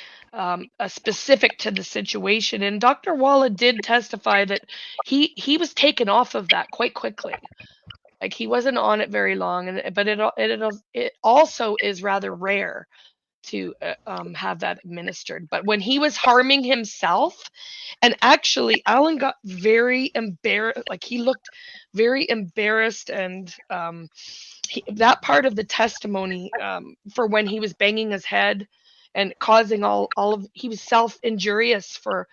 specific to the situation. And Dr. Walla did testify that he was taken off of that quite quickly. Like he wasn't on it very long, but it also is rather rare to have that administered. But when he was harming himself, and actually Alan got very embarrassed, like he looked very embarrassed, and that part of the testimony for when he was banging his head and causing all of, he was self-injurious for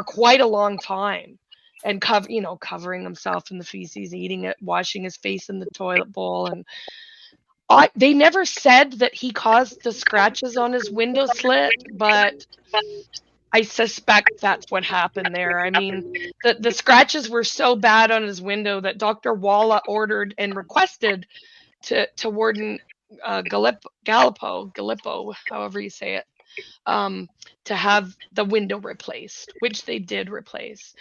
quite a long time, and covering himself in the feces, eating it, washing his face in the toilet bowl. And they never said that he caused the scratches on his window slit, but I suspect that's what happened there. I mean, the scratches were so bad on his window that Dr. Walla ordered and requested to Warden Gallipo, however you say it, to have the window replaced, which they did replace.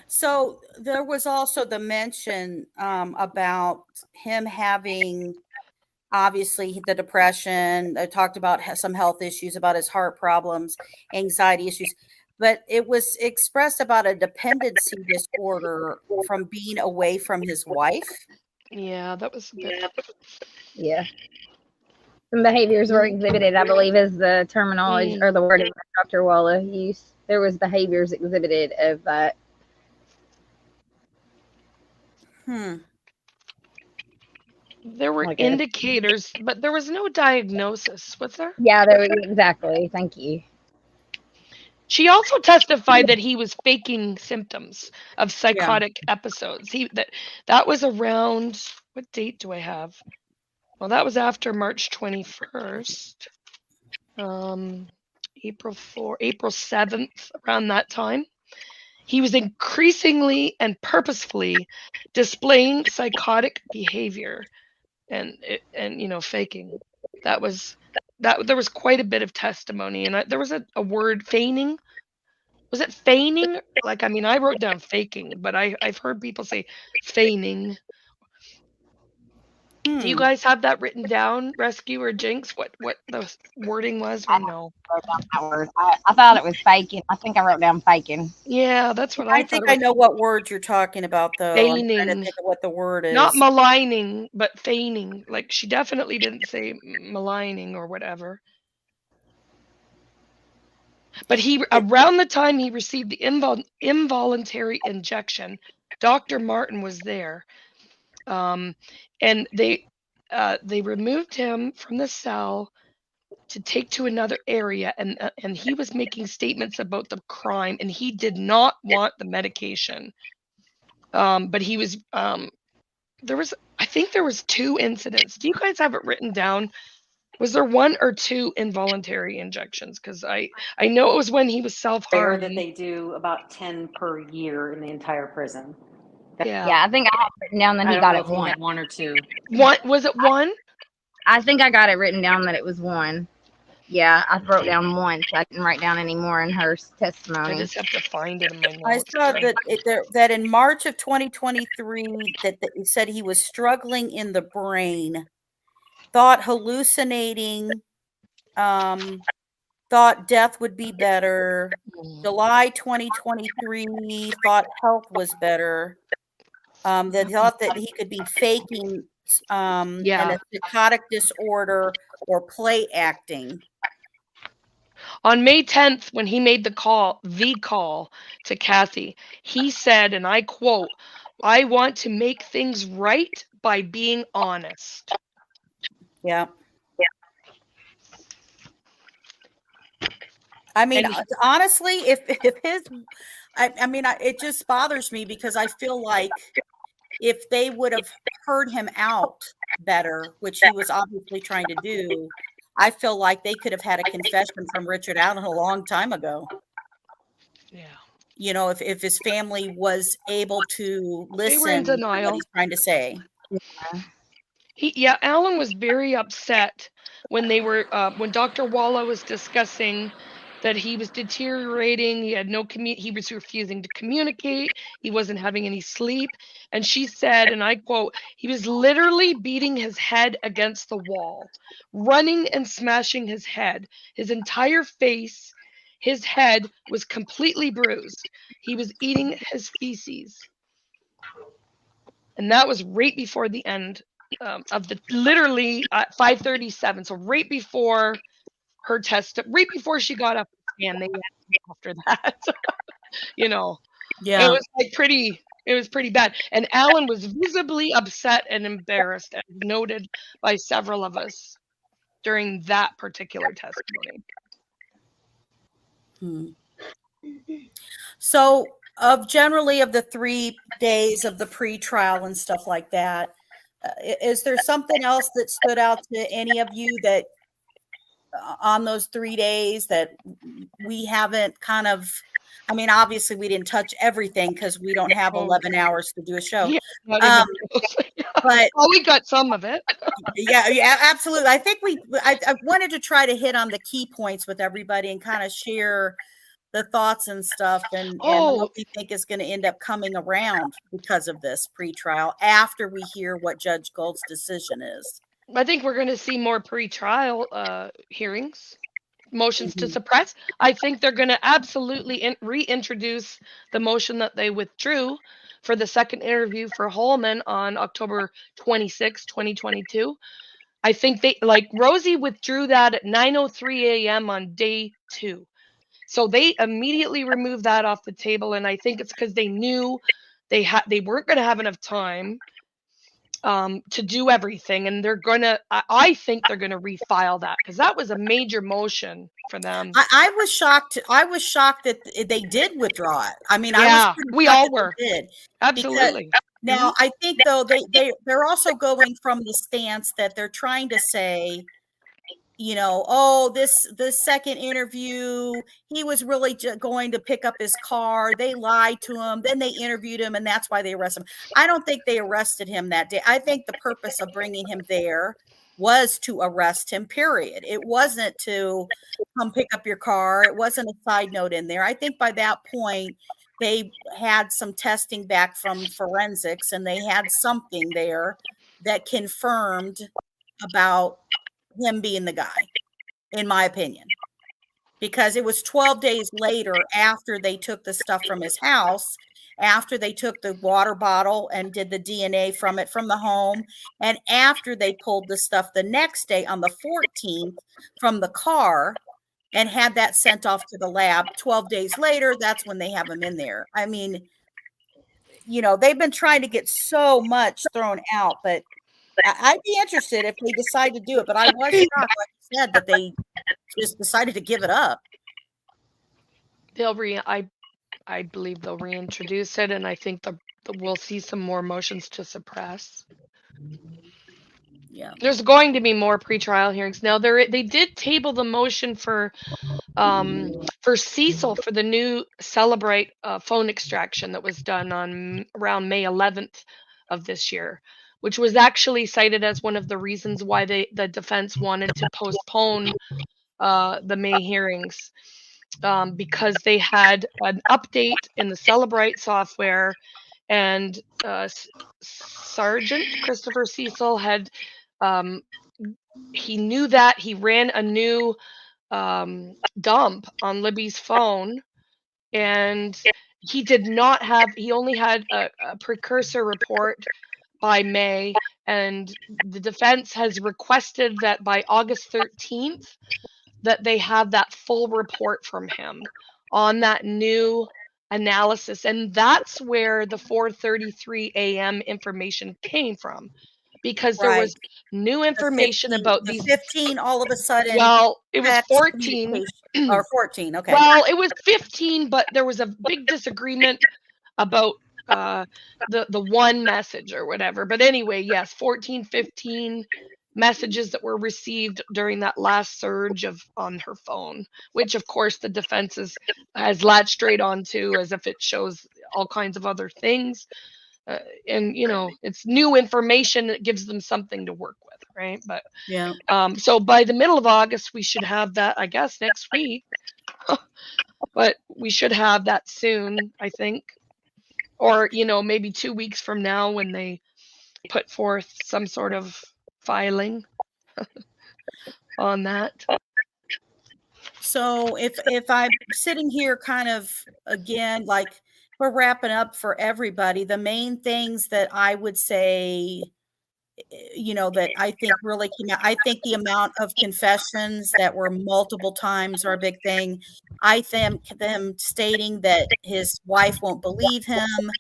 So there was also the mention about him having, obviously, the depression. I talked about some health issues, about his heart problems, anxiety issues, but it was expressed about a dependency disorder from being away from his wife. Yeah, that was a bit. Yeah. Some behaviors were exhibited, I believe, is the terminology or the wording that Dr. Walla used. There was behaviors exhibited of that. There were indicators, but there was no diagnosis, was there? Yeah, there was, exactly. Thank you. She also testified that he was faking symptoms of psychotic episodes. That was around, what date do I have? Well, that was after March 21st. April 7th, around that time. He was increasingly and purposefully displaying psychotic behavior and faking. There was quite a bit of testimony, and there was a word, feigning. Was it feigning? Like, I mean, I wrote down faking, but I've heard people say feigning. Do you guys have that written down, Rescue or Jinx? What the wording was, or no? I wrote down that word. I thought it was faking. I think I wrote down faking. Yeah, that's what I thought. I think I know what word you're talking about, though. Feigning. I'm trying to think of what the word is. Not maligning, but feigning. Like, she definitely didn't say maligning or whatever. But around the time he received the involuntary injection, Dr. Martin was there. And they removed him from the cell to take to another area, and he was making statements about the crime, and he did not want the medication. But he was I think there was 2 incidents. Do you guys have it written down? Was there 1 or 2 involuntary injections? Because I know it was when he was self-harming. That they do about 10 per year in the entire prison. Yeah, I think I have written down that he got it 1. 1 or 2. Was it 1? I think I got it written down that it was 1. Yeah, I wrote down 1, so I didn't write down any more in her testimony. I just have to find it in my notes. I saw that in March of 2023 that he said he was struggling in the brain, thought hallucinating, thought death would be better. July 2023 thought health was better. They thought that he could be faking and a psychotic disorder or play acting. On May 10th, when he made the call to Kathy, he said, and I quote, "I want to make things right by being honest." Yeah. I mean, honestly, if his, I mean, it just bothers me because I feel like if they would have heard him out better, which he was obviously trying to do, I feel like they could have had a confession from Richard Allen a long time ago. Yeah. You know, if his family was able to listen They were in denial. to what he's trying to say. Alan was very upset when they were when Dr. Walla was discussing that he was deteriorating. He had no he was refusing to communicate. He wasn't having any sleep. And she said, and I quote, he was literally beating his head against the wall, running and smashing his head. His entire face, his head was completely bruised. He was eating his feces. And that was right before the end of the, literally at 5:37. So right before her test, right before she got up, and they after that, you know, Yeah. it was like it was pretty bad. And Alan was visibly upset and embarrassed, as noted by several of us during that particular testimony. So, generally of the 3 days of the pre-trial and stuff like that, is there something else that stood out to any of you that on those 3 days that we haven't kind of, I mean, obviously we didn't touch everything because we don't have 11 hours to do a show. Yeah, but we got some of it. yeah, absolutely. I think I wanted to try to hit on the key points with everybody and kind of share the thoughts and stuff and what we think is going to end up coming around because of this pretrial after we hear what Judge Gold's decision is. I think we're going to see more pretrial hearings, motions to suppress. I think they're going to absolutely reintroduce the motion that they withdrew for the second interview for Holman on October 26, 2022. I think they, like Rosie withdrew that at 9:03 a.m. on day 2. So they immediately removed that off the table, and I think it's because they knew they weren't going to have enough time to do everything, and they're gonna. I think they're gonna refile that because that was a major motion for them. I was shocked. I was shocked that they did withdraw it. I mean, yeah, we all were. Did absolutely. Now I think though they're also going from the stance that they're trying to say, you know, oh, this second interview, he was really going to pick up his car. They lied to him. Then they interviewed him, and that's why they arrested him. I don't think they arrested him that day. I think the purpose of bringing him there was to arrest him, period. It wasn't to come pick up your car. It wasn't a side note in there. I think by that point, they had some testing back from forensics, and they had something there that confirmed about him being the guy, in my opinion, because it was 12 days later after they took the stuff from his house, after they took the water bottle and did the DNA from it from the home, and after they pulled the stuff the next day on the 14th from the car and had that sent off to the lab. 12 days later, that's when they have him in there. I mean, you know, they've been trying to get so much thrown out, but I'd be interested if they decide to do it, but I was shocked, like you said, that they just decided to give it up. They'll I believe they'll reintroduce it, and I think we'll see some more motions to suppress. Yeah, there's going to be more pretrial hearings. Now they did table the motion for Cecil for the new Celebrate phone extraction that was done on around May 11th of this year, which was actually cited as one of the reasons why the defense wanted to postpone the May hearings, because they had an update in the Celebrate software, and Sergeant Christopher Cecil had he knew that he ran a new dump on Libby's phone, and he only had a precursor report by May, and the defense has requested that by August 13th that they have that full report from him on that new analysis. And that's where the 4:33 a.m. information came from, because there was new information 15, about the these 15 all of a sudden. Well, it was 14 or 14. Okay. Well, it was 15, but there was a big disagreement about the one message or whatever. But anyway, yes, 14, 15 messages that were received during that last surge on her phone, which of course the defense has latched straight onto as if it shows all kinds of other things. And you know, it's new information that gives them something to work with, right? But yeah. So by the middle of August, we should have that, I guess, next week. But we should have that soon, I think. Or, you know, maybe 2 weeks from now when they put forth some sort of filing on that. So if I'm sitting here kind of, again, like we're wrapping up for everybody, the main things that I would say, you know, that I think really came out, I think the amount of confessions that were multiple times are a big thing. I think them stating that his wife won't believe him,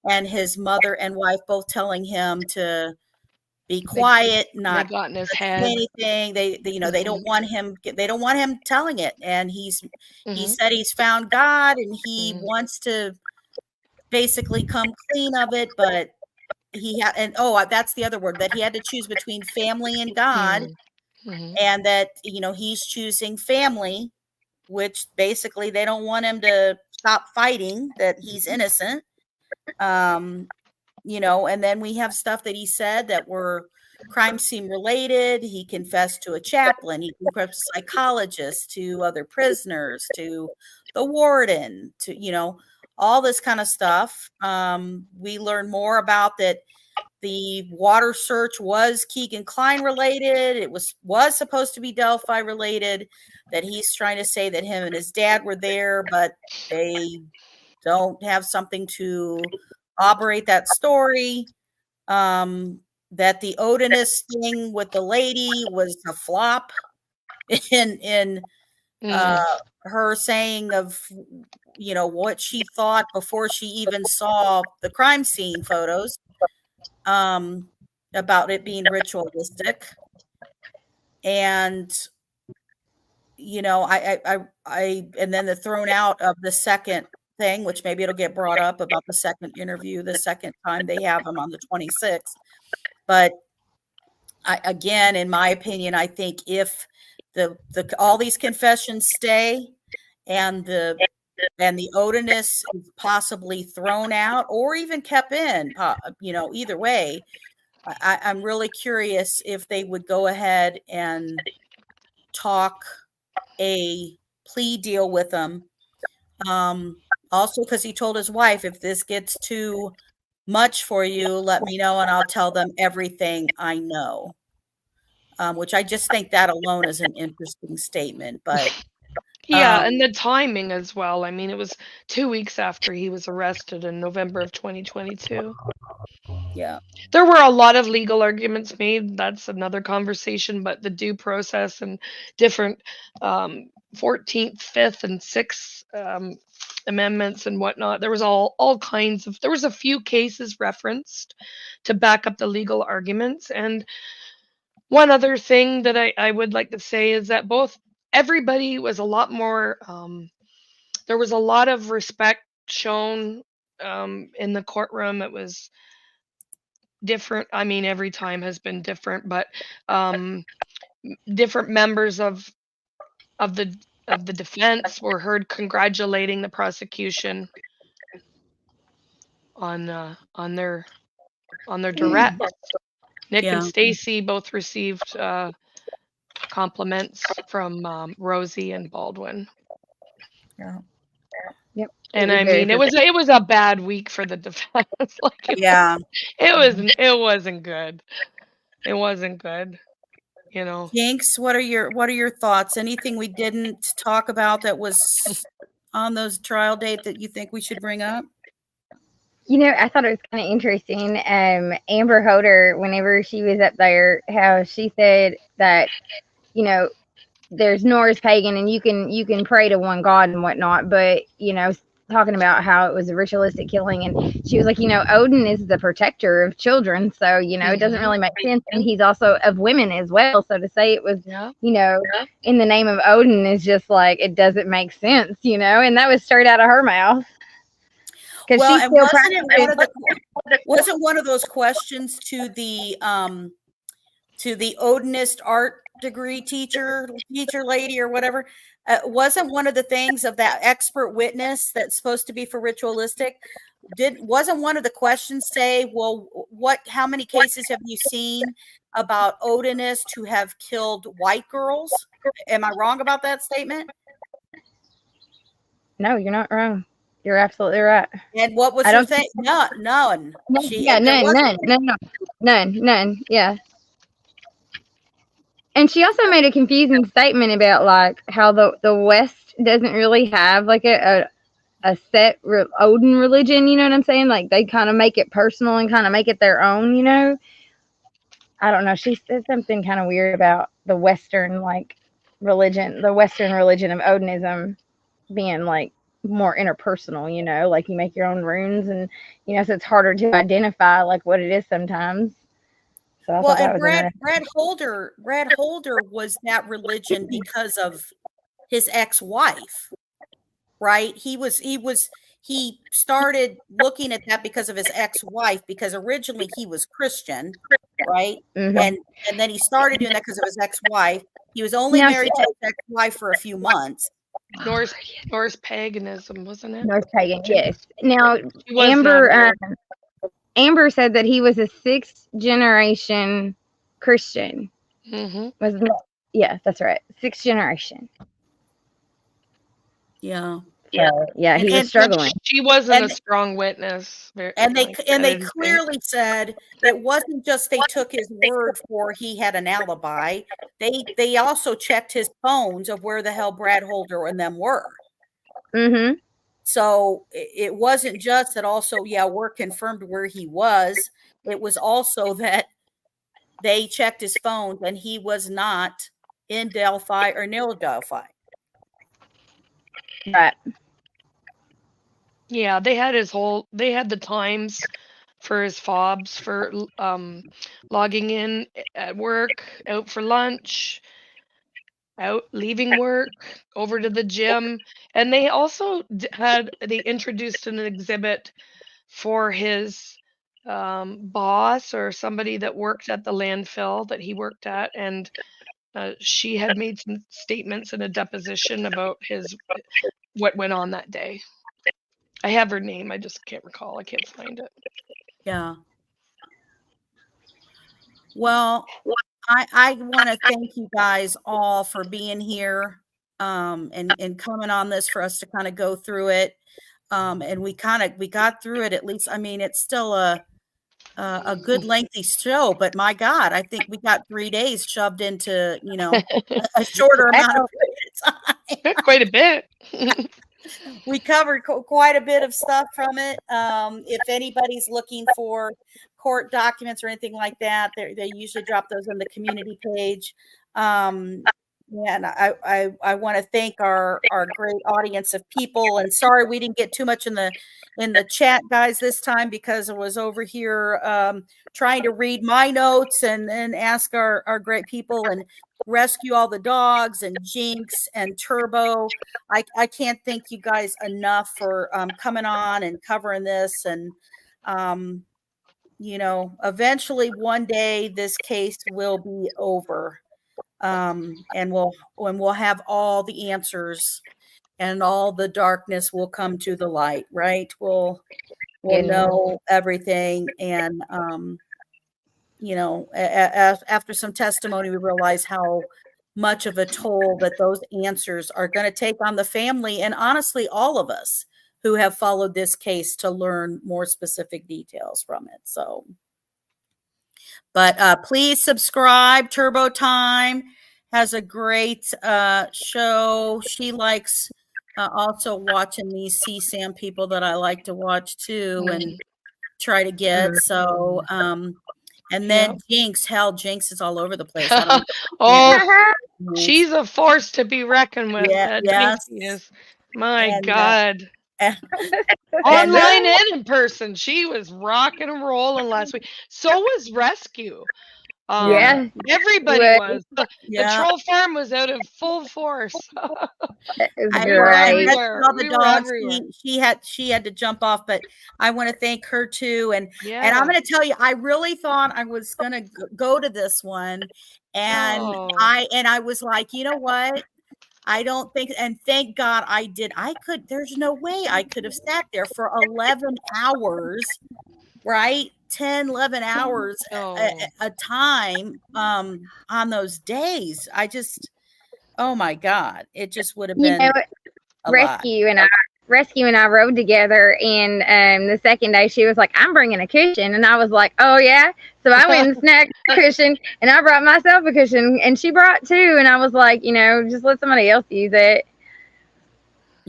and his mother and wife both telling him to be quiet, They not got in his say head. anything. They, you know, they don't want him telling it. And he said he's found God and he wants to basically come clean of it, but that's the other word, that he had to choose between family and God, and that, you know, he's choosing family, which basically they don't want him to stop fighting, that he's innocent. You know, and then we have stuff that he said that were crime scene related. He confessed to a chaplain, he confessed to a psychologist, to other prisoners, to the warden, to, you know, all this kind of stuff. We learned more about that the water search was Kegan Klein related. It was supposed to be Delphi related, that he's trying to say that him and his dad were there, but they don't have something to corroborate that story. That the Odinist thing with the lady was a flop in her saying of, you know, what she thought before she even saw the crime scene photos, about it being ritualistic. And, you know, and then the thrown out of the second thing, which maybe it'll get brought up about the second interview, the second time they have him on the 26th. But again, in my opinion, I think if all these confessions stay and the Odinist is possibly thrown out or even kept in, you know, either way, I'm really curious if they would go ahead and talk a plea deal with him. Also, because he told his wife, if this gets too much for you, let me know and I'll tell them everything I know. Which I just think that alone is an interesting statement. But yeah, and the timing as well. I mean, it was 2 weeks after he was arrested in November of 2022. Yeah. There were a lot of legal arguments made. That's another conversation, but the due process and different 14th, 5th, and 6th amendments and whatnot. There was all kinds of, there was a few cases referenced to back up the legal arguments. And one other thing that I would like to say is that everybody was a lot more, there was a lot of respect shown in the courtroom. It was different. I mean, every time has been different, but different members of the defense were heard congratulating the prosecution on their direct. Nick and Stacy both received compliments from Rosie and Baldwin. Yeah. Yep. And I mean, it was a bad week for the defense. It wasn't good. It wasn't good. You know. Jinx, what are your thoughts? Anything we didn't talk about that was on those trial date that you think we should bring up? You know, I thought it was kind of interesting. Amber Hoder, whenever she was up there, how she said that, you know, there's Norse pagan and you can pray to one God and whatnot, but, you know, talking about how it was a ritualistic killing, and she was like, you know, Odin is the protector of children, so, you know, it doesn't really make sense, and he's also of women as well, so to say it was, you know, in the name of Odin is just like, it doesn't make sense, you know, and that was straight out of her mouth. Well, and wasn't one of those questions to the Odinist art degree teacher lady or whatever, wasn't one of the things of that expert witness that's supposed to be for ritualistic, wasn't one of the questions say, well, how many cases have you seen about Odinists who have killed white girls? Am I wrong about that statement? No, you're not wrong. You're absolutely right. And what was I her don't thing? No, none. Yeah, none. Yeah. And she also made a confusing statement about like how the West doesn't really have like a set Odin religion. You know what I'm saying? Like they kind of make it personal and kind of make it their own. You know. I don't know. She said something kind of weird about the Western like religion, the Western religion of Odinism being like more interpersonal. You know, like you make your own runes, and you know, so it's harder to identify like what it is sometimes. So I Well, thought that and was interesting. Brad Holder was that religion because of his ex-wife, right? He started looking at that because of his ex-wife, because originally he was Christian, right? Mm-hmm. And then he started doing that because of his ex-wife. He was only married to his ex-wife for a few months. Norse paganism, wasn't it? Norse pagan, yes. Now Amber Amber said that he was a 6th generation Christian. Mm-hmm. Yeah, that's right. 6th generation. Yeah. Yeah, he was struggling. She wasn't a strong witness. And they clearly said it wasn't just they took his word for he had an alibi. They also checked his phones of where the hell Brad Holder and them were. Mm-hmm. So it wasn't just that also, we're confirmed where he was. It was also that they checked his phones and he was not in Delphi or near Delphi. Right. Yeah, they had the times for his fobs for logging in at work, out for lunch, out leaving work, over to the gym. And they also they introduced an exhibit for his boss or somebody that worked at the landfill that he worked at, and she had made some statements in a deposition about what went on that day. I have her name, I just can't recall. I can't find it. Yeah. Well, I want to thank you guys all for being here and coming on this for us to kind of go through it. And we got through it, at least. I mean, it's still a good lengthy show, but my God, I think we got 3 days shoved into, a shorter amount of time. Quite a bit. We covered quite a bit of stuff from it. If anybody's looking for court documents or anything like that, they usually drop those on the community page. And I want to thank our great audience of people. And sorry we didn't get too much in the chat, guys, this time, because I was over here trying to read my notes and ask our great people and rescue all the dogs and Jinx and Turbo. I can't thank you guys enough for coming on and covering this. And eventually one day this case will be over. And we'll have all the answers and all the darkness will come to the light, right? We'll know everything. And, after some testimony, we realize how much of a toll that those answers are going to take on the family. And honestly, all of us who have followed this case to learn more specific details from it. So, but please subscribe. Turbo Time has a great show. She likes also watching these CSAM people that I like to watch too and try to get. So, and then Jinx is all over the place. I don't she's a force to be reckoned with. Yes. Is. My God. Online and in person, she was rocking and rolling last week. So was Rescue. Everybody was. The troll farm was out in full force. She had to jump off, but I want to thank her too. And I'm going to tell you, I really thought I was going to go to this one, and I was like, you know what? I don't think, and thank God I did. There's no way I could have sat there for 11 hours, right? 10, 11 hours a time on those days. Oh my God, it just would have been Rescue and Rescue and I rode together, and the second day she was like, I'm bringing a cushion, and I was like, oh yeah. So I went and snagged a cushion, and I brought myself a cushion, and she brought two, and I was like, just let somebody else use it.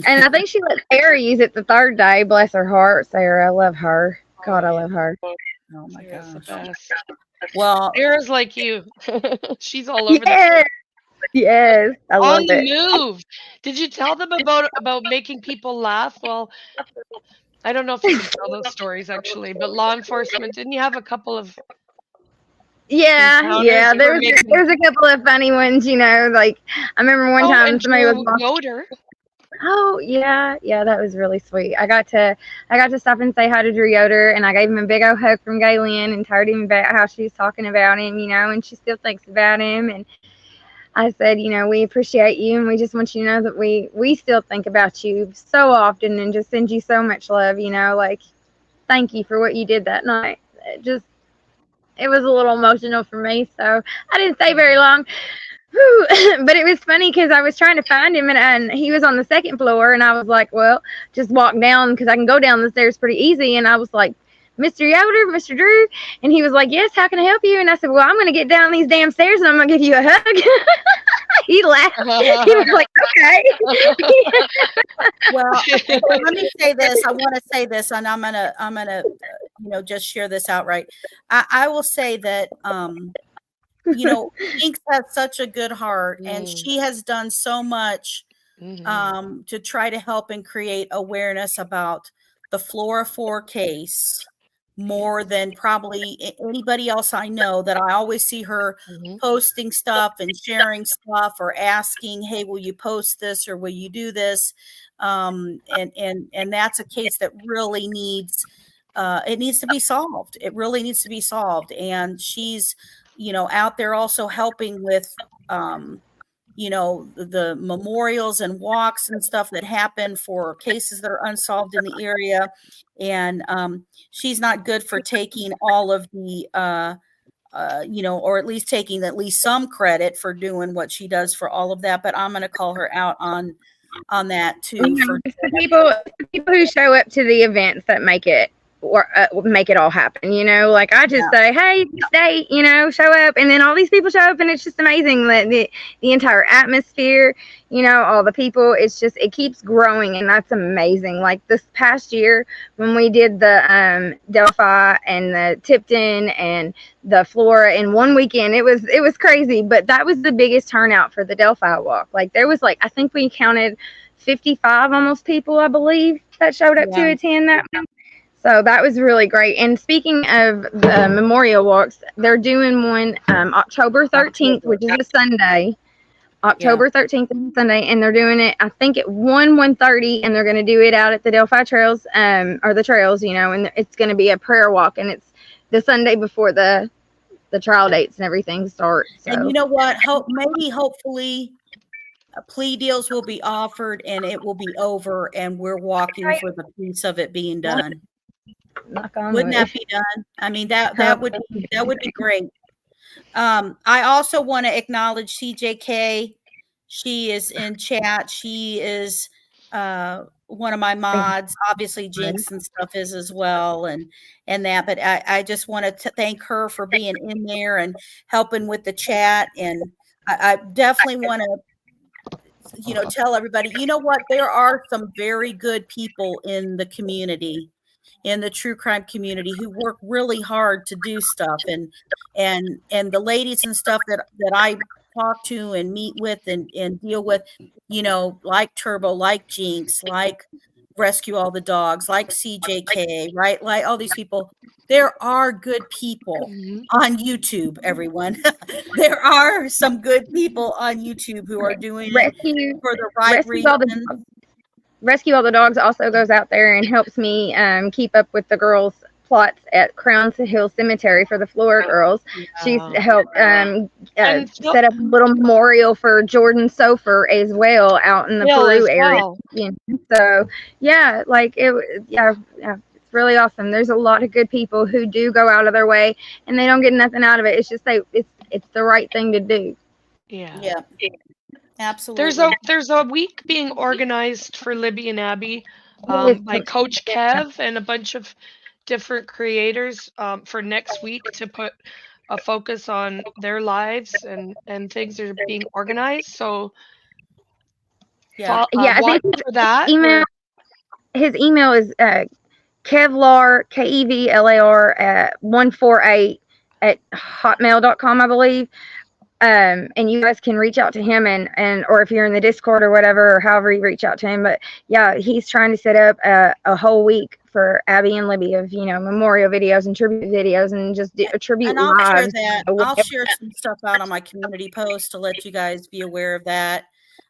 And I think she let Sarah use it the third day. Bless her heart, Sarah. I love her. God, I love her. Oh my Sarah's the gosh. best. Well, Sarah's like you. She's all over the Yes, place. yes, I On love the it. move. Did you tell them about making people laugh? Well, I don't know if you can tell those stories actually, but law enforcement, didn't you have a couple of Yeah, encounters you there were was making? there was a couple of funny ones, like I remember one Oh, time and somebody was Drew lost. Yoder. Oh yeah, that was really sweet. I got to stop and say hi to Drew Yoder, and I gave him a big old hug from Galen and told him about how she was talking about him, and she still thinks about him. And I said, we appreciate you, and we just want you to know that we still think about you so often, and just send you so much love. Like thank you for what you did that night. It was a little emotional for me, so I didn't stay very long. But it was funny because I was trying to find him, and he was on the second floor, and I was like, well, just walk down because I can go down the stairs pretty easy. And I was like, Mr. Yoder, Mr. Drew, and he was like, yes, how can I help you? And I said, well, I'm going to get down these damn stairs, and I'm going to give you a hug. He laughed. He was like, okay. well, let me say this. I want to say this, and I'm gonna just share this outright. I will say that Jinx has such a good heart, and she has done so much to try to help and create awareness about the Flora 4 case more than probably anybody else I know. That I always see her posting stuff and sharing stuff or asking, hey, will you post this or will you do this? And that's a case that really needs it needs to be solved. It really needs to be solved. And she's out there also helping with the memorials and walks and stuff that happen for cases that are unsolved in the area. And she's not good for taking all of the or at least taking at least some credit for doing what she does for all of that. But I'm going to call her out on that too. It's the people who show up to the events that make it all happen. Like I just say, hey, this date, show up, and then all these people show up, and it's just amazing that the entire atmosphere, all the people, it keeps growing, and that's amazing. Like this past year when we did the Delphi and the Tipton and the Flora in one weekend, it was crazy, but that was the biggest turnout for the Delphi walk. Like there was I think we counted 55 almost people, I believe, that showed up to attend that one. So that was really great. And speaking of the memorial walks, they're doing one October 13th, which is a Sunday. October 13th is a Sunday, and they're doing it, I think, at 1:30, and they're going to do it out at the Delphi Trails, or the trails, and it's going to be a prayer walk, and it's the Sunday before the trial dates and everything start. So. And you know what? Hopefully, plea deals will be offered, and it will be over, and we're walking for the peace of it being done. Wouldn't that be done? I mean, that would be great. I also want to acknowledge CJK. She is in chat. She is one of my mods. Obviously, Jinx and stuff is as well, and that. But I just want to thank her for being in there and helping with the chat. And I definitely want to tell everybody, you know what? There are some very good people in the community, in the true crime community, who work really hard to do stuff. And the ladies and stuff that I talk to and meet with and deal with, like Turbo, like Jinx, like Rescue All the Dogs, like CJK, right? Like all these people. There are good people on YouTube, everyone. There are some good people on YouTube who are doing it for the right reasons. Rescue All the Dogs also goes out there and helps me keep up with the girls' plots at Crown Hill Cemetery for the Flora girls. She's helped set up a little memorial for Jordan Sofer as well out in the Peru area. So yeah, it's really awesome. There's a lot of good people who do go out of their way, and they don't get nothing out of it. It's just it's the right thing to do. Yeah. Absolutely. There's a week being organized for Libby and Abby by Coach Kev and a bunch of different creators for next week to put a focus on their lives and things that are being organized. So Yeah, I watch think for that. His email is Kevlar, KEVLAR, at 148 at hotmail.com, I believe. And you guys can reach out to him and or if you're in the Discord or whatever, or however you reach out to him. But yeah, he's trying to set up a whole week for Abby and Libby of, memorial videos and tribute videos and just tribute and I'll lives. share that. I'll share some stuff out on my community post to let you guys be aware of that,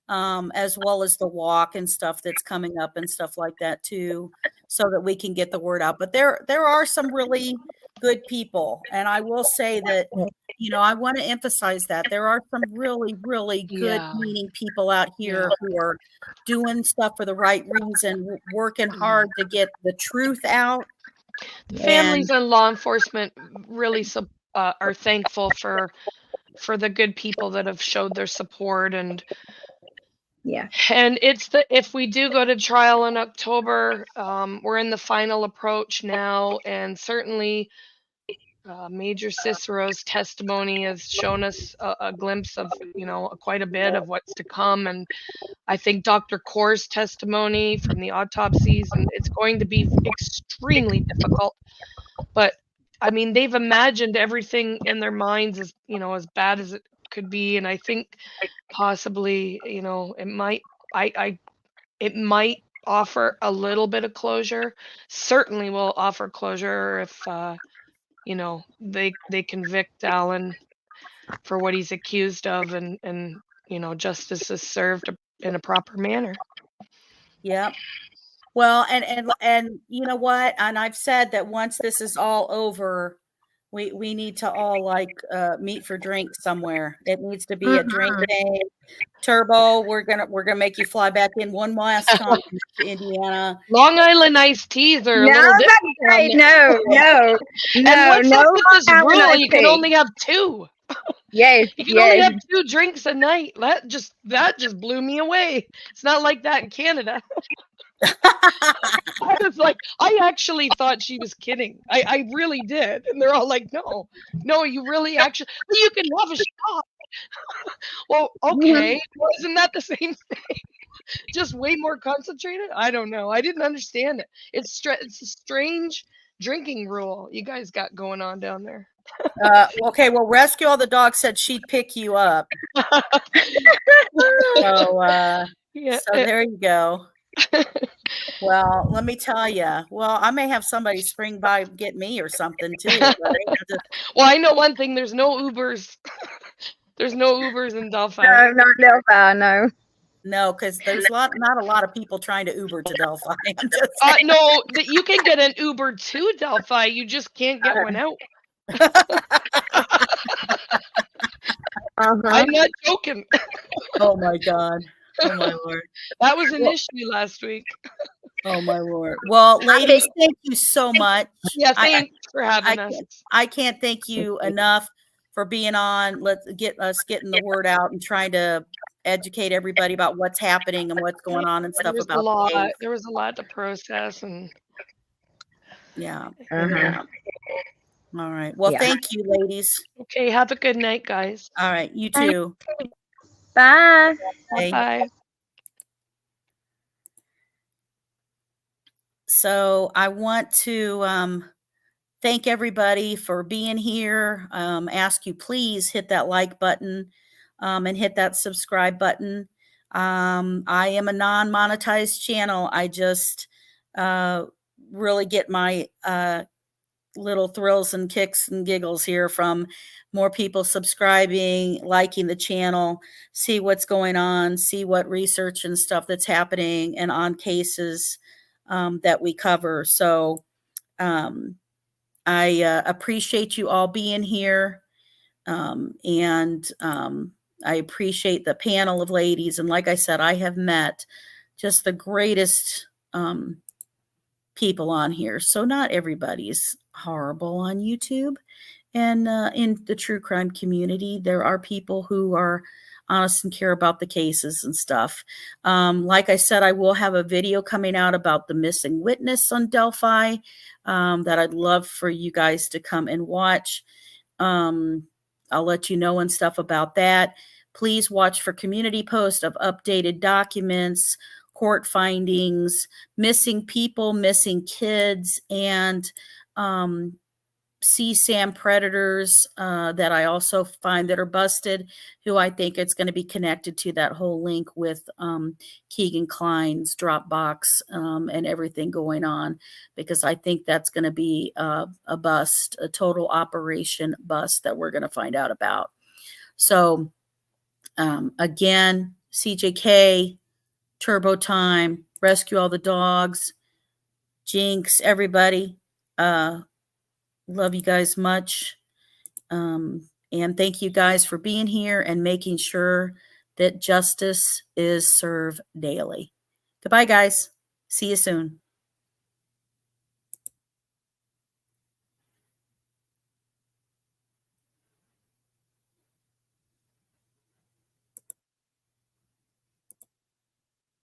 as well as the walk and stuff that's coming up and stuff like that too, so that we can get the word out. But there are some really good people, and I will say that, I want to emphasize that there are some really, really good, meaning people out here who are doing stuff for the right reason, working hard to get the truth out. The families and law enforcement really are thankful for the good people that have showed their support, and it's if we do go to trial in October, we're in the final approach now, and certainly Major Cicero's testimony has shown us a glimpse of quite a bit of what's to come, and I think Dr. Kaur's testimony from the autopsies, and it's going to be extremely difficult. But I mean, they've imagined everything in their minds as as bad as it could be, and I think possibly it might offer a little bit of closure. Certainly will offer closure if they convict Alan for what he's accused of, and justice is served in a proper manner. Yep. Well, and you know what? And I've said that once this is all over, we need to all meet for drinks somewhere. It needs to be a drink day. Turbo, we're gonna make you fly back in one last time to Indiana. Long Island iced teas are a little different. No. And what's with this rule? You can only have 2. Yes, you can only have 2 drinks a night. That just blew me away. It's not like that in Canada. I was like, I actually thought she was kidding. I really did. And they're all like, no, you really actually, you can have a shot. Well, okay. Isn't that the same thing? Just way more concentrated? I don't know. I didn't understand it. It's a strange drinking rule you guys got going on down there. Okay, well, Rescue All the Dogs said she'd pick you up. So there you go. Well, let me tell you. Well, I may have somebody spring by and get me or something too. Right? Well, I know one thing. There's no Ubers. There's no Ubers in Delphi. No, not Delphi. No. No, because there's not a lot of people trying to Uber to Delphi. No, you can get an Uber to Delphi. You just can't get one out. I'm not joking. Oh my God. Oh my Lord. That was an issue last week. Oh my Lord. Well, ladies, thank you so much. Yeah, thanks for having us. I can't thank you enough for being on. Let's get us getting the word out and trying to educate everybody about what's happening and what's going on and stuff about the case. There was a lot to process, and yeah. All right. Well, thank you, ladies. Okay, have a good night, guys. All right, you too. Bye. Bye. So I want to thank everybody for being here. Ask you, please hit that like button and hit that subscribe button. I am a non-monetized channel. I just really get my little thrills and kicks and giggles here from more people subscribing, liking the channel, see what's going on, see what research and stuff that's happening and on cases that we cover. So I appreciate you all being here. And I appreciate the panel of ladies. And like I said, I have met just the greatest people on here. So not everybody's horrible on YouTube. And in the true crime community, there are people who are honest and care about the cases and stuff. Like I said, I will have a video coming out about the missing witness on Delphi that I'd love for you guys to come and watch. I'll let you know and stuff about that. Please watch for community posts of updated documents, court findings, missing people, missing kids, and CSAM predators that I also find that are busted, who I think it's going to be connected to that whole link with Kegan Klein's Dropbox and everything going on, because I think that's going to be a bust, a total operation bust that we're going to find out about. So again, CJK, Turbo Time, Rescue All the Dogs, Jinx, everybody. Love you guys much. And thank you guys for being here and making sure that justice is served daily. Goodbye, guys. See you soon.